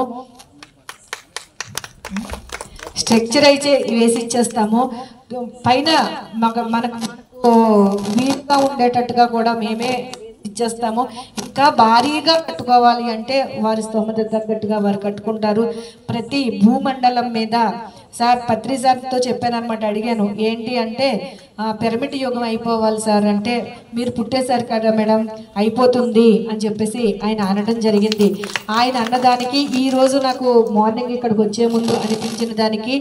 స్ట్రక్చర్ అయితే వేసి ఇచ్చేస్తాము. పైన మనకు వీలుగా ఉండేటట్టుగా కూడా మేమే ఇచ్చేస్తాము. ఇంకా భారీగా కట్టుకోవాలి అంటే వారి స్తోమత తగ్గట్టుగా వారు కట్టుకుంటారు. ప్రతి భూమండలం మీద సార్ పత్రి సార్తో చెప్పానమాట, అడిగాను ఏంటి అంటే పిరమిడ్ యుగం అయిపోవాలి సార్ అంటే మీరు పుట్టేశారు కదా మేడం అయిపోతుంది అని చెప్పేసి ఆయన అనడం జరిగింది. ఆయన అన్నదానికి ఈరోజు నాకు మార్నింగ్ ఇక్కడికి వచ్చే ముందు అనిపించిన దానికి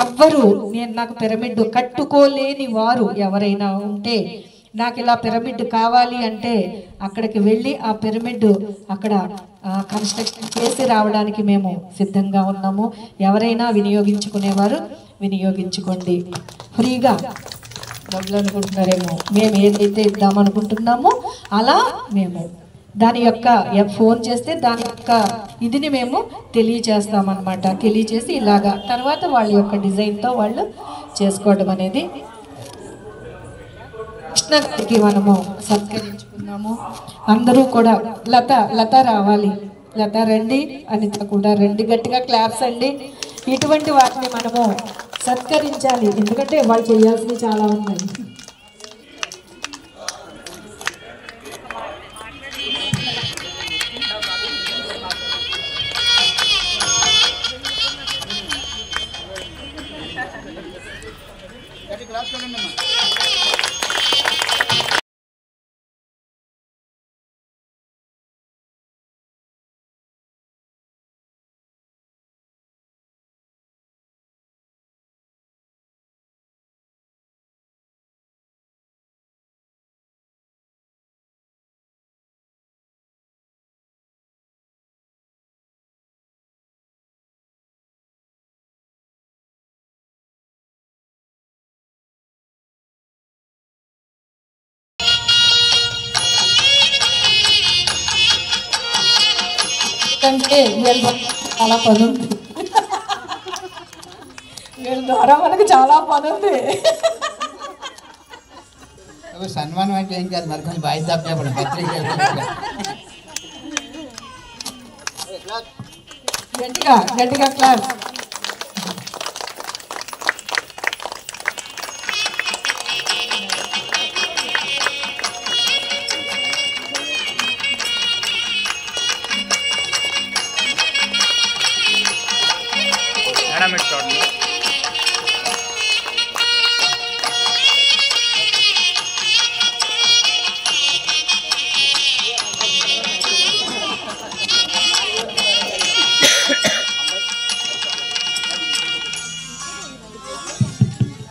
ఎవ్వరు నాకు పిరమిడ్ కట్టుకోలేని వారు ఎవరైనా ఉంటే నాకు ఇలా పిరమిడ్ కావాలి అంటే అక్కడికి వెళ్ళి ఆ పిరమిడ్ అక్కడ కన్స్ట్రక్షన్ చేసి రావడానికి మేము సిద్ధంగా ఉన్నాము. ఎవరైనా వినియోగించుకునేవారు వినియోగించుకోండి ఫ్రీగా. డబ్బులు అనుకుంటున్నారేమో. మేము ఏదైతే ఇద్దామనుకుంటున్నామో అలా మేము దాని యొక్క ఫోన్ చేస్తే దాని యొక్క ఇదిని మేము తెలియచేస్తామన్నమాట. తెలియచేసి ఇలాగా తర్వాత వాళ్ళ యొక్క డిజైన్తో వాళ్ళు చేసుకోవడం అనేది. కృష్ణకి మనము సత్కరించుకున్నాము. అందరూ కూడా లత రావాలి, లత రండి, అనిత కూడా రండి, గట్టిగా క్లాప్స్ అండి. ఇటువంటి వాటిని మనము సత్కరించాలి, ఎందుకంటే వాళ్ళు చేయాల్సినవి చాలా ఉన్నాయి. ఎందుకంటే వీళ్ళ చాలా పని ఉంది, వీళ్ళ ద్వారా మనకు చాలా పని ఉంది. సన్మానం అంటే ఏం కాదు, మరి కొంచెం బాధ్యత చెప్పండి. గట్టిగా క్లాస్.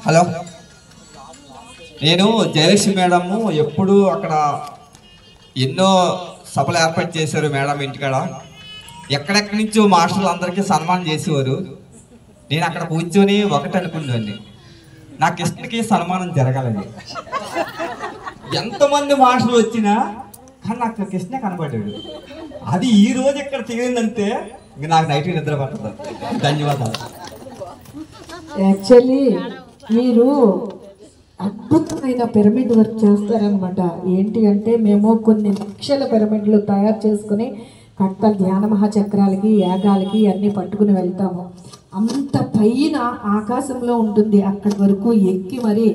హలో, నేను జయలక్ష్మి మేడము ఎప్పుడు అక్కడ ఎన్నో సభలు ఏర్పాటు చేశారు మేడం ఇంటికాడ. ఎక్కడెక్కడి నుంచో మాస్టర్లు అందరికీ సన్మానం చేసేవారు. నేను అక్కడ కూర్చొని ఒకటి అనుకున్నాను, నా కృష్ణకి సన్మానం జరగాలని. ఎంతమంది మాస్టర్లు వచ్చినా కానీ నాకు కృష్ణ కనపడ్డాడు. అది ఈ రోజు ఇక్కడ తిరిగిందంటే ఇంక నాకు నైట్ నిద్ర పట్టదు. ధన్యవాదాలు. యాక్చువల్లీ మీరు అద్భుతమైన పిరమిడ్ వర్క్ చేస్తారనమాట. ఏంటి అంటే మేము కొన్ని లక్షల పిరమిడ్లు తయారు చేసుకుని కట్ట ధ్యాన మహాచక్రాలకి యాగాలకి అన్నీ పట్టుకుని వెళ్తాము. అంత పైన ఆకాశంలో ఉంటుంది, అక్కడి వరకు ఎక్కి మరి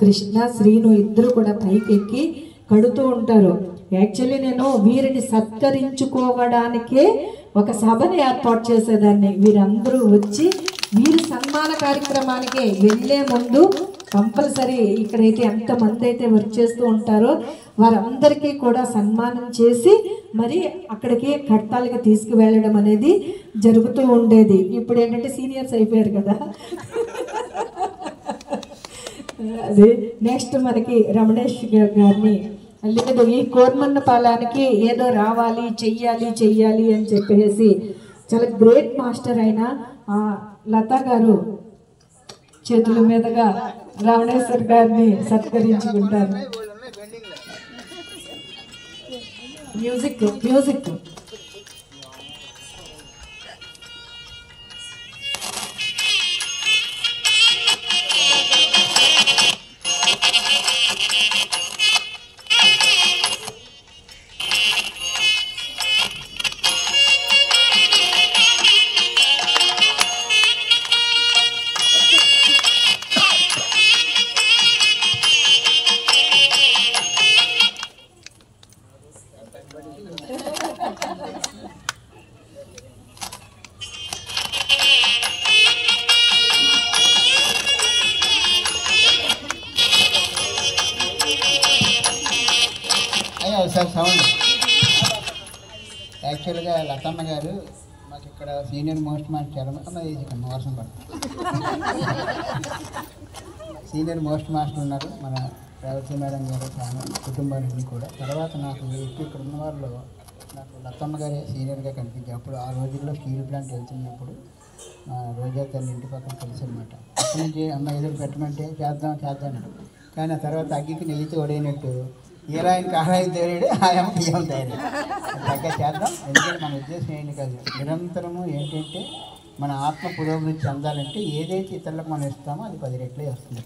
కృష్ణ శ్రీను ఇద్దరు కూడా పైకి ఎక్కి కడుతూ ఉంటారు. యాక్చువల్లీ నేను వీరిని సత్కరించుకోవడానికే ఒక సభని ఏర్పాటు చేసేదాన్ని. వీరందరూ వచ్చి వీరి సన్మాన కార్యక్రమానికి వెళ్ళే ముందు కంపల్సరీ ఇక్కడైతే ఎంతమంది అయితే వర్క్ చేస్తూ ఉంటారో వారందరికీ కూడా సన్మానం చేసి మరి అక్కడికి కట్టాలకి తీసుకువెళ్ళడం అనేది జరుగుతూ ఉండేది. ఇప్పుడు ఏంటంటే సీనియర్స్ అయిపోయారు కదా. అదే నెక్స్ట్ మనకి రమణేష్ గారిని, లేదు ఈ కోర్మన్న పాలానికి ఏదో రావాలి చెయ్యాలి అని చెప్పేసి చాలా గ్రేట్ మాస్టర్ అయిన లతా గారు చేతుల మీదుగా రమణేశ్వర్ గారిని సత్కరించుకుంటారు. Music sir sound. యాక్చువల్గా లతమ్మ గారు మాకు ఇక్కడ సీనియర్ మోస్ట్ మాస్టర్ వర్షం పడుతుంది. సీనియర్ మోస్ట్ మాస్టర్ ఉన్నారు మన రేవతి మేడం గారు, చాలా కుటుంబానికి కూడా. తర్వాత నాకు ఇక్కడ ఉన్న వాళ్ళు నాకు లతమ్మ గారే సీనియర్గా కనిపించారు. అప్పుడు ఆ రోజుల్లో స్టీల్ ప్లాంట్ వెళ్తున్నప్పుడు మా రోజా తల్లి ఇంటి పక్కన కలిసి అనమాట. అక్కడి నుంచి అమ్మ ఎదురు పెట్టమంటే చేద్దాం కానీ ఆ తర్వాత అగ్గికి నెయ్యి తోడైనట్టు ఇలా ఆయనకి ఆదాయం తేడాడు ఆయమ బియ్యం తయారు తగ్గ చేద్దాం. ఎందుకంటే మన ఉద్దేశం ఏంటి కాదు, నిరంతరము ఏంటంటే మన ఆత్మ పురోభివృద్ధి చెందాలంటే ఏదైతే ఇతరులకు మనం ఇస్తామో అది 10 రెట్లే వస్తుంది.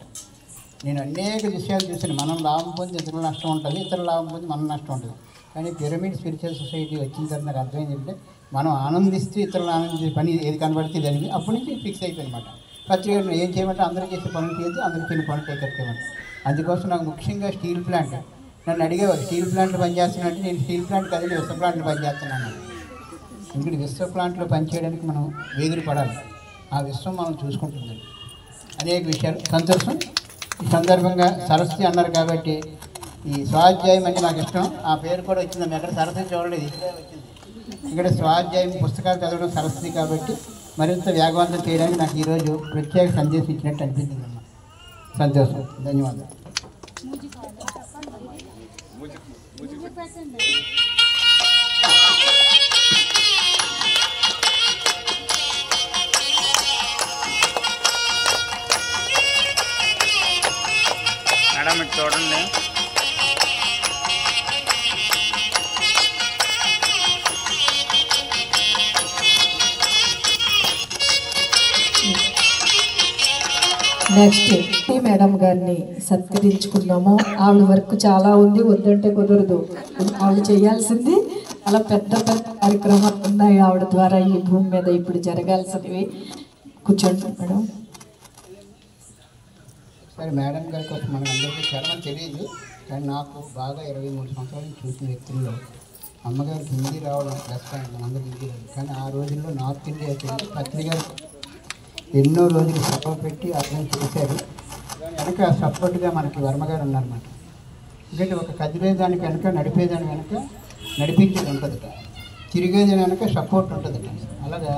నేను అనేక విషయాలు చూసాను. మనం లాభం పొంది ఇతరుల నష్టం ఉంటుంది, ఇతరుల లాభం పొంది మనం నష్టం ఉంటుంది. కానీ పిరమిడ్ స్పిరిచువల్ సొసైటీ వచ్చిన తర్వాత నాకు అర్థమైంది ఏంటంటే మనం ఆనందిస్తూ ఇతరులు ఆనందించే పని ఏది కనబడితే దానికి అప్పటి నుంచి ఫిక్స్ అయిపోయిందన్నమాట. పత్రికలు ఏం చేయమంటే అందరూ చేసే పనులు చేయొచ్చు, అందరూ చేయని పనులు చేయమంటే. అందుకోసం నాకు ముఖ్యంగా స్టీల్ ప్లాంట్ నన్ను అడిగేవారు, స్టీల్ ప్లాంట్లో పనిచేస్తున్నట్టు. నేను స్టీల్ ప్లాంట్ కదండి విశ్వ ప్లాంట్లో పనిచేస్తున్నాను. ఇంకటి విశ్వ ప్లాంట్లో పనిచేయడానికి మనం వేగులు పడాలి. ఆ విశ్వం మనం చూసుకుంటుంది. అనేక విషయాలు సంతోషం. ఈ సందర్భంగా సరస్వతి అన్నారు కాబట్టి ఈ స్వాధ్యాయం అంటే నాకు ఇష్టం. ఆ పేరు కూడా వచ్చింది. మేము ఎక్కడ సరస్వతి చూడలేదు, ఇక్కడే వచ్చింది. ఇక్కడ స్వాధ్యాయం పుస్తకాలు చదవడం సరస్వతి కాబట్టి మరింత వేగవంతం చేయడానికి నాకు ఈరోజు ప్రత్యేక సందేశం ఇచ్చినట్టు అనిపించింది అమ్మా. సంతోషం. ధన్యవాదాలు. మేడం ఇటు చూడండి. నెక్స్ట్ టీ మేడం గారిని సత్కరించుకున్నాము. ఆవిడ వర్క్ చాలా ఉంది, వద్దంటే కుదరదు. ఆవిడ చేయాల్సింది అలా పెద్ద పెద్ద కార్యక్రమాలు ఉన్నాయి ఆవిడ ద్వారా ఈ భూమి మీద ఇప్పుడు జరగాల్సినవి. కూర్చోండి మేడం. సరే, మేడం గారి కోసం మనకు అందరికీ చాలా తెలియదు, కానీ నాకు బాగా 23 సంవత్సరాల నుంచి చూసిన వ్యక్తుల్లో అమ్మగారికి హిందీ రావడం ప్లస్ పాయింట్. మనందరికీ హిందీ రాదు, కానీ ఆ రోజుల్లో నార్త్ ఇండియా అయితే పత్రికలు ఎన్నో రోజులు సపోర్ట్ పెట్టి అర్థం చేశారు. వెనక సపోర్ట్గా మనకి వర్మగారు ఉన్నారన్నమాట. ఎందుకంటే ఒక కదిలేదానికి వెనక నడిపేదాని వెనక నడిపించేది ఉంటుందట, తిరిగేదాని వెనక సపోర్ట్ ఉంటుందట. అలాగా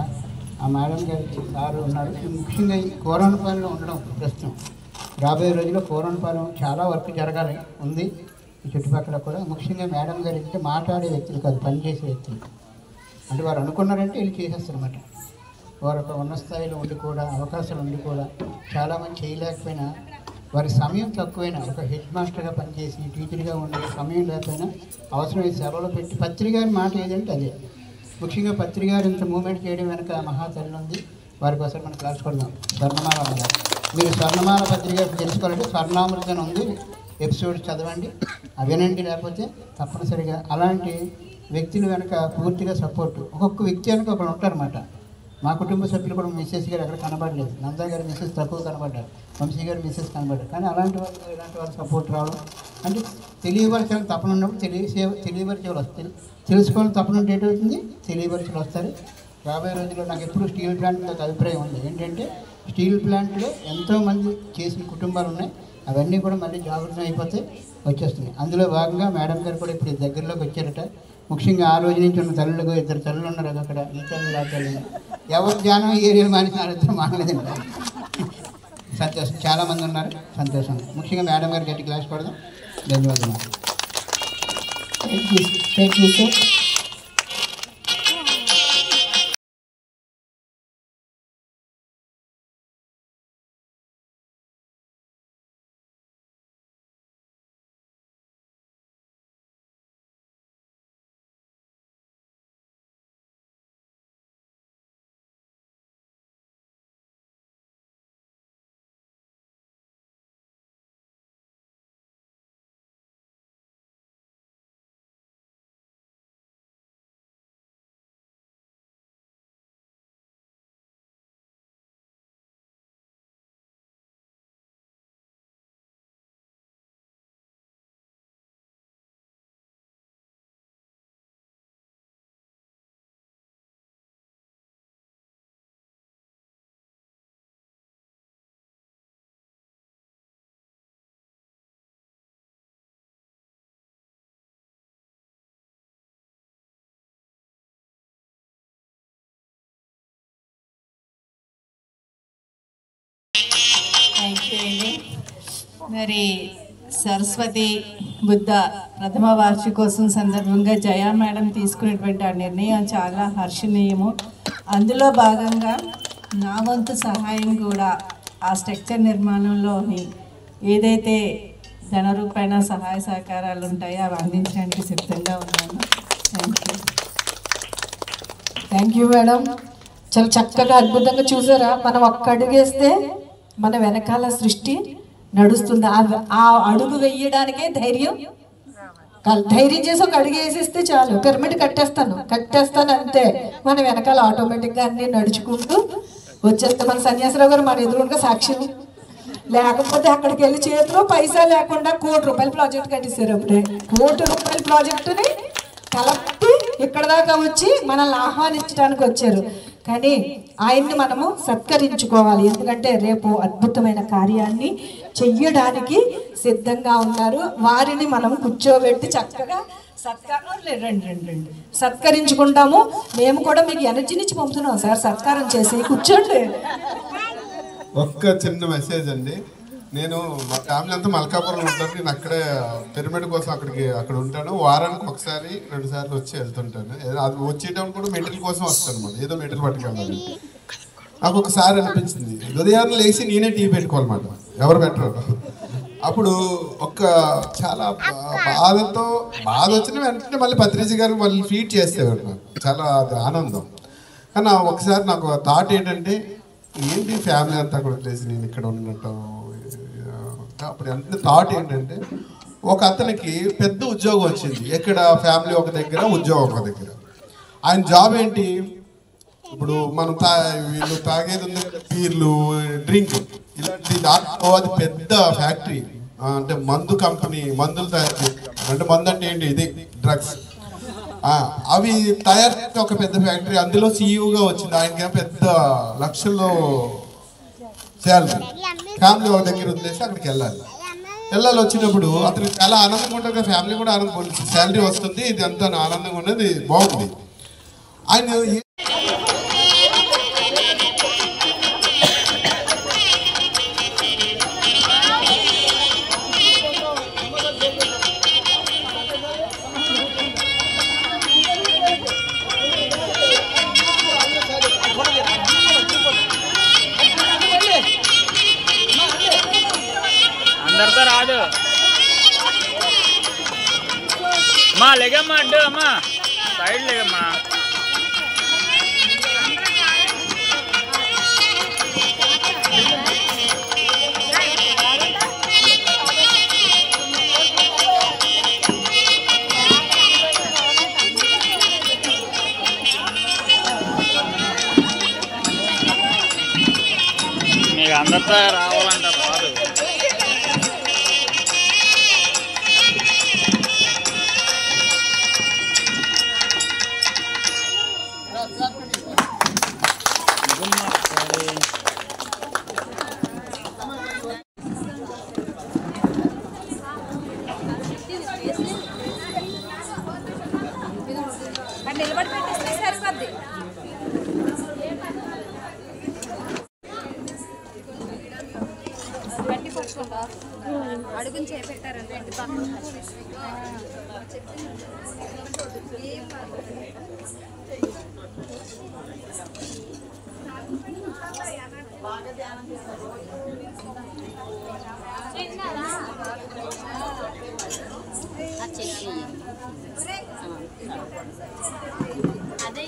ఆ మేడం గారికి సారు ఉన్నారు. ముఖ్యంగా ఈ కోరనపాలెంలో ఉండడం ప్రస్తుతం రాబోయే రోజుల్లో కోరనపాలెం చాలా వర్క్ జరగాలి ఉంది. ఈ చుట్టుపక్కల కూడా ముఖ్యంగా మేడం గారు అంటే మాట్లాడే వ్యక్తులు కాదు, పనిచేసే వ్యక్తులు. అంటే వారు అనుకున్నారంటే వీళ్ళు చేసేస్తారన్నమాట. వారు ఒక ఉన్న స్థాయిలో ఉండి కూడా అవకాశాలు ఉండి కూడా చాలామంది చేయలేకపోయినా, వారి సమయం తక్కువైనా ఒక హెడ్ మాస్టర్గా పనిచేసి టీచర్గా ఉండే సమయం లేకపోయినా అవసరమైతే సెలవులు పెట్టి పత్రికారి మాట ఏదంటే అదే. ముఖ్యంగా పత్రికారు ఇంత మూమెంట్ చేయడం వెనక మహాతల్లి ఉంది. వారికి ఒకసారి మనం క్లాస్ కొడదాం. స్వర్ణమాల అమ్మగారు, మీరు స్వర్ణమాల పత్రిక తెలుసుకోవాలంటే స్వర్ణామృతం ఉంది, ఎపిసోడ్ చదవండి, వినండి. లేకపోతే తప్పనిసరిగా అలాంటి వ్యక్తులు వెనక పూర్తిగా సపోర్టు. ఒక్కొక్క వ్యక్తి వెనక ఒకరు ఉంటారన్నమాట. మా కుటుంబ సభ్యులు కూడా మిస్సెస్ గారు ఎక్కడ కనబడలేదు. నందా గారు మిస్సెస్ తక్కువ కనబడ్డారు, వంశీ గారు మిస్సెస్ కనబడ్డారు. కానీ అలాంటి వాళ్ళు ఇలాంటి వాళ్ళు సపోర్ట్ రావడం అంటే తెలియపరచాలని తపన ఉన్నప్పుడు తెలియపరిచే వాళ్ళు వస్తారు. తెలుసుకోవాలని తపన ఉంటే ఏంటవుతుంది, తెలియపరిచే వస్తారు. రాబోయే రోజుల్లో నాకు ఎప్పుడు స్టీల్ ప్లాంట్ మీద ఒక అభిప్రాయం ఉంది. ఏంటంటే స్టీల్ ప్లాంట్లో ఎంతోమంది చేసిన కుటుంబాలు ఉన్నాయి, అవన్నీ కూడా మళ్ళీ జాగృతం అయిపోతే వచ్చేస్తున్నాయి. అందులో భాగంగా మేడం గారు కూడా ఇప్పుడు దగ్గరలోకి వచ్చారట. ముఖ్యంగా ఆ రోజు నుంచి ఉన్న తల్లులు 2 తల్లులు ఉన్నారు అక్కడ, ఈ తల్లి ఆ తల్లి. ఎవరు ధ్యానం ఏరియాలు మానేసినారు మానలేదండి. సంతోషం, చాలామంది ఉన్నారు. సంతోషం. ముఖ్యంగా మేడం గారు గట్టి క్లాస్ కొడదాం. ధన్యవాదాలు. Thank you sir. Thank you అండి. మరి సరస్వతి బుద్ధ ప్రథమ వార్షికోత్సవం సందర్భంగా జయా మేడం తీసుకునేటువంటి ఆ నిర్ణయం చాలా హర్షణీయము. అందులో భాగంగా నా వంతు సహాయం కూడా ఆ స్ట్రక్చర్ నిర్మాణంలోని ఏదైతే ధన రూపాయన సహాయ సహకారాలు ఉంటాయి, అవి అందించడానికి సిద్ధంగా ఉన్నాను. Thank you madam. చాలా చక్కగా అద్భుతంగా చూసారా, మనం ఒక్క అడుగు వేస్తే మన వెనకాల సృష్టి నడుస్తుంది. ఆ అడుగు వేయడానికే ధైర్యం చేసి ఒక అడుగు వేసేస్తే చాలు, పిరమిడ్ కట్టేస్తాను అంతే, మన వెనకాల ఆటోమేటిక్గా అన్ని నడుచుకుంటూ వచ్చేస్తే. మన సన్యాసరావు గారు మన ఎదురుగా సాక్ష్యం, లేకపోతే అక్కడికి వెళ్ళి చేతిలో పైసా లేకుండా ₹1,00,00,000 ప్రాజెక్ట్ కట్టిస్తారు. అప్పుడే ₹1,00,00,000 ప్రాజెక్టుని కలపి ఇక్కడ దాకా వచ్చి మనల్ని ఆహ్వానించడానికి వచ్చారు. కానీ ఆయన్ని మనము సత్కరించుకోవాలి, ఎందుకంటే రేపు అద్భుతమైన కార్యాన్ని చెయ్యడానికి సిద్ధంగా ఉన్నారు. వారిని మనం కూర్చోబెట్టి చక్కగా సత్కరించుకుంటాము. మేము కూడా మీకు ఎనర్జీనిచ్చి పంపుతున్నాం సార్, సత్కారం చేసి కూర్చోండి. ఒక్క చిన్న మెసేజ్ అండి. నేను మా ఫ్యామిలీ అంతా మల్కాపురం ఉంటాను. నేను అక్కడే పిరమిడ్ కోసం అక్కడ ఉంటాను. వారానికి 1-2 సార్లు వచ్చి వెళ్తుంటాను. అది వచ్చేటప్పుడు కూడా మెటీరియల్ కోసం వస్తాను అనమాట, ఏదో మెటీరియల్ పట్టుకెళ్ళాలి. నాకు ఒకసారి అనిపించింది, ఉదయాన్నే లేచి నేనే టీ పెట్టుకోవాలన్నమాట, ఎవరు పెట్టరు. అప్పుడు చాలా బాధ వచ్చిన వెంటనే మళ్ళీ పత్రిజీ గారు మళ్ళీ ఫీడ్ చేసేవారు. నాకు చాలా ఆనందం. కానీ ఒకసారి నాకు థాట్ ఏంటంటే, ఏంటి ఫ్యామిలీ అంతా కూడా వదిలేసి నేను ఇక్కడ ఉన్నట్టు. అప్పుడు అంటే థాట్ ఏంటంటే, ఒక అతనికి పెద్ద ఉద్యోగం వచ్చింది, ఎక్కడ ఫ్యామిలీ ఒక దగ్గర, ఉద్యోగం ఒక దగ్గర. ఆయన జాబ్ ఏంటి, ఇప్పుడు మనం వీళ్ళు తాగేది ఉంది బీర్లు, డ్రింక్ ఇలాంటి దాంట్లో అది పెద్ద ఫ్యాక్టరీ, అంటే మందు కంపెనీ, మందులు తయారు చేస్తారు. అంటే మందు అంటే ఏంటి, ఇది డ్రగ్స్. అవి తయారు చేసే ఒక పెద్ద ఫ్యాక్టరీ, అందులో సీఈఓగా వచ్చింది. ఆయనకి పెద్ద లక్షల్లో శాలరీ. ఫ్యామిలీ ఒక దగ్గర వదిలేసి అక్కడికి వెళ్ళాలి వచ్చినప్పుడు అతనికి చాలా ఆనందంగా ఉంటుంది కదా, ఫ్యామిలీ కూడా ఆనందంగా, శాలరీ వస్తుంది, ఇది అంతా ఆనందంగా ఉన్నది, బాగుంది. ఆయన అందరితో రాదు అమ్మా, లేగమ్మా, అడ్డు అమ్మా, సైడ్ లేగమ్మా. మీకు అందరితో రావాలంటారు, రాదు. నిలబడి పెట్టేస్తే సరిపోద్ది. గట్టి పట్టుకుంటా అడుగుని చేపెట్టారంటే అదే